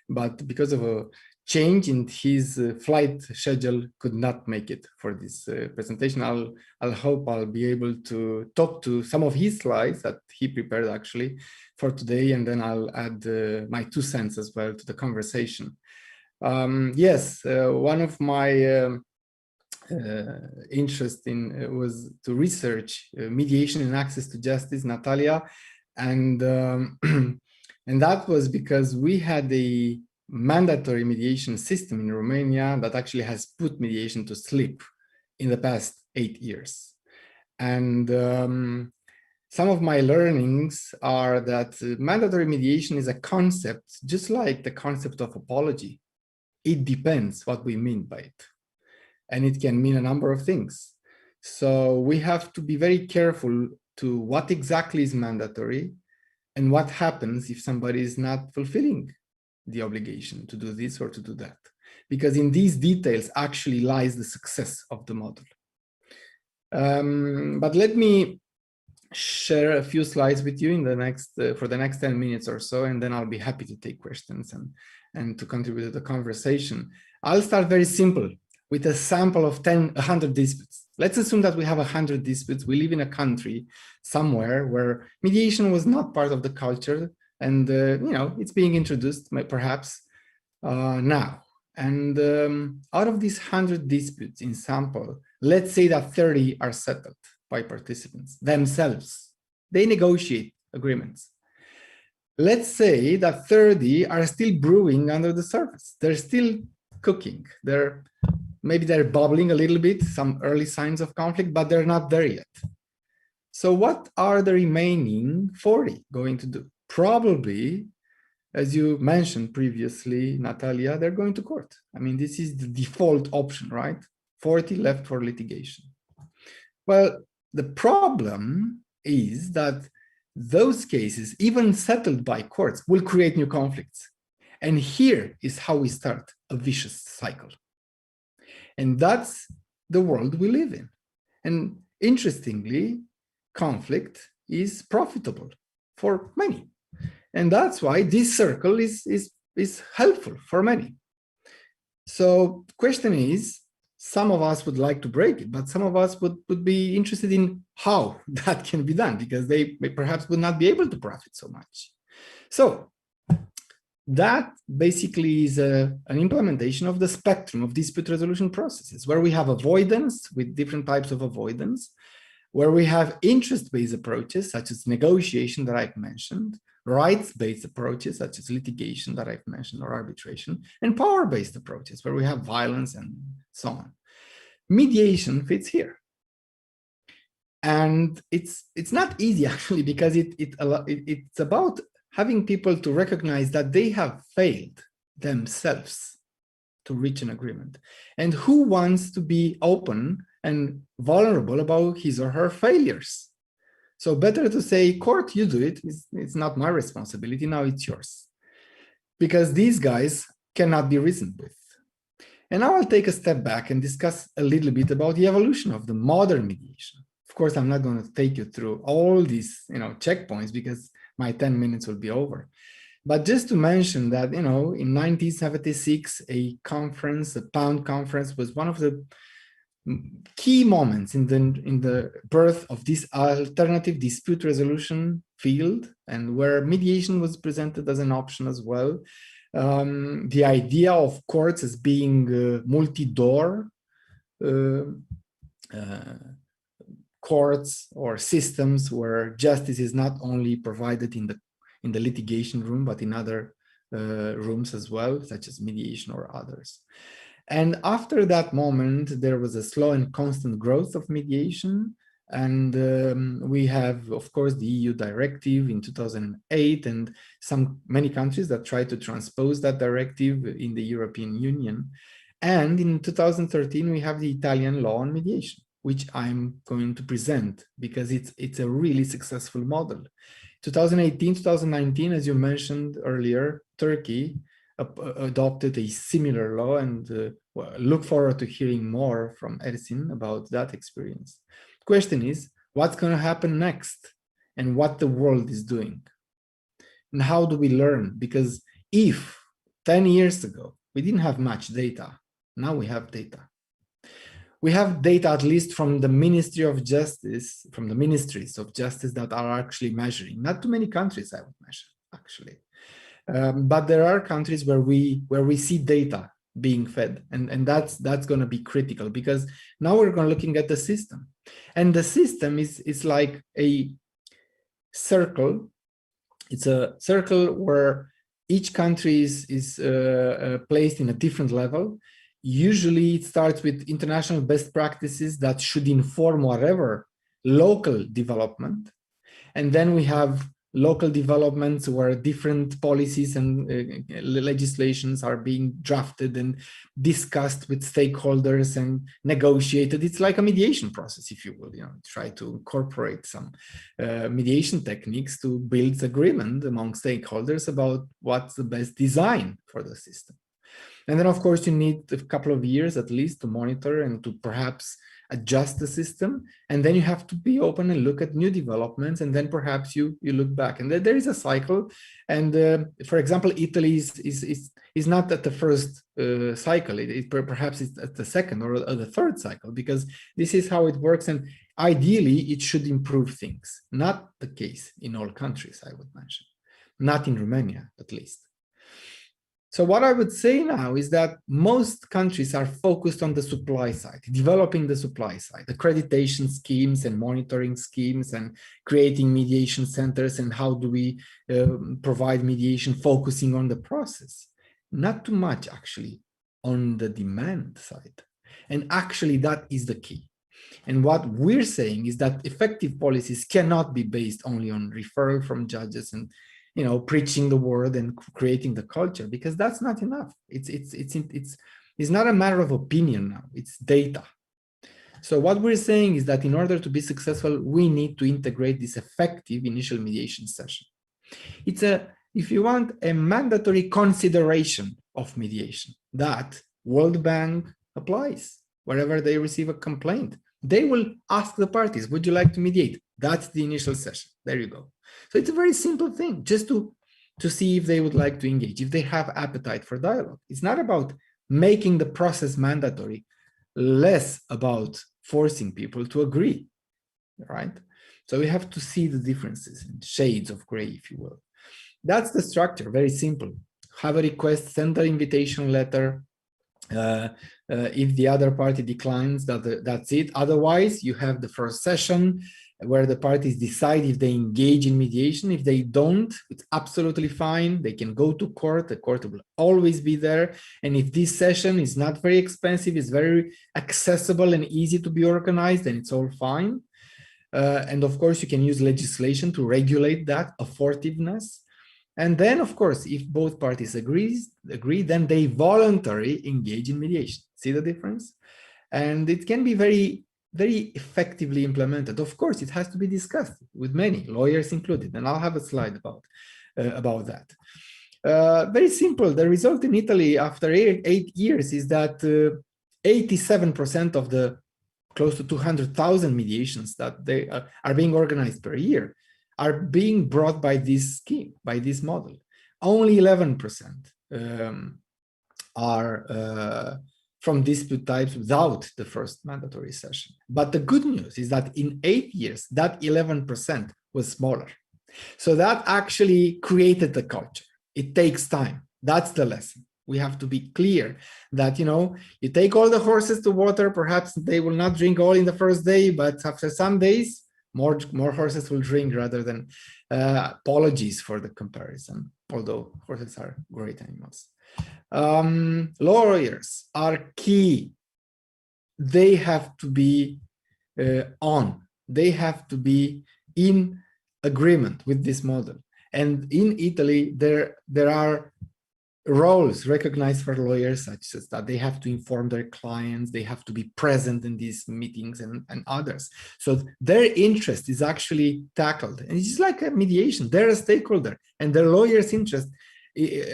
but because of a change in his flight schedule, could not make it for this presentation. I'll hope I'll be able to talk to some of his slides that he prepared actually for today, and then I'll add my 2 cents as well to the conversation. Yes, one of my interest in was to research mediation and access to justice, Natalia, and and that was because we had a mandatory mediation system in Romania that actually has put mediation to sleep in the past 8 years. And some of my learnings are that mandatory mediation is a concept, just like the concept of apology. It depends what we mean by it. And it can mean a number of things. So we have to be very careful to what exactly is mandatory and what happens if somebody is not fulfilling the obligation to do this or to do that. Because in these details actually lies the success of the model. But let me share a few slides with you in the next for the next 10 minutes or so, and then I'll be happy to take questions and to contribute to the conversation. I'll start very simple with a sample of 100 disputes. Let's assume that we have 100 disputes. We live in a country somewhere where mediation was not part of the culture, and you know, it's being introduced perhaps now. And out of these 100 disputes in sample, let's say that 30 are settled by participants themselves. They negotiate agreements. Let's say that 30 are still brewing under the surface. They're still cooking. Maybe they're bubbling a little bit, some early signs of conflict, but they're not there yet. So what are the remaining 40 going to do? Probably, as you mentioned previously, Natalia, they're going to court. I mean, this is the default option, right? 40 left for litigation. Well, the problem is that those cases, even settled by courts, will create new conflicts. And here is how we start a vicious cycle. And that's the world we live in. And interestingly, conflict is profitable for many. And that's why this circle is helpful for many. So the question is, some of us would like to break it, but some of us would be interested in how that can be done, because they perhaps would not be able to profit so much. So that basically is an implementation of the spectrum of dispute resolution processes, where we have avoidance with different types of avoidance, where we have interest-based approaches, such as negotiation that I've mentioned, rights-based approaches, such as litigation that I've mentioned, or arbitration, and power-based approaches, where we have violence and so on. Mediation fits here. And it's not easy, actually, because it's about having people to recognize that they have failed themselves to reach an agreement. And who wants to be open and vulnerable about his or her failures? So better to say, court, you do it. It's not my responsibility. Now it's yours. Because these guys cannot be reasoned with. And now I'll take a step back and discuss a little bit about the evolution of the modern mediation. Of course, I'm not going to take you through all these, checkpoints, because my 10 minutes will be over. But just to mention that, in 1976, a conference, the Pound Conference, was one of the key moments in the birth of this alternative dispute resolution field, and where mediation was presented as an option as well. The idea of courts as being multi-door courts or systems where justice is not only provided in the litigation room, but in other rooms as well, such as mediation or others. And after that moment, there was a slow and constant growth of mediation. And we have, of course, the EU directive in 2008, and many countries that tried to transpose that directive in the European Union. And in 2013, we have the Italian law on mediation, which I'm going to present because it's a really successful model. 2018, 2019, as you mentioned earlier, Turkey adopted a similar law, and look forward to hearing more from Ersin about that experience. The question is, what's going to happen next, and what the world is doing? And how do we learn? Because if 10 years ago, we didn't have much data, now we have data. We have data, at least from the Ministry of Justice, from the ministries of justice that are actually measuring. Not too many countries, I would measure, actually. But there are countries where we see data being fed, and that's going to be critical, because now we're going to looking at the system, and the system is like a circle. It's a circle where each country is placed in a different level. Usually it starts with international best practices that should inform whatever local development. And then we have local developments where different policies and legislations are being drafted and discussed with stakeholders and negotiated. It's like a mediation process, if you will, try to incorporate some mediation techniques to build agreement among stakeholders about what's the best design for the system. And then, of course, you need a couple of years at least to monitor and to perhaps adjust the system. And then you have to be open and look at new developments. And then perhaps you look back. And then there is a cycle. And for example, Italy is not at the first cycle. Perhaps it's at the second or the third cycle, because this is how it works. And ideally, it should improve things. Not the case in all countries, I would mention. Not in Romania, at least. So what I would say now is that most countries are focused on the supply side, developing the supply side, accreditation schemes and monitoring schemes and creating mediation centers, and how do we provide mediation focusing on the process. Not too much actually on the demand side. And actually that is the key. And what we're saying is that effective policies cannot be based only on referral from judges and, you know, preaching the word and creating the culture, because that's not enough. It's not a matter of opinion now, it's data. So what we're saying is that in order to be successful, we need to integrate this effective initial mediation session. It's if you want, a mandatory consideration of mediation that World Bank applies wherever they receive a complaint. They will ask the parties, would you like to mediate? That's the initial session. There you go. So it's a very simple thing, just to see if they would like to engage, if they have appetite for dialogue. It's not about making the process mandatory, less about forcing people to agree, right? So we have to see the differences and shades of gray, if you will. That's the structure, very simple. Have a request, send an invitation letter. If the other party declines, that's it. Otherwise, you have the first session where the parties decide if they engage in mediation. If they don't, it's absolutely fine. They can go to court. The court will always be there. And if this session is not very expensive, it's very accessible and easy to be organized, then it's all fine. And of course, you can use legislation to regulate that affordativeness. And then, of course, if both parties agree, then they voluntarily engage in mediation. See the difference? And it can be very, very effectively implemented. Of course, it has to be discussed with many, lawyers included, and I'll have a slide about that. Very simple. The result in Italy after 8 years is that 87% of the close to 200,000 mediations that they are being organized per year are being brought by this scheme, by this model. Only 11% are from dispute types without the first mandatory session. But the good news is that in 8 years, that 11% was smaller. So that actually created the culture. It takes time. That's the lesson. We have to be clear that, you know, you take all the horses to water, perhaps they will not drink all in the first day, but after some days, more horses will drink, rather than apologies for the comparison, although horses are great animals. Lawyers are key. They have to be on. They have to be in agreement with this model. And in Italy, there are roles recognized for lawyers, such as that they have to inform their clients, they have to be present in these meetings, and others. So their interest is actually tackled. And it's like a mediation. They're a stakeholder, and their lawyer's interest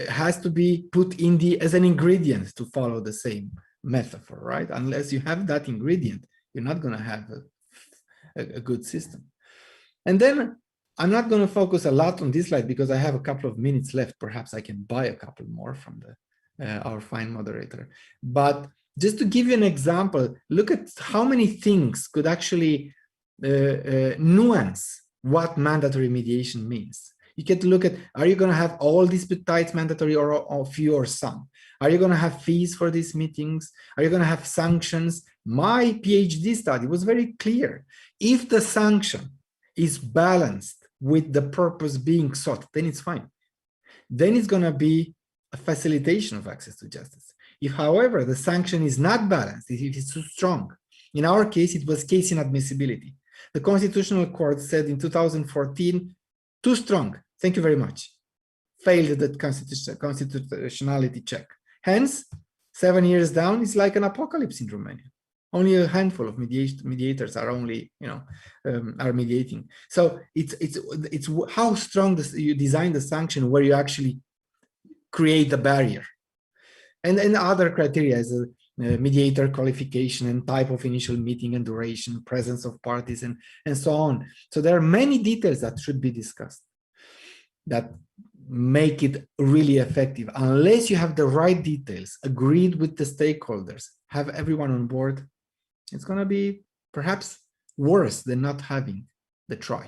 has to be put in as an ingredient to follow the same metaphor, right? Unless you have that ingredient, you're not going to have a good system. And then I'm not going to focus a lot on this slide because I have a couple of minutes left. Perhaps I can buy a couple more from our fine moderator. But just to give you an example, look at how many things could actually nuance what mandatory mediation means. You get to look at, are you going to have all dispute types mandatory, or few or some? Are you going to have fees for these meetings? Are you going to have sanctions? My PhD study was very clear. If the sanction is balanced with the purpose being sought, then it's fine. Then it's going to be a facilitation of access to justice. If, however, the sanction is not balanced, if it is too strong, in our case, it was case inadmissibility. The Constitutional Court said in 2014, too strong, thank you very much, failed the constitutionality check. Hence, 7 years down, it's like an apocalypse in Romania. Only a handful of mediators are only, are mediating. So it's how strong you design the sanction where you actually create the barrier. And other criteria is mediator qualification and type of initial meeting and duration, presence of parties, and so on. So there are many details that should be discussed that make it really effective. Unless you have the right details, agreed with the stakeholders, have everyone on board, it's going to be perhaps worse than not having the try,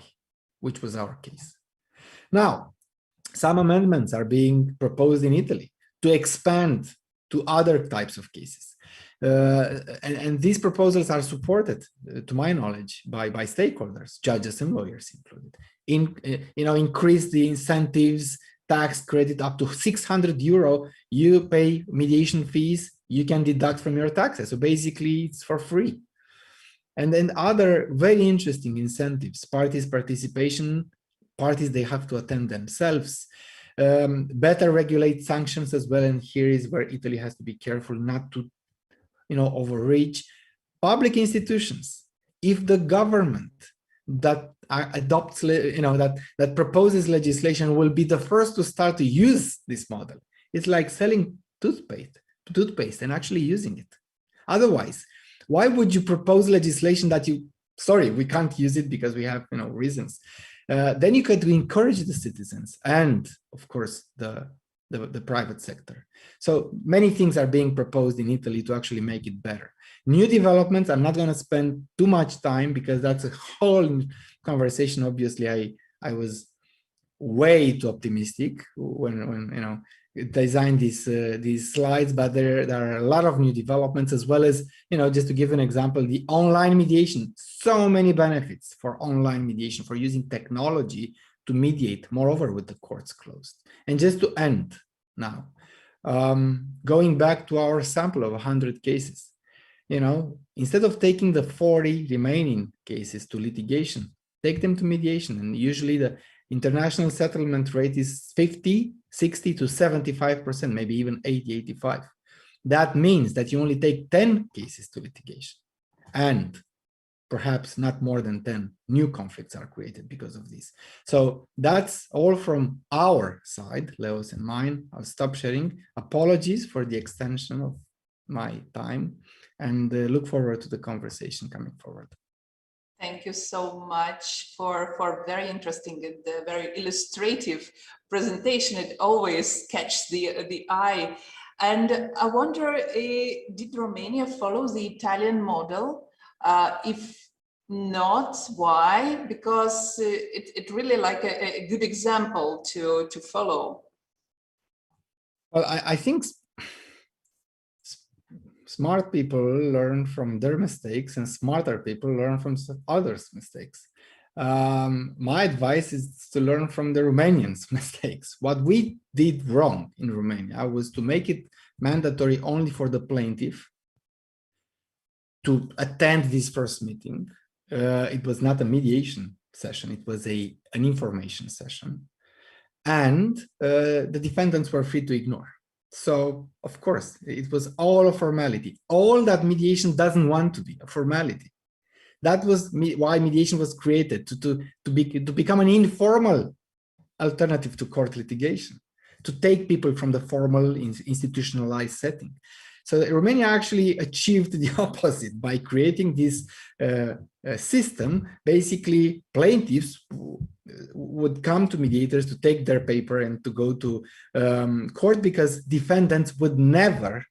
which was our case. Now, some amendments are being proposed in Italy to expand to other types of cases. And these proposals are supported, to my knowledge, by stakeholders, judges and lawyers included. Increase the incentives, tax credit up to 600 euro, you pay mediation fees, you can deduct from your taxes. So basically it's for free. And then other very interesting incentives, parties participation, parties they have to attend themselves, better regulate sanctions as well. And here is where Italy has to be careful not to, overreach. Public institutions, if the government that adopts, that proposes legislation will be the first to start to use this model. It's like selling toothpaste and actually using it. Otherwise, why would you propose legislation that we can't use it because we have, reasons. Then you could encourage the citizens and, of course, the private sector. So many things are being proposed in Italy to actually make it better. New developments, I'm not going to spend too much time because that's a whole conversation. Obviously, I was way too optimistic when designed these slides, but there are a lot of new developments, as well as, just to give an example, the online mediation, so many benefits for online mediation, for using technology to mediate, moreover, with the courts closed. And just to end now, going back to our sample of 100 cases, instead of taking the 40 remaining cases to litigation, take them to mediation. And usually the international settlement rate is 50, 60 to 75%, maybe even 80, 85. That means that you only take 10 cases to litigation, and perhaps not more than 10 new conflicts are created because of this. So that's all from our side, Leo's and mine. I'll stop sharing. Apologies for the extension of my time, and look forward to the conversation coming forward. Thank you so much for very interesting and very illustrative presentation. It always catches the eye. And I wonder, did Romania follow the Italian model? If not, why? Because it really like a good example to follow. Well, I think smart people learn from their mistakes and smarter people learn from others' mistakes. My advice is to learn from the Romanians' mistakes. What we did wrong in Romania was to make it mandatory only for the plaintiff to attend this first meeting. It was not a mediation session, it was an information session. And the defendants were free to ignore. So, of course, it was all a formality. All that mediation doesn't want to be, a formality. That was why mediation was created, to become an informal alternative to court litigation, to take people from the formal institutionalized setting. So Romania actually achieved the opposite by creating this system. Basically, plaintiffs would come to mediators to take their paper and to go to court, because defendants would never,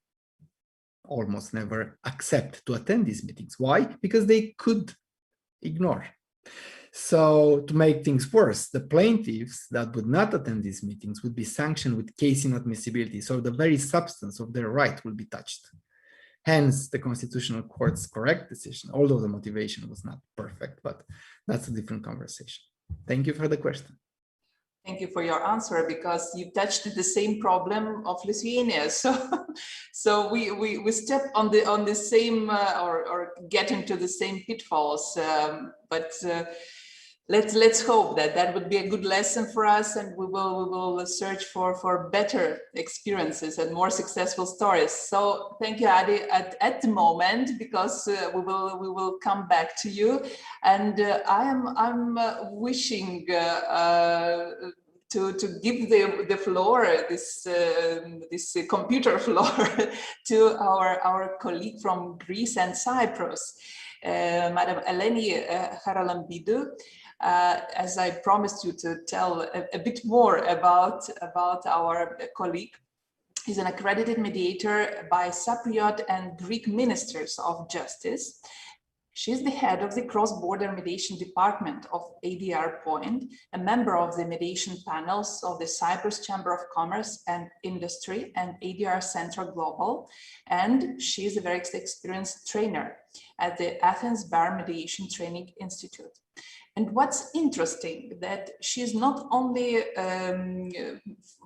almost never, accept to attend these meetings. Why? Because they could ignore. So to make things worse, the plaintiffs that would not attend these meetings would be sanctioned with case inadmissibility. So the very substance of their right will be touched. Hence the Constitutional Court's correct decision, although the motivation was not perfect, but that's a different conversation. Thank you for the question. Thank you for your answer, because you touched the same problem of Lithuania. So we step on the same or get into the same pitfalls. But let's hope that would be a good lesson for us, and we will search for better experiences and more successful stories. So thank you, Adi, at the moment, because we will come back to you, and I'm wishing to give the floor, this computer floor, to our colleague from Greece and Cyprus, Madam Eleni Haralambidou. As I promised you to tell a bit more about our colleague. He's an accredited mediator by Cypriot and Greek Ministers of Justice. She's the head of the cross-border mediation department of ADR Point, a member of the mediation panels of the Cyprus Chamber of Commerce and Industry and ADR Central Global, and she's a very experienced trainer at the Athens Bar Mediation Training Institute. And what's interesting, that she's not only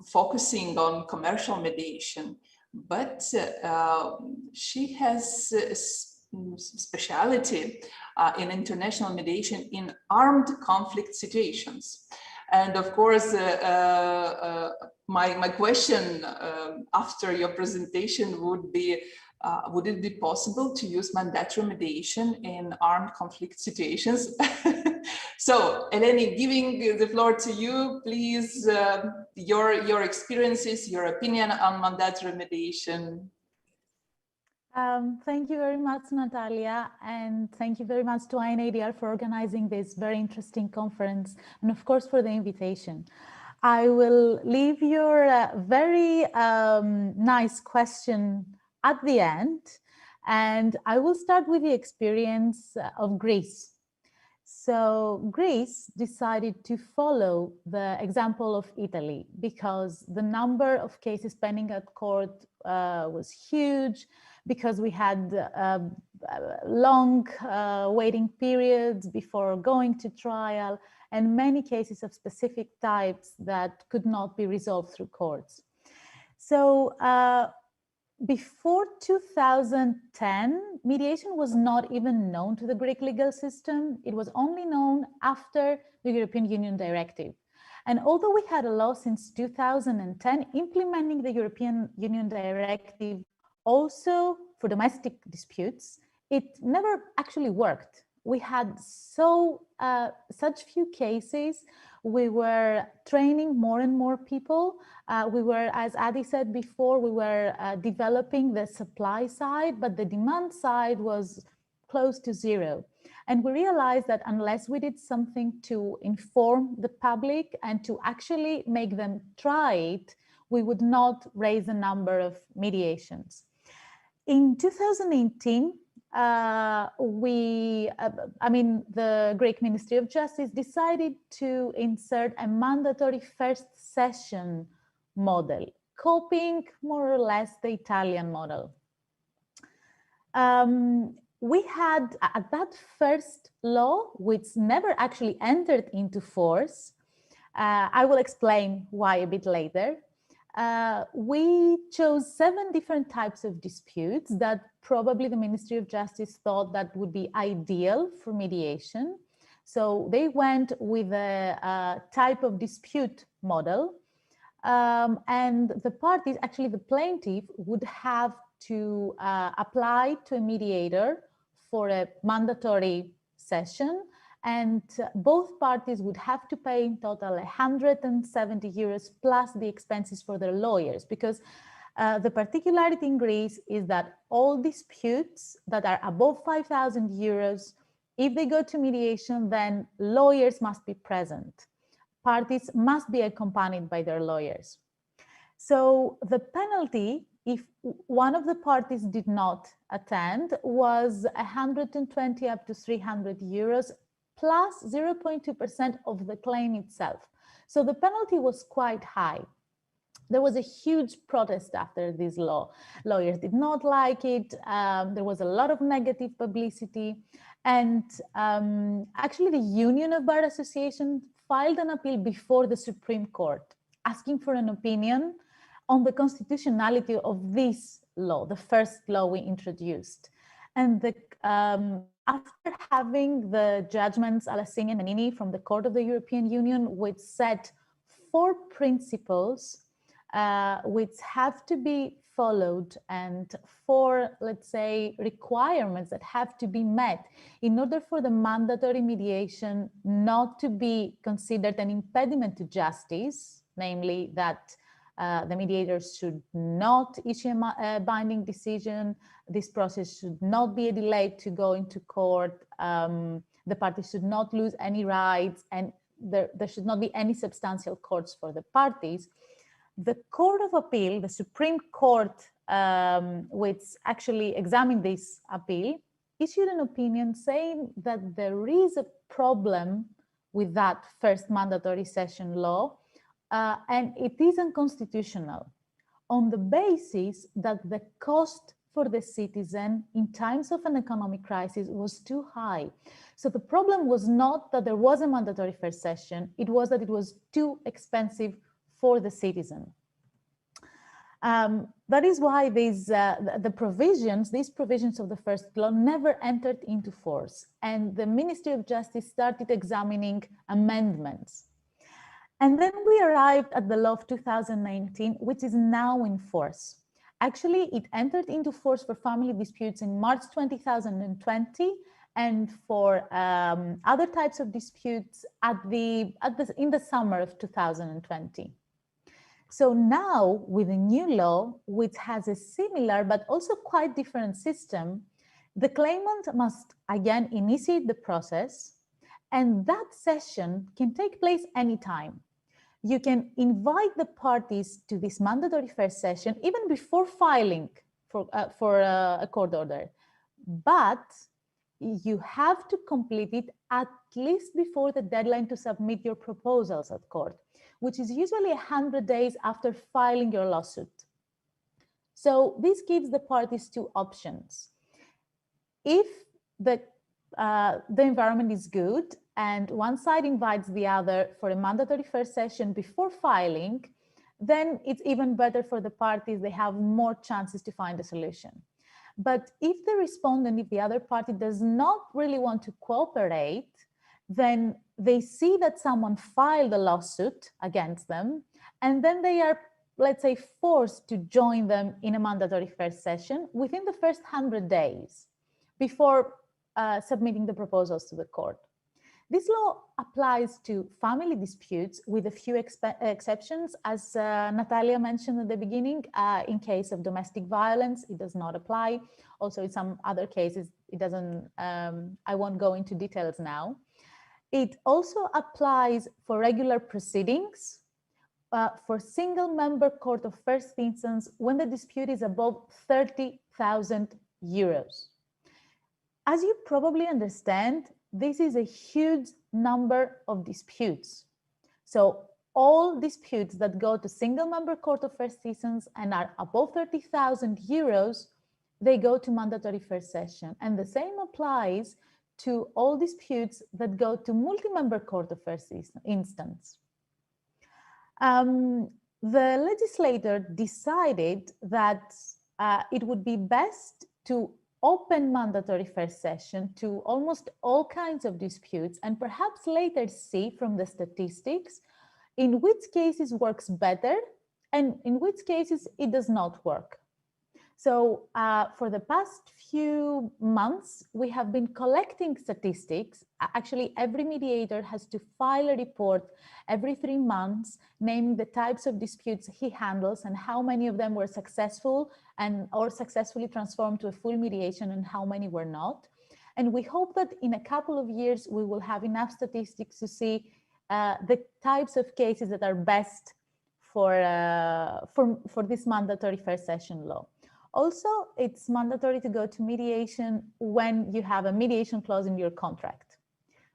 focusing on commercial mediation, but she has specialty in international mediation in armed conflict situations. And of course, my question after your presentation would be, would it be possible to use mandatory mediation in armed conflict situations? So, Eleni, giving the floor to you, please, your experiences, your opinion on mandatory mediation. Thank you very much, Natalia, and thank you very much to INADR for organizing this very interesting conference, and of course for the invitation. I will leave your very nice question at the end, and I will start with the experience of Greece. So Greece decided to follow the example of Italy because the number of cases pending at court was huge, because we had long waiting periods before going to trial, and many cases of specific types that could not be resolved through courts. So before 2010, mediation was not even known to the Greek legal system. It was only known after the European Union directive. And although we had a law since 2010 implementing the European Union directive also for domestic disputes, it never actually worked. We had such few cases. We were training more and more people. We were, as Adi said before, we were developing the supply side, but the demand side was close to zero. And we realized that unless we did something to inform the public and to actually make them try it, we would not raise the number of mediations. In 2018, the Greek Ministry of Justice decided to insert a mandatory first session model, copying more or less the Italian model. We had at that first law, which never actually entered into force, I will explain why a bit later. We chose 7 different types of disputes that probably the Ministry of Justice thought that would be ideal for mediation. So they went with a type of dispute model, and the parties, actually the plaintiff, would have to apply to a mediator for a mandatory session, and both parties would have to pay in total 170 euros plus the expenses for their lawyers, because the particularity in Greece is that all disputes that are above 5,000 euros, if they go to mediation, then lawyers must be present. Parties must be accompanied by their lawyers. So the penalty, if one of the parties did not attend, was 120 up to 300 euros plus 0.2% of the claim itself. So the penalty was quite high. There was a huge protest after this law. Lawyers did not like it. There was a lot of negative publicity. And actually, the Union of Bar Associations filed an appeal before the Supreme Court, asking for an opinion on the constitutionality of this law, the first law we introduced. And after having the judgments Alassini and Menini from the Court of the European Union, which set 4 principles which have to be followed, and 4, let's say, requirements that have to be met in order for the mandatory mediation not to be considered an impediment to justice, namely that the mediators should not issue a binding decision, this process should not be delayed to go into court, the parties should not lose any rights, and there should not be any substantial costs for the parties. The Court of Appeal, the Supreme Court, which actually examined this appeal, issued an opinion saying that there is a problem with that first mandatory session law, and it is unconstitutional on the basis that the cost for the citizen in times of an economic crisis was too high. So the problem was not that there was a mandatory first session, it was that it was too expensive for the citizen. That is why these provisions of the first law never entered into force, and the Ministry of Justice started examining amendments. And then we arrived at the law of 2019, which is now in force. Actually, it entered into force for family disputes in March 2020, and for other types of disputes in the summer of 2020. So now, with a new law, which has a similar but also quite different system, the claimant must again initiate the process, and that session can take place anytime. You can invite the parties to this mandatory first session even before filing for a court order, but you have to complete it at least before the deadline to submit your proposals at court, which is usually 100 days after filing your lawsuit. So this gives the parties two options. If the environment is good and one side invites the other for a mandatory first session before filing, then it's even better for the parties. They have more chances to find a solution. But if the respondent, if the other party does not really want to cooperate, then they see that someone filed a lawsuit against them, and then they are, let's say, forced to join them in a mandatory first session within the first 100 days before submitting the proposals to the court. This law applies to family disputes with a few exceptions, as Natalia mentioned at the beginning. In case of domestic violence, it does not apply. Also, in some other cases, it doesn't. I won't go into details now. It also applies for regular proceedings, for single-member court of first instance when the dispute is above 30,000 euros. As you probably understand, this is a huge number of disputes. So all disputes that go to single-member court of first instance and are above 30,000 euros, they go to mandatory first session. And the same applies to all disputes that go to multi-member court of first instance. The legislator decided that it would be best to open mandatory first session to almost all kinds of disputes, and perhaps later see from the statistics in which cases works better and in which cases it does not work. So for the past few months, we have been collecting statistics. Actually, every mediator has to file a report every 3 months, naming the types of disputes he handles and how many of them were successful or successfully transformed to a full mediation and how many were not. And we hope that in a couple of years, we will have enough statistics to see the types of cases that are best for this mandatory first session law. Also, it's mandatory to go to mediation when you have a mediation clause in your contract.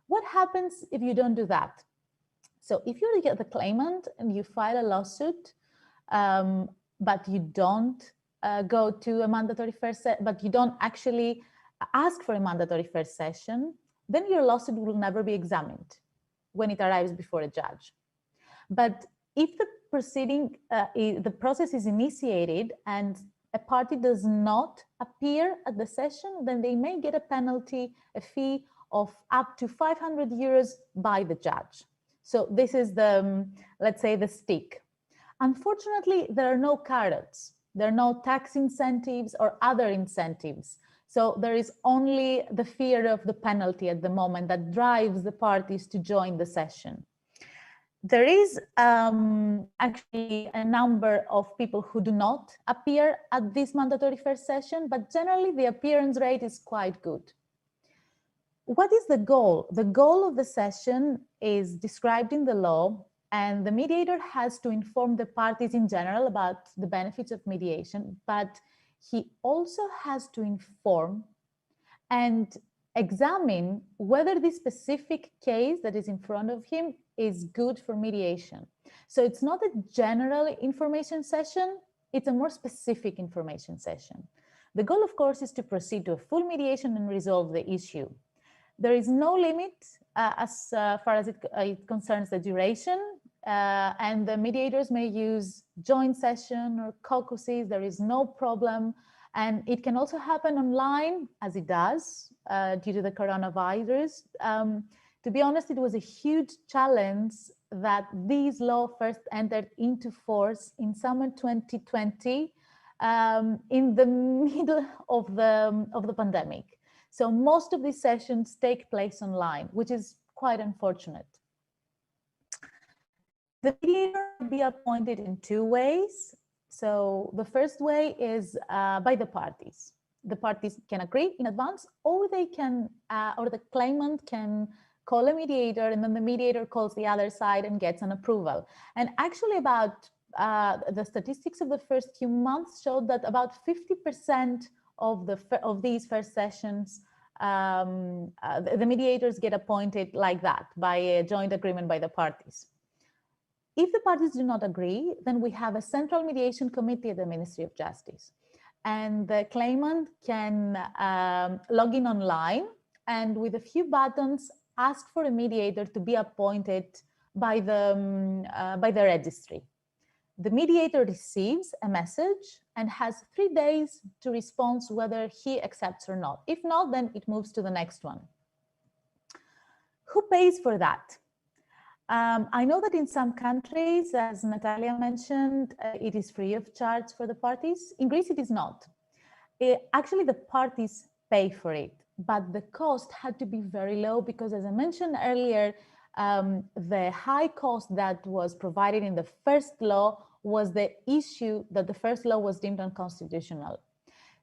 What happens if you don't do that? So if you're the claimant and you file a lawsuit, but you don't go to a mandatory first session, but you don't actually ask for a mandatory first session, then your lawsuit will never be examined when it arrives before a judge. But if the proceeding, the process is initiated and a party does not appear at the session, then they may get a penalty, a fee of up to 500 euros by the judge. So this is the, let's say, the stick. Unfortunately, there are no carrots. There are no tax incentives or other incentives. So there is only the fear of the penalty at the moment that drives the parties to join the session. There is actually a number of people who do not appear at this mandatory first session, but generally the appearance rate is quite good. What is the goal? The goal of the session is described in the law, and the mediator has to inform the parties in general about the benefits of mediation, but he also has to inform and examine whether this specific case that is in front of him is good for mediation. So it's not a general information session, it's a more specific information session. The goal, of course, is to proceed to a full mediation and resolve the issue. There is no limit as far as it concerns the duration. and the mediators may use joint session or caucuses. There is no problem. And it can also happen online, as it does, due to the coronavirus. To be honest, it was a huge challenge that this law first entered into force in summer 2020, in the middle of the pandemic. So most of these sessions take place online, which is quite unfortunate. The mediator will be appointed in two ways. So the first way is by the parties. The parties can agree in advance, or they can, or the claimant can call a mediator, and then the mediator calls the other side and gets an approval. And actually, about the statistics of the first few months showed that about 50% of these first sessions, the mediators get appointed like that by a joint agreement by the parties. If the parties do not agree, then we have a central mediation committee at the Ministry of Justice. And the claimant can log in online and with a few buttons ask for a mediator to be appointed by the registry. The mediator receives a message and has 3 days to respond whether he accepts or not. If not, then it moves to the next one. Who pays for that? I know that in some countries, as Natalia mentioned, it is free of charge for the parties. In Greece, it is not. Actually, the parties pay for it, but the cost had to be very low because, as I mentioned earlier, the high cost that was provided in the first law was the issue that the first law was deemed unconstitutional.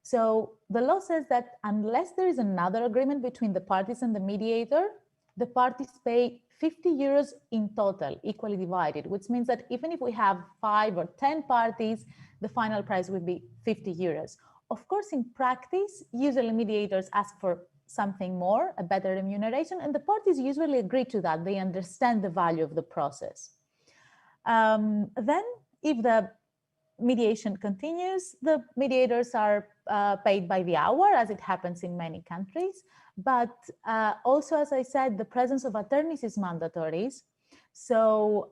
So the law says that unless there is another agreement between the parties and the mediator, the parties pay 50 euros in total, equally divided, which means that even if we have 5 or 10 parties, the final price would be 50 euros. Of course, in practice, usually mediators ask for something more, a better remuneration, and the parties usually agree to that. They understand the value of the process. Then, if the mediation continues, the mediators are paid by the hour, as it happens in many countries. But also, as I said, the presence of attorneys is mandatory. So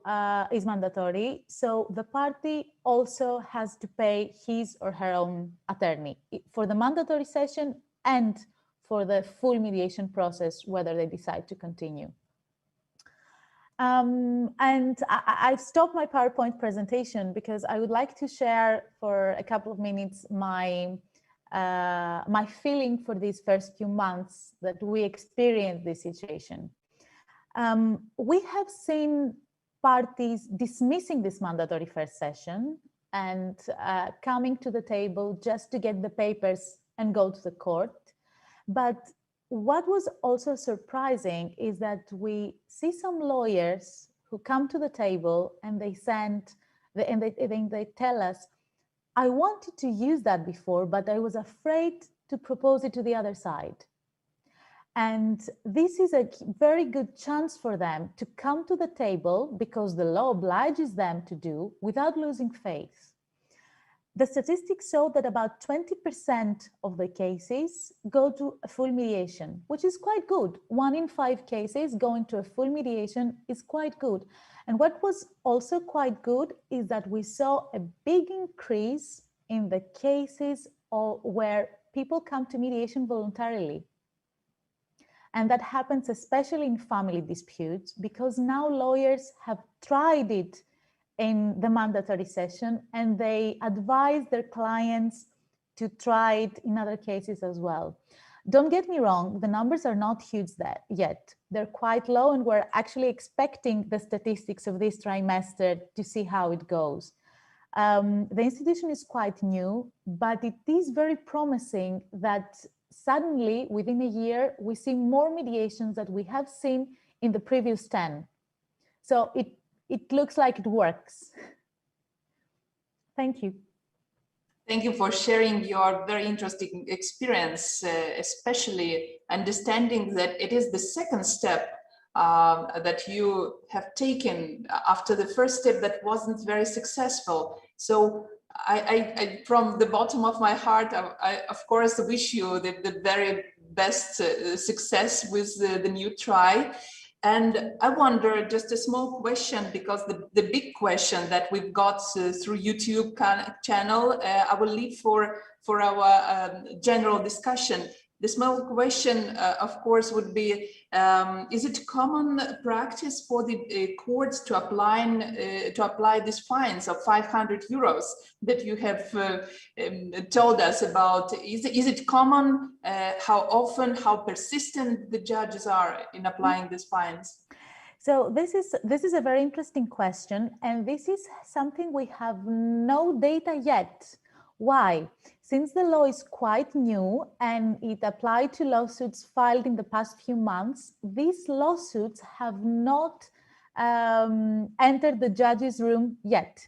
So the party also has to pay his or her own attorney for the mandatory session and for the full mediation process, whether they decide to continue. And I've stopped my PowerPoint presentation because I would like to share for a couple of minutes my feeling for these first few months that we experienced this situation. We have seen parties dismissing this mandatory first session and coming to the table just to get the papers and go to the court. But what was also surprising is that we see some lawyers who come to the table and they tell us, I wanted to use that before, but I was afraid to propose it to the other side. And this is a very good chance for them to come to the table because the law obliges them to do without losing faith. The statistics show that about 20% of the cases go to a full mediation, which is quite good. 1 in 5 cases going to a full mediation is quite good. And what was also quite good is that we saw a big increase in the cases where people come to mediation voluntarily. And that happens especially in family disputes because now lawyers have tried it in the mandatory session and they advise their clients to try it in other cases as well. Don't get me wrong, the numbers are not huge yet. They're quite low and we're actually expecting the statistics of this trimester to see how it goes. The institution is quite new, but it is very promising that suddenly within a year, we see more mediations that we have seen in the previous 10. So it looks like it works. Thank you. Thank you for sharing your very interesting experience, especially understanding that it is the second step that you have taken after the first step that wasn't very successful. So I from the bottom of my heart, I of course wish you the very best success with the new try. And I wonder, just a small question, because the big question that we've got through YouTube channel, I will leave for our general discussion. The small question, of course, would be, is it common practice for the courts to apply these fines of 500 euros that you have told us about? Is it common? How often, how persistent the judges are in applying these fines? So this is a very interesting question, and this is something we have no data yet. Why? Since the law is quite new and it applied to lawsuits filed in the past few months, these lawsuits have not entered the judge's room yet.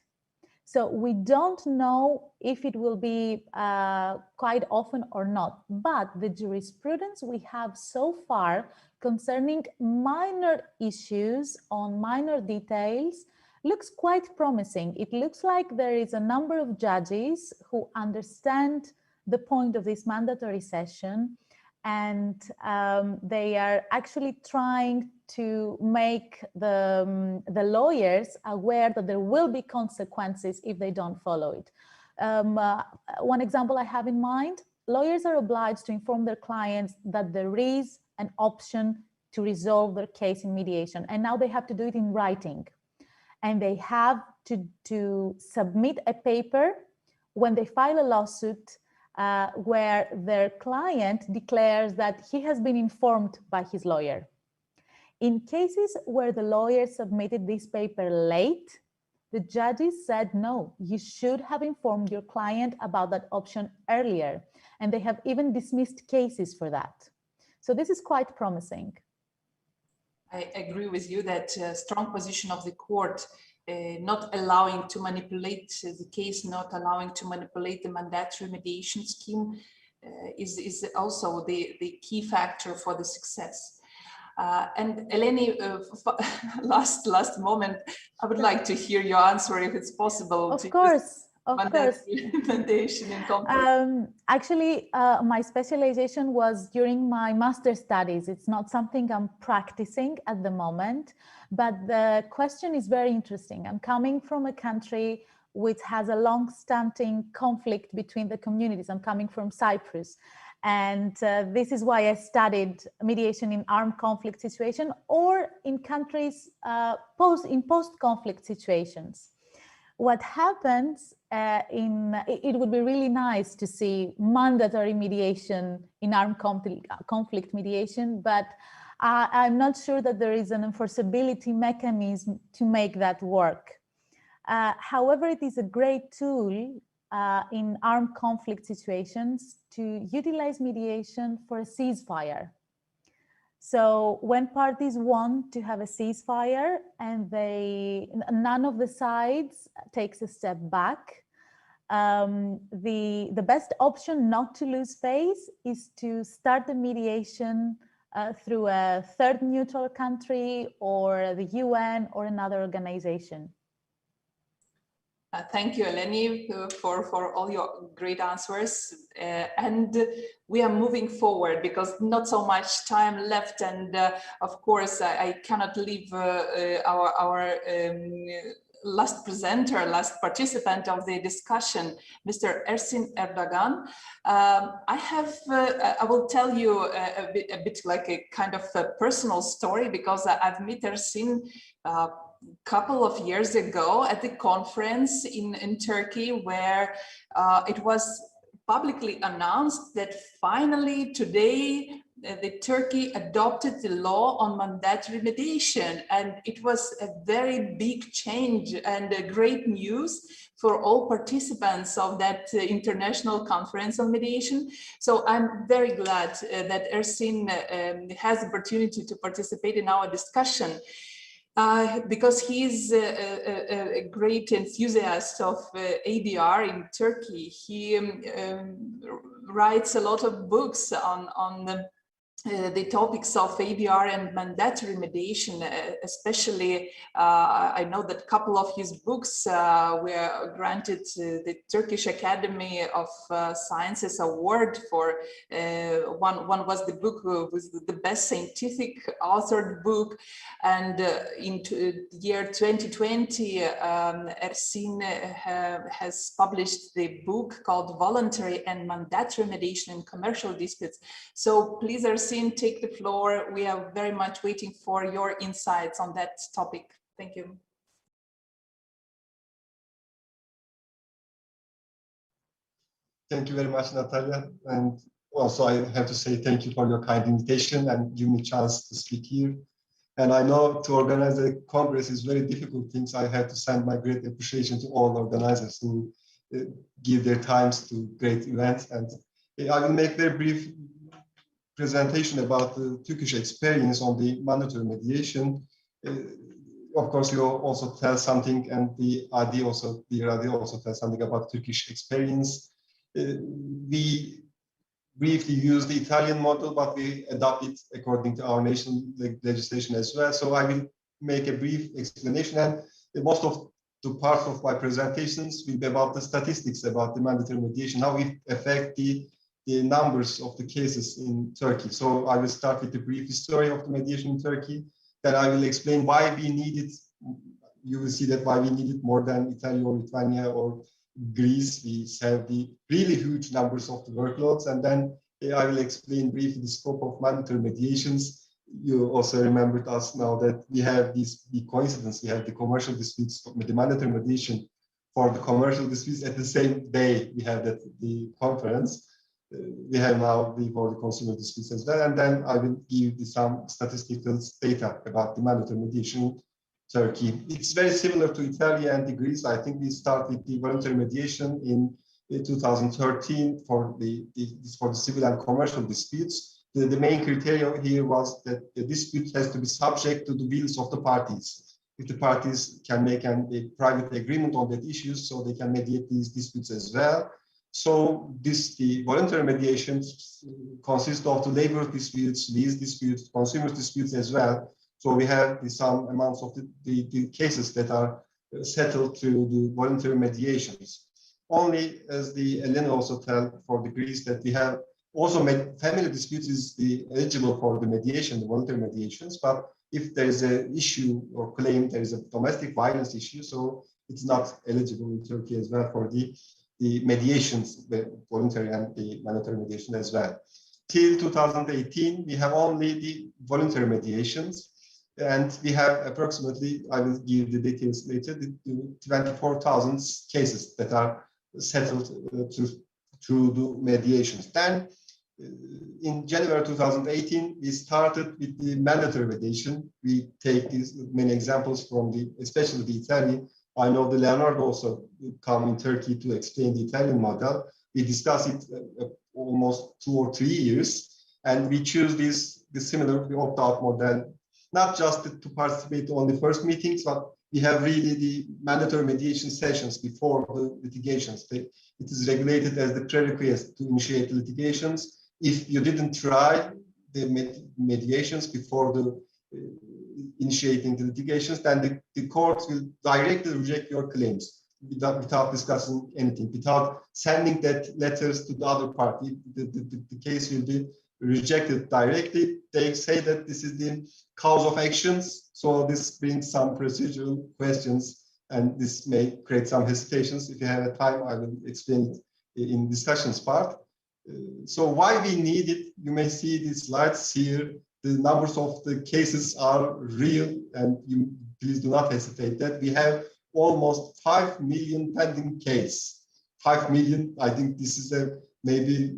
So we don't know if it will be quite often or not, but the jurisprudence we have so far concerning minor issues on minor details looks quite promising. It looks like there is a number of judges who understand the point of this mandatory session, and they are actually trying to make the lawyers aware that there will be consequences if they don't follow it. One example I have in mind, lawyers are obliged to inform their clients that there is an option to resolve their case in mediation, and now they have to do it in writing. And they have to submit a paper when they file a lawsuit where their client declares that he has been informed by his lawyer. In cases where the lawyer submitted this paper late, the judges said, no, you should have informed your client about that option earlier. And they have even dismissed cases for that. So this is quite promising. I agree with you that strong position of the court, not allowing to manipulate the case, not allowing to manipulate the mandatory mediation scheme is also the key factor for the success. And Eleni, last moment, I would like to hear your answer if it's possible. Of course. Of course. Mediation in conflict. Actually, my specialization was during my master's studies. It's not something I'm practicing at the moment, but the question is very interesting. I'm coming from a country which has a long-standing conflict between the communities. I'm coming from Cyprus. And this is why I studied mediation in armed conflict situation or in countries in post-conflict situations. What happens it would be really nice to see mandatory mediation in armed conflict mediation, but I'm not sure that there is an enforceability mechanism to make that work. However, it is a great tool in armed conflict situations to utilize mediation for a ceasefire. So when parties want to have a ceasefire and none of the sides takes a step back, the best option not to lose face is to start the mediation through a third neutral country or the UN or another organization. Thank you, Eleni, for all your great answers. And we are moving forward because not so much time left. And of course, I cannot leave our last presenter, last participant of the discussion, Mr. Ersin Erdogan. I will tell you a bit like a kind of a personal story because I've met Ersin couple of years ago at the conference in Turkey where it was publicly announced that finally today the Turkey adopted the law on mandatory mediation, and it was a very big change and a great news for all participants of that international conference on mediation. So I'm very glad that Ersin has the opportunity to participate in our discussion. Because he's a great enthusiast of ADR in Turkey. He writes a lot of books on the topics of ADR and mandatory mediation, especially I know that a couple of his books were granted the Turkish Academy of Sciences Award for, one was the book was the best scientific authored book, and in the year 2020 Ersin has published the book called Voluntary and Mandatory Mediation in Commercial Disputes. So please, Ersin, take the floor. We are very much waiting for your insights on that topic. Thank you. Thank you very much, Natalia. And also I have to say thank you for your kind invitation and give me a chance to speak here. And I know to organize a Congress is very difficult things. I have to send my great appreciation to all organizers who give their times to great events. And I will make very brief presentation about the Turkish experience on the mandatory mediation. Of course, you also tell something, and the AD also tell something about Turkish experience. We briefly use the Italian model, but we adopt it according to our national legislation as well. So I will make a brief explanation, and most of the parts of my presentations will be about the statistics about the mandatory mediation, how it affects the numbers of the cases in Turkey. So I will start with the brief history of the mediation in Turkey. Then I will explain why we need it. You will see that why we need it more than Italy or Lithuania or Greece. We have the really huge numbers of the workloads. And then I will explain briefly the scope of mandatory mediations. You also remembered us now that we have this big coincidence. We have the commercial disputes, the mandatory mediation for the commercial disputes at the same day. We have the conference. We have now for the consumer disputes as well, and then I will give you some statistical data about the mandatory mediation in Turkey. It's very similar to Italy and Greece. I think we start with the voluntary mediation in 2013 for the civil and commercial disputes. The main criteria here was that the dispute has to be subject to the wills of the parties. If the parties can make a private agreement on that issue, so they can mediate these disputes as well. So the voluntary mediations consist of the labor disputes, lease disputes, consumer disputes as well. So we have some amounts of the cases that are settled through the voluntary mediations. Only, as the Elena also tell for the Greece, that we have also family disputes is eligible for the mediation, the voluntary mediations. But if there is an issue or claim, there is a domestic violence issue, so it's not eligible in Turkey as well for the mediations, the voluntary and the mandatory mediation as well. Till 2018, we have only the voluntary mediations, and we have approximately, I will give the details later, 24,000 cases that are settled through the mediations. Then, in January 2018, we started with the mandatory mediation. We take these many examples from especially the Italian. I know the Leonardo also come in Turkey to explain the Italian model. We discuss it almost 2 or 3 years, and we choose the similar opt-out model, not just to participate on the first meetings, but we have really the mandatory mediation sessions before the litigations. It is regulated as the prerequisite to initiate the litigations. If you didn't try the mediations before the initiating the litigations, then the courts will directly reject your claims without discussing anything, without sending that letters to the other party. The case will be rejected directly. They say that this is the cause of actions, so this brings some procedural questions, and this may create some hesitations. If you have a time, I will explain it in discussions part. So why we need it, you may see these slides here. The numbers of the cases are real, and you please do not hesitate that. We have almost 5 million pending case. 5 million, I think this is maybe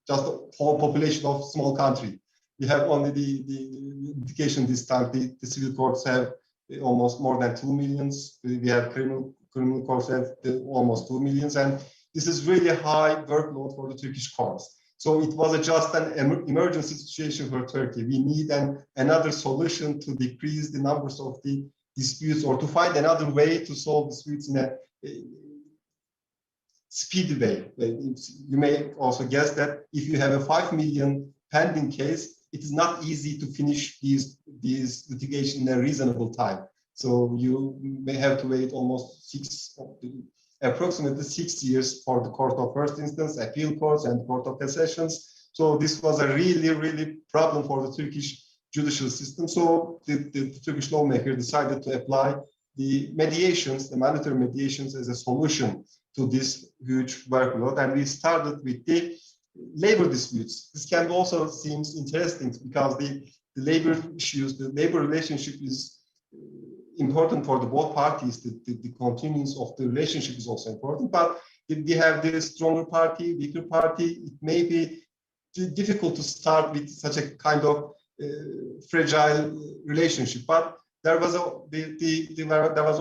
just a whole population of small country. We have only the litigation this time. The civil courts have almost more than 2 millions. We have criminal courts have almost 2 millions, and this is really a high workload for the Turkish courts. So it was just an emergency situation for Turkey. We need another solution to decrease the numbers of the disputes, or to find another way to solve disputes in a speedy way. You may also guess that if you have a 5 million pending case, it is not easy to finish these litigation in a reasonable time. So you may have to wait almost approximately 6 years for the Court of First Instance, Appeal Courts, and Court of Cassations. So this was a really problem for the Turkish judicial system. So the Turkish lawmaker decided to apply the mediations, the mandatory mediations, as a solution to this huge workload. And we started with the labor disputes. This can also seems interesting because the labor issues, the labor relationship is important for the both parties. The continuance of the relationship is also important. But if we have the stronger party, weaker party, it may be difficult to start with such a kind of fragile relationship. But there was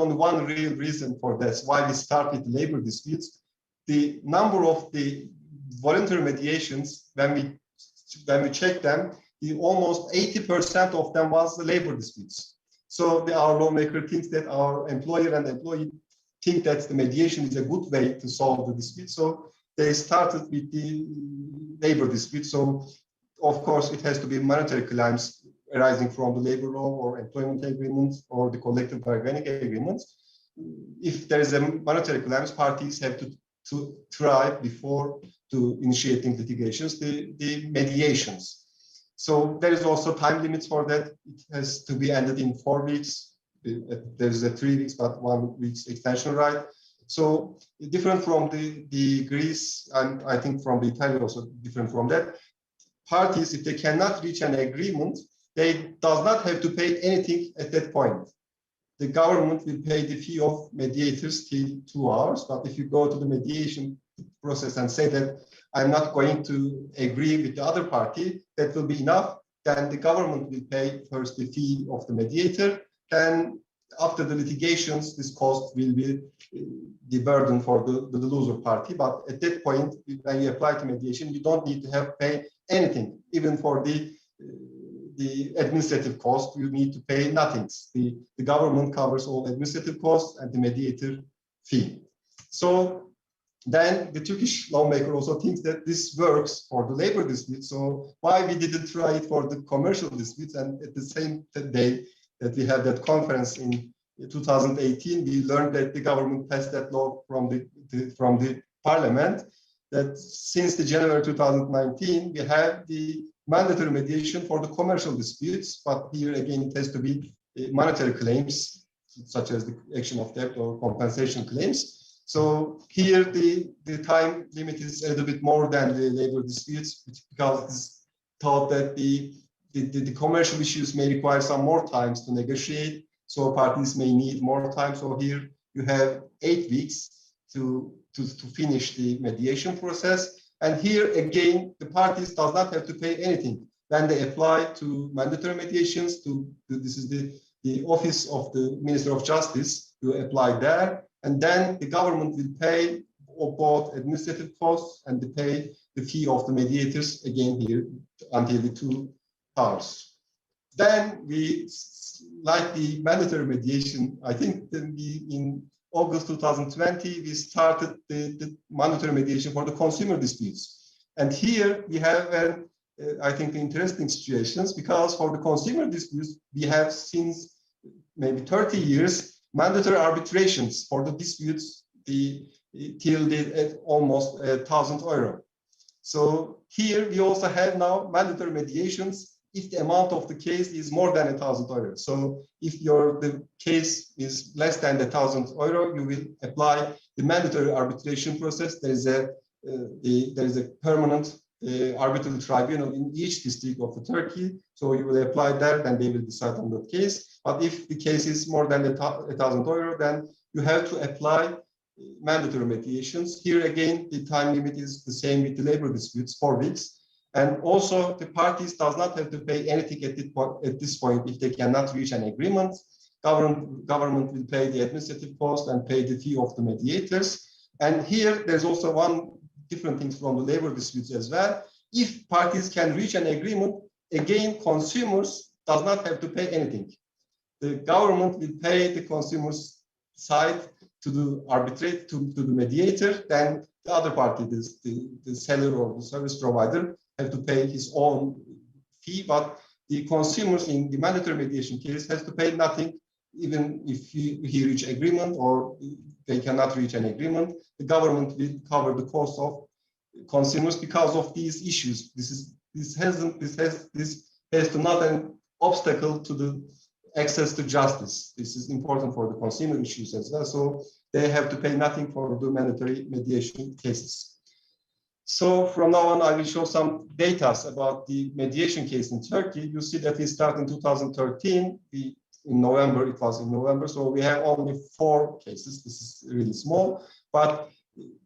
only one real reason for this, why we start with labor disputes. The number of the voluntary mediations, when we check them, almost 80% of them was the labor disputes. So our lawmaker thinks that our employer and employee think that the mediation is a good way to solve the dispute. So they started with the labor dispute. So of course it has to be monetary claims arising from the labor law or employment agreements or the collective bargaining agreements. If there is a monetary claims, parties have to try before to initiating litigations, the mediations. So there is also time limits for that. It has to be ended in 4 weeks. There's a 3 weeks, but 1 week's extension right. So different from the Greece, and I think from the Italy also different from that. Parties, if they cannot reach an agreement, they does not have to pay anything at that point. The government will pay the fee of mediators till 2 hours. But if you go to the mediation process and say that I'm not going to agree with the other party, that will be enough. Then the government will pay first the fee of the mediator. Then after the litigations, this cost will be the burden for the loser party. But at that point, when you apply to mediation, you don't need to have pay anything, even for the administrative cost, you need to pay nothing. The government covers all administrative costs and the mediator fee. So then the Turkish lawmaker also thinks that this works for the labor dispute. So why we didn't try it for the commercial disputes? And at the same day that we had that conference in 2018, we learned that the government passed that law from the parliament, that since the January 2019, we have the mandatory mediation for the commercial disputes, but here again, it has to be monetary claims, such as the action of debt or compensation claims. So here, the time limit is a little bit more than the labor disputes, because it's thought that the commercial issues may require some more times to negotiate, so parties may need more time. So here you have 8 weeks to finish the mediation process. And here again, the parties does not have to pay anything. Then they apply to mandatory mediations. This is the office of the Minister of Justice to apply there. And then the government will pay both administrative costs and pay the fee of the mediators again here until the 2 hours. Then we, like the mandatory mediation, I think in August 2020, we started the mandatory mediation for the consumer disputes. And here we have, I think, interesting situations, because for the consumer disputes, we have since maybe 30 years, mandatory arbitrations for the disputes till almost €1,000. So here we also have now mandatory mediations if the amount of the case is more than €1,000. So if the case is less than €1,000, you will apply the mandatory arbitration process. There is a permanent arbitral tribunal in each district of Turkey. So you will apply that, and they will decide on that case. But if the case is more than €1,000, then you have to apply mandatory mediations. Here again, the time limit is the same with the labor disputes, 4 weeks. And also the parties does not have to pay anything at this point if they cannot reach an agreement. Government will pay the administrative cost and pay the fee of the mediators. And here there's also one different thing from the labor disputes as well. If parties can reach an agreement, again, consumers does not have to pay anything. The government will pay the consumers' side to the mediator. Then the other party, the seller or the service provider, have to pay his own fee, but the consumers in the mandatory mediation case has to pay nothing, even if he reach agreement or they cannot reach an agreement. The government will cover the cost of consumers because of these issues. This has to not an obstacle to the access to justice. This is important for the consumer issues as well. So they have to pay nothing for the mandatory mediation cases. So from now on, I will show some data about the mediation case in Turkey. You see that we started in 2013. In November, it was in November. So we have only 4 cases. This is really small, but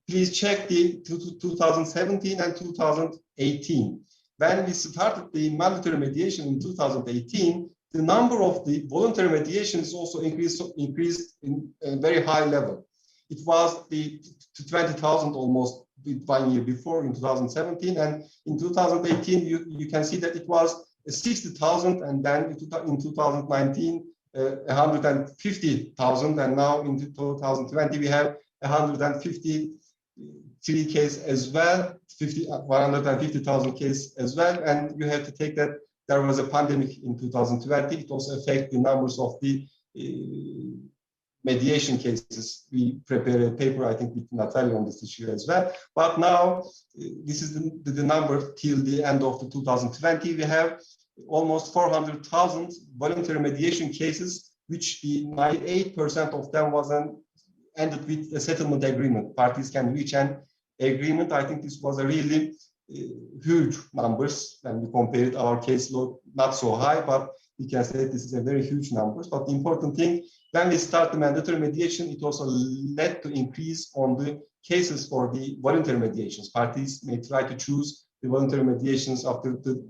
please check the 2017 and 2018. When we started the mandatory mediation in 2018, the number of the voluntary mediations also increased in a very high level. It was to 20,000 almost 1 year before in 2017, and in 2018 you can see that it was 60,000, and then in 2019 150,000, and now in 2020 we have 153 cases as well, 150,000 cases as well, and you have to take that there was a pandemic in 2020. It also affected the numbers of the mediation cases. We prepared a paper, I think, with Natalia on this issue as well. But now, this is the number till the end of 2020. We have almost 400,000 voluntary mediation cases, which the 98% of them ended with a settlement agreement. Parties can reach an agreement. I think this was a really huge numbers when we compared our caseload, not so high, but we can say this is a very huge numbers. But the important thing, when we start the mandatory mediation, it also led to increase on the cases for the voluntary mediations. Parties may try to choose the voluntary mediations after the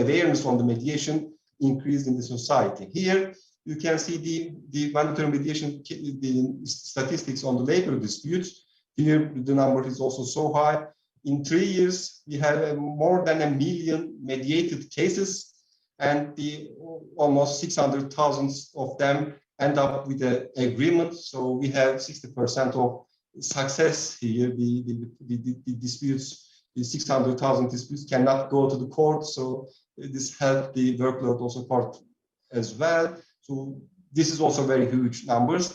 awareness on the mediation increased in the society. Here you can see the mandatory mediation, the statistics on the labor disputes. Here the number is also so high. In 3 years, we have more than 1 million mediated cases, and almost 600,000 of them end up with an agreement. So we have 60% of success here. The disputes, the 600,000 disputes cannot go to the court. So this helped the workload also court as well. So this is also very huge numbers.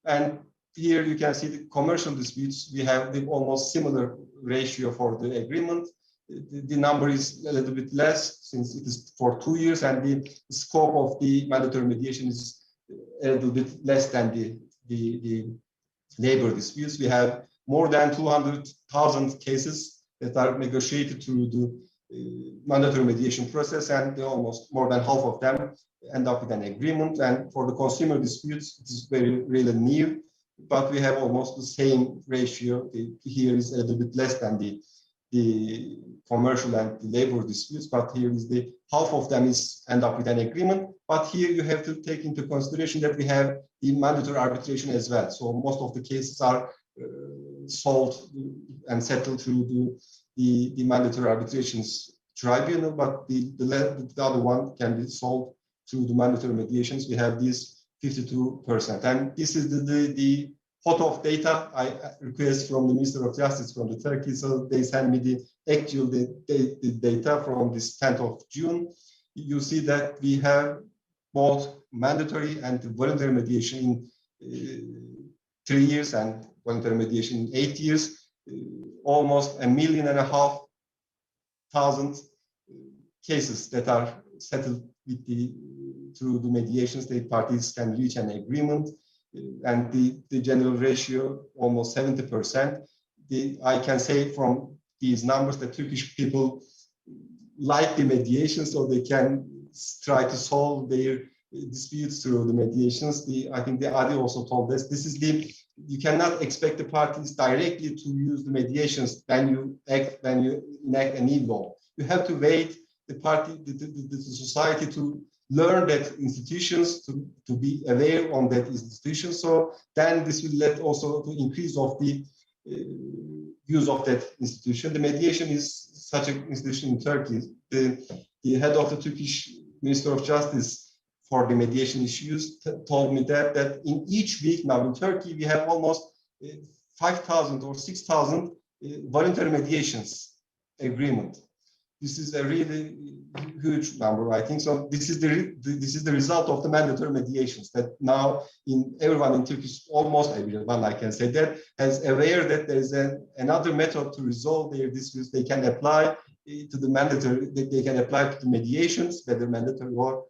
And here you can see the commercial disputes. We have the almost similar ratio for the agreement. The number is a little bit less since it is for 2 years, and the scope of the mandatory mediation is a little bit less than the labor disputes. We have more than 200,000 cases that are negotiated through the mandatory mediation process, and almost more than half of them end up with an agreement. And for the consumer disputes, it is really new, but we have almost the same ratio. Here is a little bit less than the commercial and the labor disputes, but here is the half of them is end up with an agreement. But here you have to take into consideration that we have the mandatory arbitration as well. So most of the cases are solved and settled through the mandatory arbitrations tribunal, but the other one can be solved through the mandatory mediations. We have this 52%, and this is the photo of data I request from the Minister of Justice from the Turkey. So they send me the actual the data from this 10th of June. You see that we have both mandatory and voluntary mediation in 3 years and voluntary mediation in 8 years. Almost 1.5 million cases that are settled with through the mediations. The parties can reach an agreement, and the general ratio almost 70%. I can say from these numbers that Turkish people like the mediation, so they can try to solve their disputes through the mediations. I think the ADI also told us this is you cannot expect the parties directly to use the mediations when you enact a new law. You have to wait the society to learn that institutions, to be aware on that institution. So then this will lead also to increase of the use of that institution. The mediation is such an institution in Turkey. The head of the Turkish Minister of Justice for the mediation issues told me that in each week now in Turkey, we have almost 5,000 or 6,000 voluntary mediations agreement. This is a really huge number, I think. So this is the result of the mandatory mediations that now everyone in Turkey, almost everyone, I can say that, has aware that there is another method to resolve their disputes. They can apply to the mandatory, they can apply to the mediations, whether mandatory or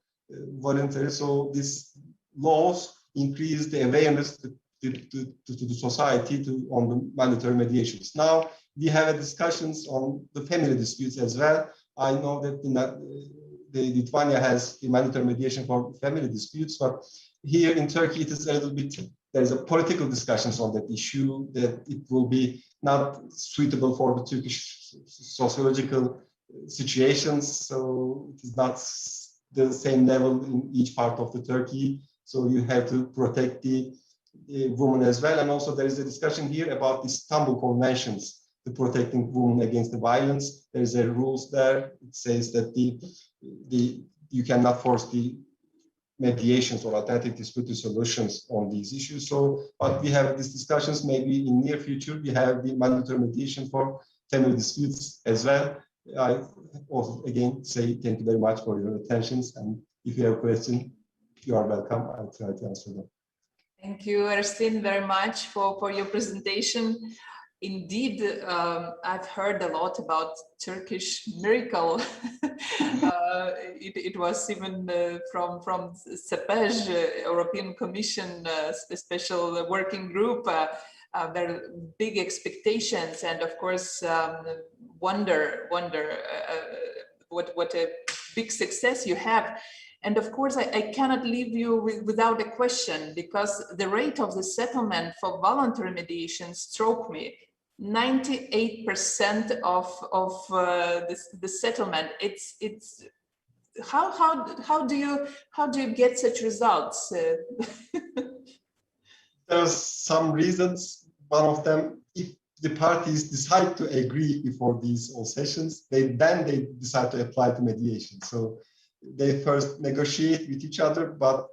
voluntary. So these laws increase the awareness to the society on the mandatory mediations. Now we have discussions on the family disputes as well. I know that Lithuania has the mandatory mediation for family disputes, but here in Turkey it is a little bit, there's a political discussions on that issue, that it will be not suitable for the Turkish sociological situations. So it is not the same level in each part of the Turkey. So you have to protect the woman as well. And also there is a discussion here about the Istanbul Conventions, the protecting women against the violence. There is a rules there. It says that you cannot force the mediations or alternative dispute solutions on these issues. So, but we have these discussions. Maybe in near future we have the mandatory mediation for family disputes as well. I also again say thank you very much for your attentions. And if you have a question, you are welcome. I'll try to answer them. Thank you, Ersin, very much for your presentation. Indeed, I've heard a lot about Turkish miracle. It was even from CEPEJ, European Commission, special working group. There are big expectations, and of course, wonder what a big success you have. And of course, I cannot leave you without a question, because the rate of the settlement for voluntary mediation struck me. 98% of the settlement. It's how do you get such results? There's some reasons. One of them, if the parties decide to agree before these all sessions, then they decide to apply to mediation. So they first negotiate with each other, but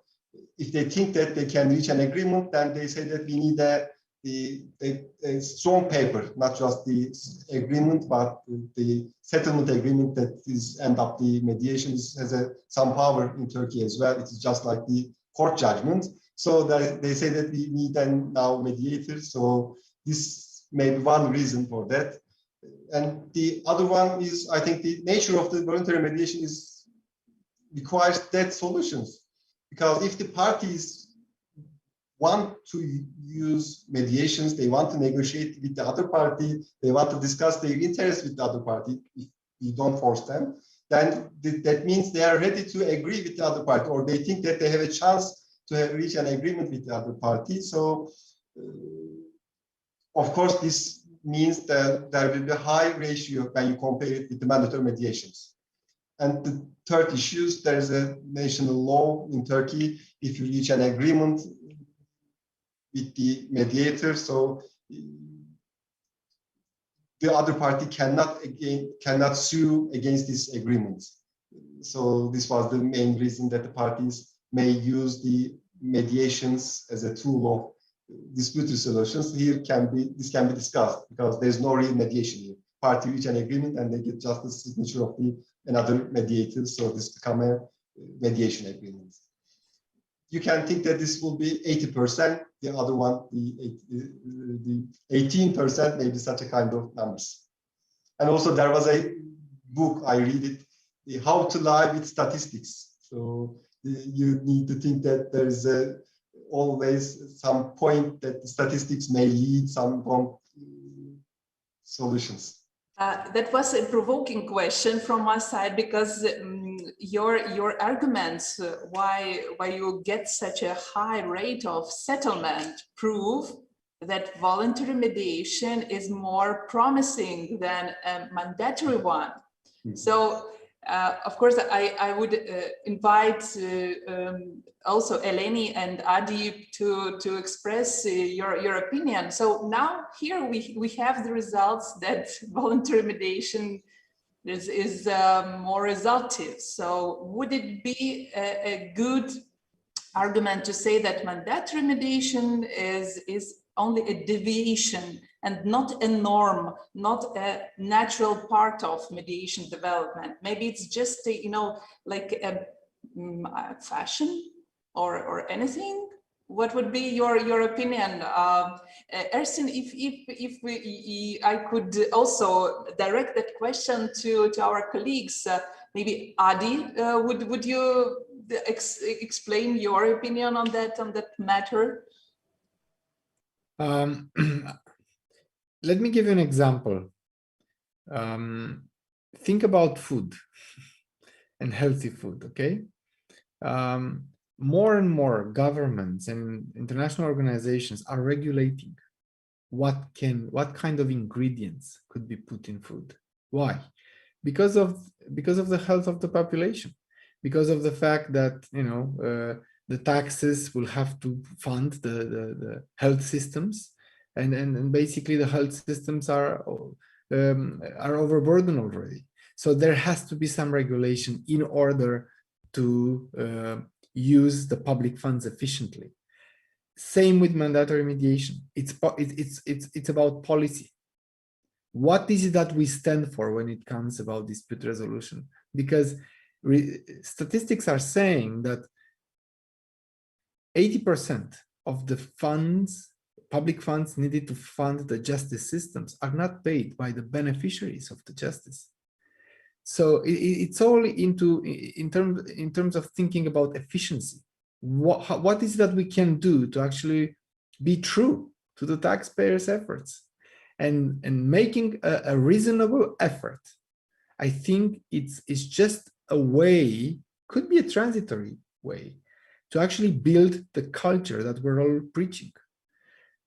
if they think that they can reach an agreement, then they say that we need a strong paper, not just the agreement, but the settlement agreement that is end up the mediation has some power in Turkey as well. It is just like the court judgment. So they say that we need now mediators. So this may be one reason for that. And the other one is, I think the nature of the voluntary mediation requires that solutions, because if the parties want to use mediations, they want to negotiate with the other party, they want to discuss their interests with the other party, if you don't force them, then that means they are ready to agree with the other party, or they think that they have a chance to reach an agreement with the other party. So of course this means that there will be a high ratio when you compare it with the mandatory mediations. And the third issue, there is a national law in Turkey. If you reach an agreement with the mediator, so the other party cannot sue against this agreement. So this was the main reason that the parties may use the mediations as a tool of dispute resolutions. This can be discussed, because there's no real mediation here. Party reach an agreement and they get just the signature of another mediator, so this become a mediation agreement. You can think that this will be 80%, the other one, the 18% may be such a kind of numbers. And also there was a book, I read it, How to Lie with Statistics. So you need to think that there is always some point that the statistics may lead some wrong solutions. That was a provoking question from my side, because your arguments why you get such a high rate of settlement prove that voluntary mediation is more promising than a mandatory one. Mm-hmm. So of course I would invite also Eleni and Adi to express your opinion. So now here we have the results that voluntary mediation is more resultive. So would it be a good argument to say that mandatory mediation is only a deviation and not a norm, not a natural part of mediation development. Maybe it's just a, you know, like a fashion or anything. What would be your opinion, Ersin? If I could also direct that question to our colleagues, maybe Adi, would you explain your opinion on that matter? Let me give you an example. Think about food and healthy food, okay? More and more governments and international organizations are regulating what kind of ingredients could be put in food. Why? Because of the health of the population, because of the fact that, you know, the taxes will have to fund the health systems, and basically the health systems are overburdened already. So there has to be some regulation in order to use the public funds efficiently. Same with mandatory mediation. It's about policy. What is it that we stand for when it comes about dispute resolution? Because statistics are saying that 80% of the funds, public funds needed to fund the justice systems, are not paid by the beneficiaries of the justice. So it's all in terms of thinking about efficiency. What is that we can do to actually be true to the taxpayers' efforts, and making a reasonable effort. I think it's just a way, could be a transitory way, to actually build the culture that we're all preaching.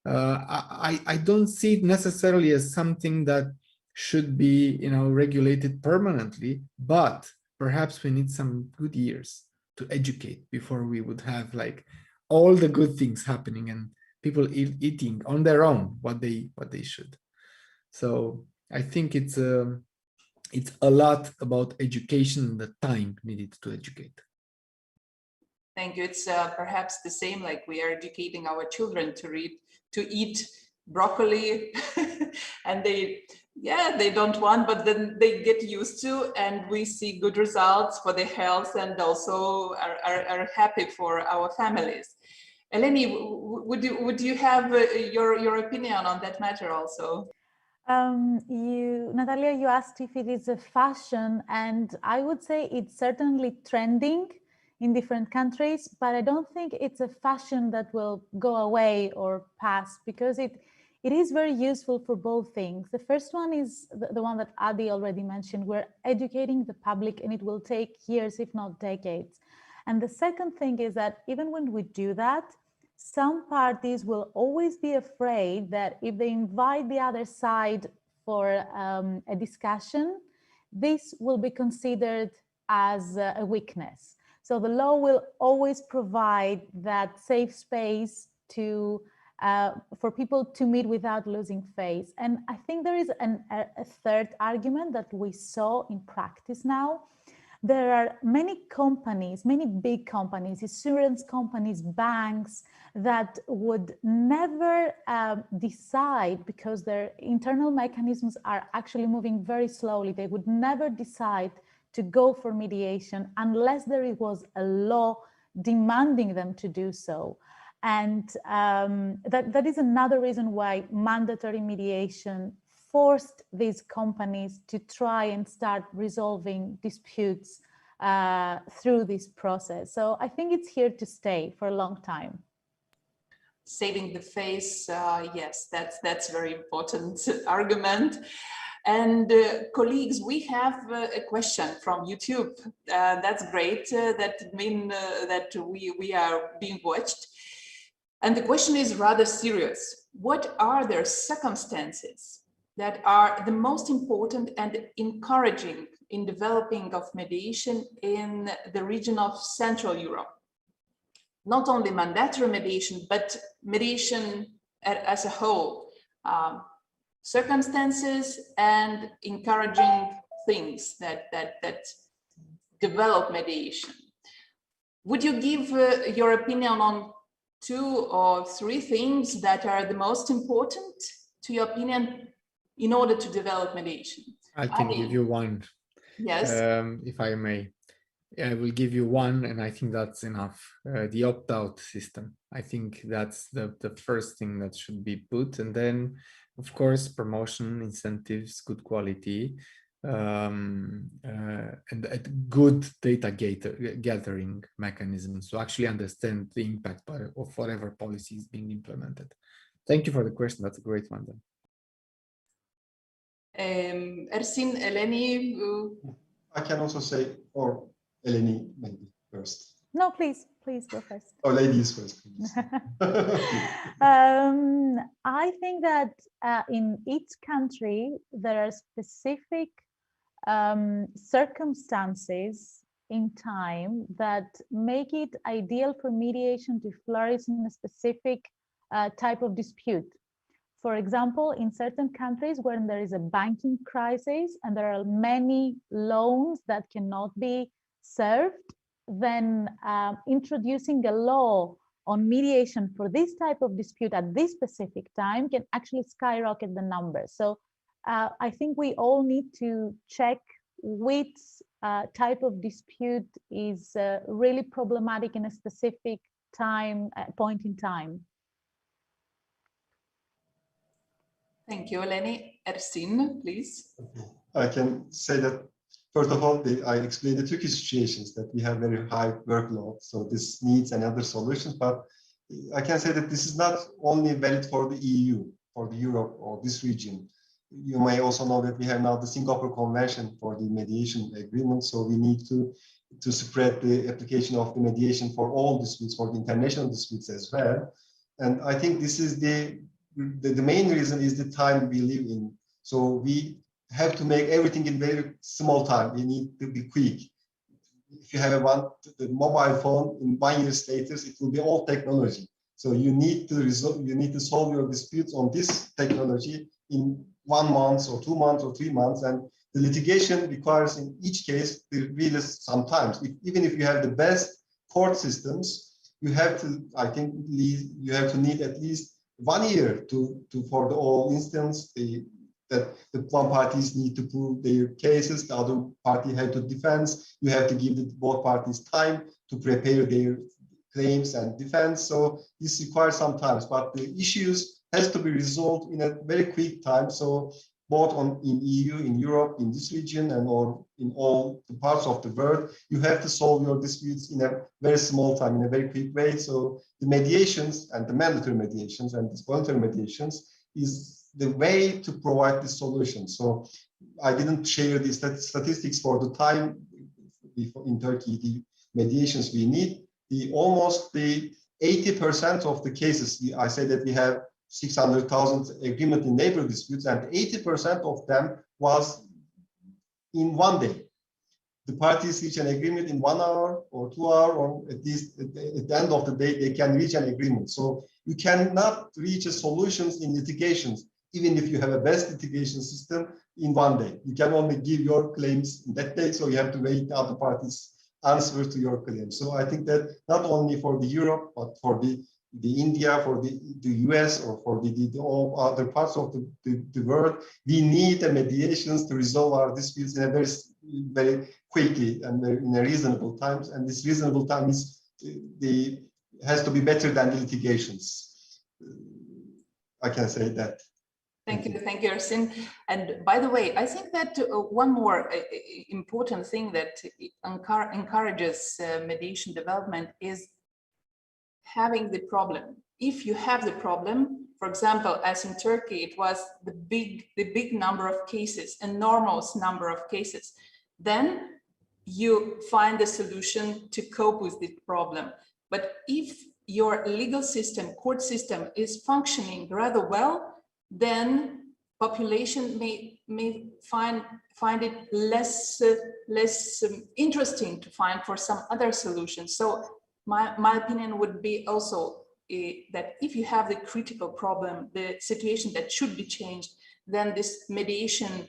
I don't see it necessarily as something that should be, you know, regulated permanently, but perhaps we need some good years to educate before we would have like all the good things happening and people eating on their own what they should. So I think it's a lot about education and the time needed to educate. Thank you. It's perhaps the same like we are educating our children to eat broccoli and they don't want, but then they get used to, and we see good results for their health and also are happy for our families. Eleni, would you have your opinion on that matter also? Natalia, you asked if it is a fashion, and I would say it's certainly trending in different countries, but I don't think it's a fashion that will go away or pass, because it is very useful for both things. The first one is the one that Adi already mentioned. We're educating the public, and it will take years, if not decades. And the second thing is that even when we do that, some parties will always be afraid that if they invite the other side for a discussion, this will be considered as a weakness. So the law will always provide that safe space to for people to meet without losing face. And I think there is a third argument that we saw in practice now. There are many companies, many big companies, insurance companies, banks, that would never decide, because their internal mechanisms are actually moving very slowly. They would never decide to go for mediation unless there was a law demanding them to do so. And that is another reason why mandatory mediation forced these companies to try and start resolving disputes through this process. So I think it's here to stay for a long time. Saving the face, yes, that's a very important argument. And colleagues, we have a question from YouTube. That's great. That means that we are being watched. And the question is rather serious. What are the circumstances that are the most important and encouraging in developing of mediation in the region of Central Europe? Not only mandatory mediation, but mediation as a whole. Circumstances and encouraging things that develop mediation. Would you give your opinion on 2 or 3 things that are the most important to your opinion, in order to develop mediation? I can give you one, Yes. if I may. I will give you one, and I think that's enough. The opt-out system. I think that's the first thing that should be put, and then, of course, promotion, incentives, good quality, and a good data gathering mechanisms to actually understand the impact of whatever policy is being implemented. Thank you for the question. That's a great one. Ersin, Eleni. I can also say, or Eleni maybe first. No, please go first. Oh, ladies first, please. I think that in each country, there are specific circumstances in time that make it ideal for mediation to flourish in a specific type of dispute. For example, in certain countries where there is a banking crisis and there are many loans that cannot be served, then introducing a law on mediation for this type of dispute at this specific time can actually skyrocket the numbers. So I think we all need to check which type of dispute is really problematic in a specific point in time. Thank you, Eleni. Ersin, please. I can say that, first of all, I explained the Turkish situations that we have very high workload, so this needs another solutions. But I can say that this is not only valid for the EU, for the Europe or this region. You may also know that we have now the Singapore Convention for the mediation agreement, so we need to spread the application of the mediation for all disputes, for the international disputes as well. And I think this is the main reason is the time we live in. So we have to make everything in very small time. We need to be quick. If you have the mobile phone in 1 year status, it will be all technology. So you need to solve your disputes on this technology in 1 month or 2 months or 3 months. And the litigation requires in each case really sometimes, even if you have the best court systems, you have to, I think, you have to need at least 1 year for the all instance that the one parties need to prove their cases, the other party have to defend. You have to give both parties time to prepare their claims and defense. So this requires some time, but the issues has to be resolved in a very quick time. So both in EU, in Europe, in this region, and or in all the parts of the world, you have to solve your disputes in a very small time, in a very quick way. So the mediations and the mandatory mediations and the voluntary mediations is the way to provide the solution. So I didn't share the statistics for the time in Turkey, the mediations we need. Almost the 80% of the cases, I say that we have 600,000 agreement in neighbor disputes, and 80% of them was in 1 day. The parties reach an agreement in 1 hour or 2 hours, or at least at the end of the day, they can reach an agreement. So you cannot reach a solutions in litigations, even if you have a best litigation system in 1 day. You can only give your claims in that day, so you have to wait the other parties' answer to your claim. So I think that not only for the Europe, but for the India, for the US, or for all other parts of the world, we need the mediations to resolve our disputes in a very quickly and in a reasonable times. And this reasonable time has to be better than the litigations. I can say that. Thank you, Ersin. And by the way, I think that one more important thing that encourages mediation development is having the problem. If you have the problem, for example, as in Turkey, it was the big number of cases, enormous number of cases, then you find a solution to cope with the problem. But if your legal system, court system is functioning rather well, then population may find it less interesting to find for some other solution. So my opinion would be also that if you have the critical problem, the situation that should be changed, then this mediation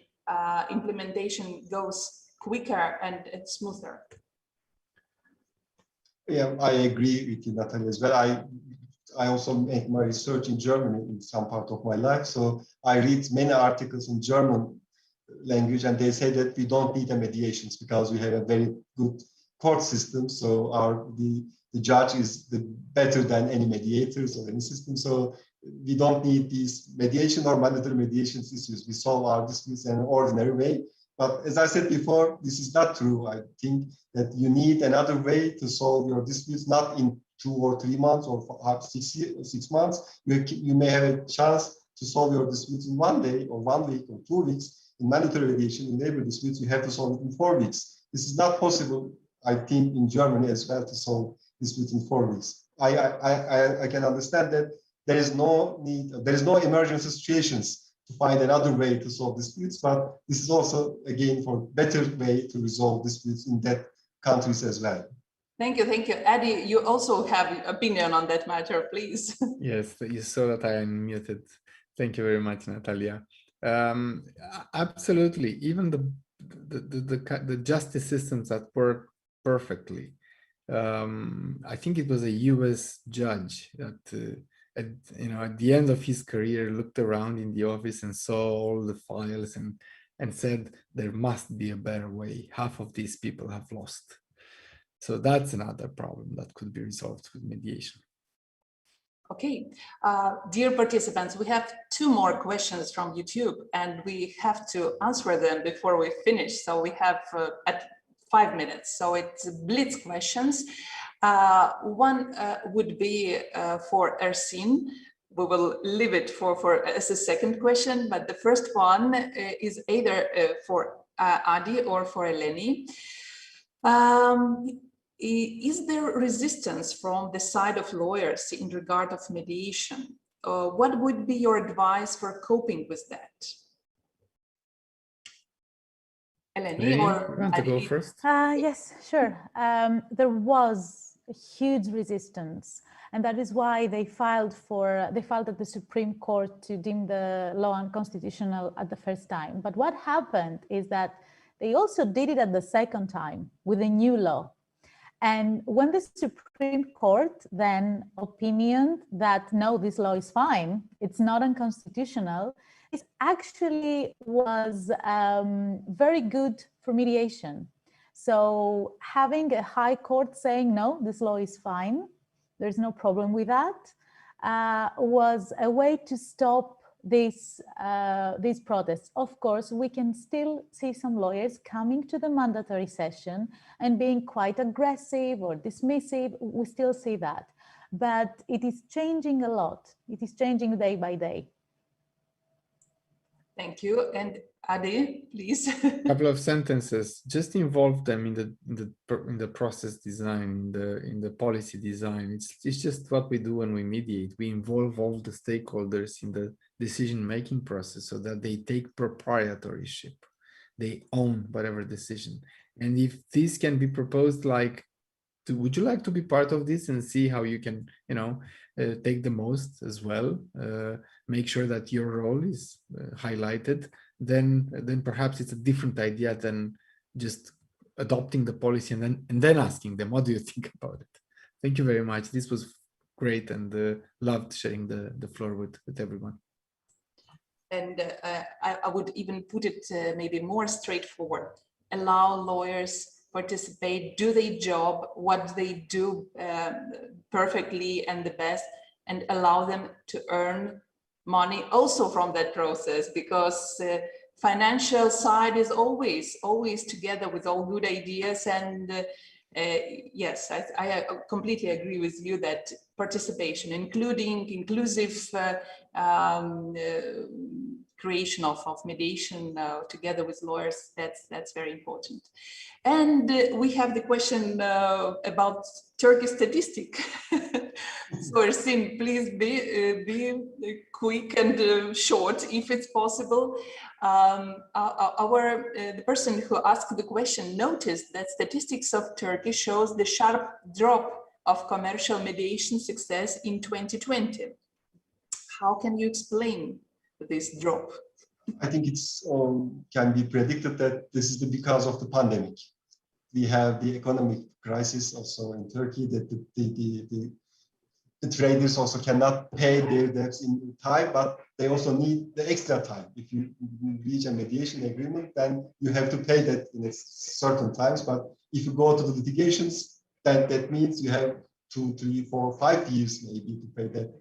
implementation goes quicker and smoother. Yeah, I agree with you, Natalia, as well. I also make my research in Germany in some part of my life. So I read many articles in German language, and they say that we don't need a mediations because we have a very good court system. So the judge is better than any mediators or any system. So we don't need these mediation or mandatory mediation issues. We solve our disputes in an ordinary way. But as I said before, this is not true. I think that you need another way to solve your disputes, not in 2 or 3 months or 6 months. You may have a chance to solve your disputes in 1 day or 1 week or 2 weeks. In mandatory mediation, in labor disputes, you have to solve it in 4 weeks. This is not possible, I think, in Germany as well, to solve disputes in 4 weeks. I can understand that there is no need, there is no emergency situations to find another way to solve disputes, but this is also, again, for better way to resolve disputes in that countries as well. Thank you, thank you. Adi, you also have opinion on that matter, please. Yes, you saw that I unmuted. Thank you very much, Natalia. Absolutely, even the justice systems that work perfectly. I think it was a US judge that at the end of his career looked around in the office and saw all the files and said there must be a better way. Half of these people have lost. So that's another problem that could be resolved with mediation. Okay, dear participants, we have 2 more questions from YouTube and we have to answer them before we finish. So we have at 5 minutes. So it's blitz questions. One would be for Ersin. We will leave it for as a second question, but the first one is either for Adi or for Eleni. Is there resistance from the side of lawyers in regard of mediation? What would be your advice for coping with that? Eleni, or you want to go first? Yes, sure. There was a huge resistance, and that is why they filed at the Supreme Court to deem the law unconstitutional at the first time. But what happened is that they also did it at the second time with a new law. And when the Supreme Court then opinioned that no, this law is fine, it's not unconstitutional, it actually was very good for mediation. So having a high court saying, no, this law is fine, there's no problem with that, was a way to stop these protests. Of course, we can still see some lawyers coming to the mandatory session and being quite aggressive or dismissive. We still see that, but it is changing a lot. It is changing day by day. Thank you. And Adi, please. A couple of sentences. Just involve them in the process design, in the policy design. It's just what we do when we mediate. We involve all the stakeholders in the decision-making process so that they take proprietorship. They own whatever decision. And if this can be proposed, like, would you like to be part of this and see how you can, take the most as well, make sure that your role is highlighted, then perhaps it's a different idea than just adopting the policy and then asking them, what do you think about it? Thank you very much. This was great, and loved sharing the floor with everyone. And I would even put it maybe more straightforward. Allow lawyers participate, do their job, what they do perfectly and the best, and allow them to earn money also from that process, because financial side is always together with all good ideas. And yes, I completely agree with you that participation, inclusive creation of mediation together with lawyers, that's very important. And we have the question about Turkish statistic. So Ersin, please be quick and short if it's possible. The person who asked the question noticed that statistics of Turkey shows the sharp drop of commercial mediation success in 2020. How can you explain this drop? I think it's can be predicted that this is because of the pandemic. We have the economic crisis also in Turkey, that the the traders also cannot pay their debts in time, but they also need the extra time. If you reach a mediation agreement, then you have to pay that in a certain times. But if you go to the litigations, then that means you have 2, 3, 4, 5 years maybe to pay that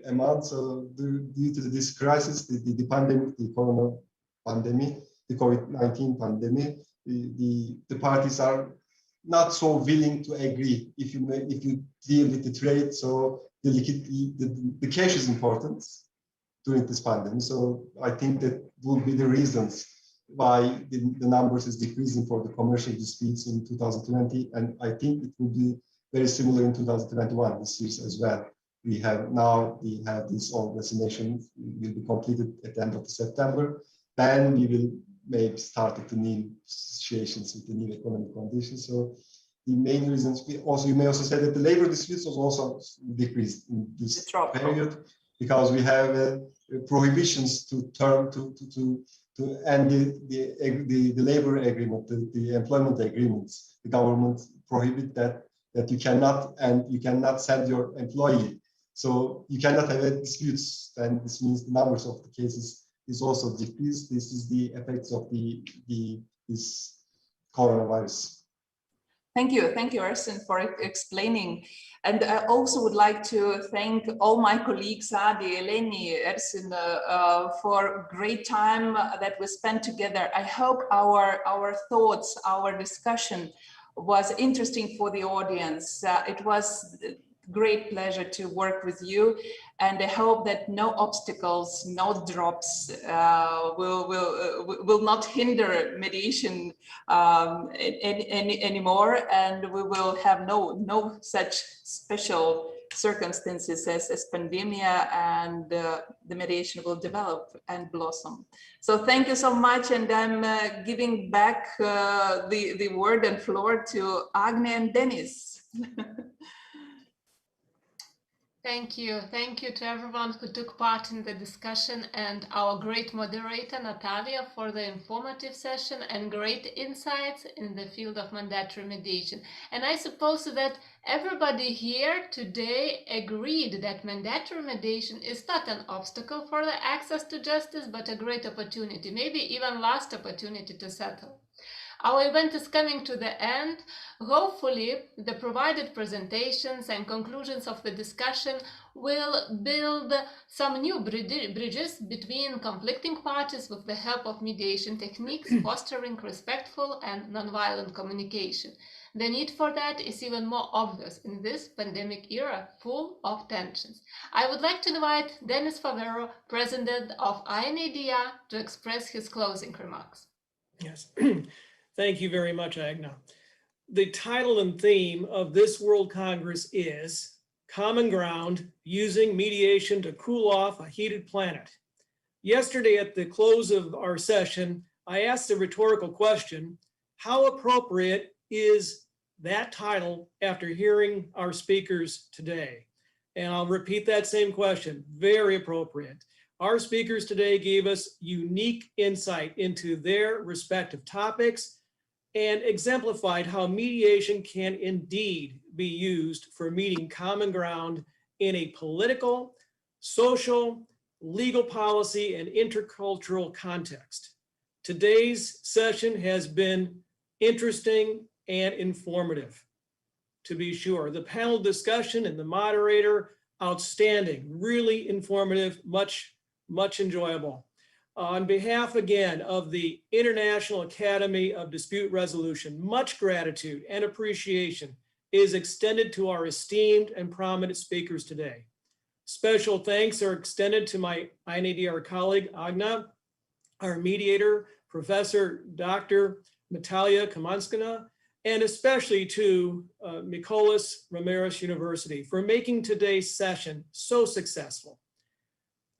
amount. So due to this crisis, the pandemic, the corona pandemic, the COVID-19 pandemic, the parties are not so willing to agree if you deal with the trade. So the cash is important during this pandemic. So I think that will be the reasons why the numbers is decreasing for the commercial disputes in 2020, and I think it will be very similar in 2021 this year as well. We have this all vaccination will be completed at the end of September. Then we will maybe start the new situations with the new economic conditions. So the main reasons, you may also say that the labor disputes was also decreased in this period because we have prohibitions to end the labor agreement, the employment agreements. The government prohibit that you cannot send your employee. So you cannot have disputes, and this means the numbers of the cases is also decreased. This is the effects of this coronavirus. Thank you, Ersin, for explaining. And I also would like to thank all my colleagues, Adi, Eleni, Ersin, for great time that we spent together. I hope our thoughts, our discussion was interesting for the audience. It was a great pleasure to work with you, and I hope that no obstacles, no drops will not hinder mediation anymore, and we will have no such special circumstances as pandemic, and the mediation will develop and blossom. So thank you so much, and I'm giving back the word and floor to AGNŁ and Dennis. Thank you. Thank you to everyone who took part in the discussion, and our great moderator, Natalia, for the informative session and great insights in the field of mandatory mediation. And I suppose that everybody here today agreed that mandatory mediation is not an obstacle for the access to justice, but a great opportunity, maybe even last opportunity to settle. Our event is coming to the end. Hopefully, the provided presentations and conclusions of the discussion will build some new bridges between conflicting parties with the help of mediation techniques, fostering respectful and nonviolent communication. The need for that is even more obvious in this pandemic era full of tensions. I would like to invite Dennis Favero, President of INADR, to express his closing remarks. Yes. Thank you very much, AGNŁ. The title and theme of this World Congress is Common Ground, Using Mediation to Cool Off a Heated Planet. Yesterday at the close of our session, I asked a rhetorical question: how appropriate is that title after hearing our speakers today? And I'll repeat that same question, very appropriate. Our speakers today gave us unique insight into their respective topics and exemplified how mediation can indeed be used for meeting common ground in a political, social, legal policy, and intercultural context. Today's session has been interesting and informative, to be sure. The panel discussion and the moderator, outstanding, really informative, much enjoyable. On behalf again of the International Academy of Dispute Resolution, much gratitude and appreciation is extended to our esteemed and prominent speakers today. Special thanks are extended to my INADR colleague, AGNŁ, our mediator, Professor Dr. Natalia Kamanskina, and especially to Mikolas Ramirez University for making today's session so successful.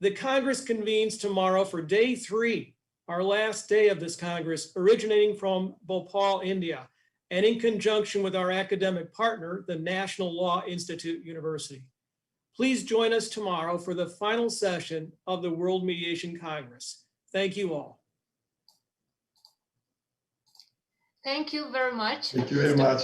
The Congress convenes tomorrow for day 3, our last day of this Congress, originating from Bhopal, India, and in conjunction with our academic partner, the National Law Institute University. Please join us tomorrow for the final session of the World Mediation Congress. Thank you all. Thank you very much. Thank you very much.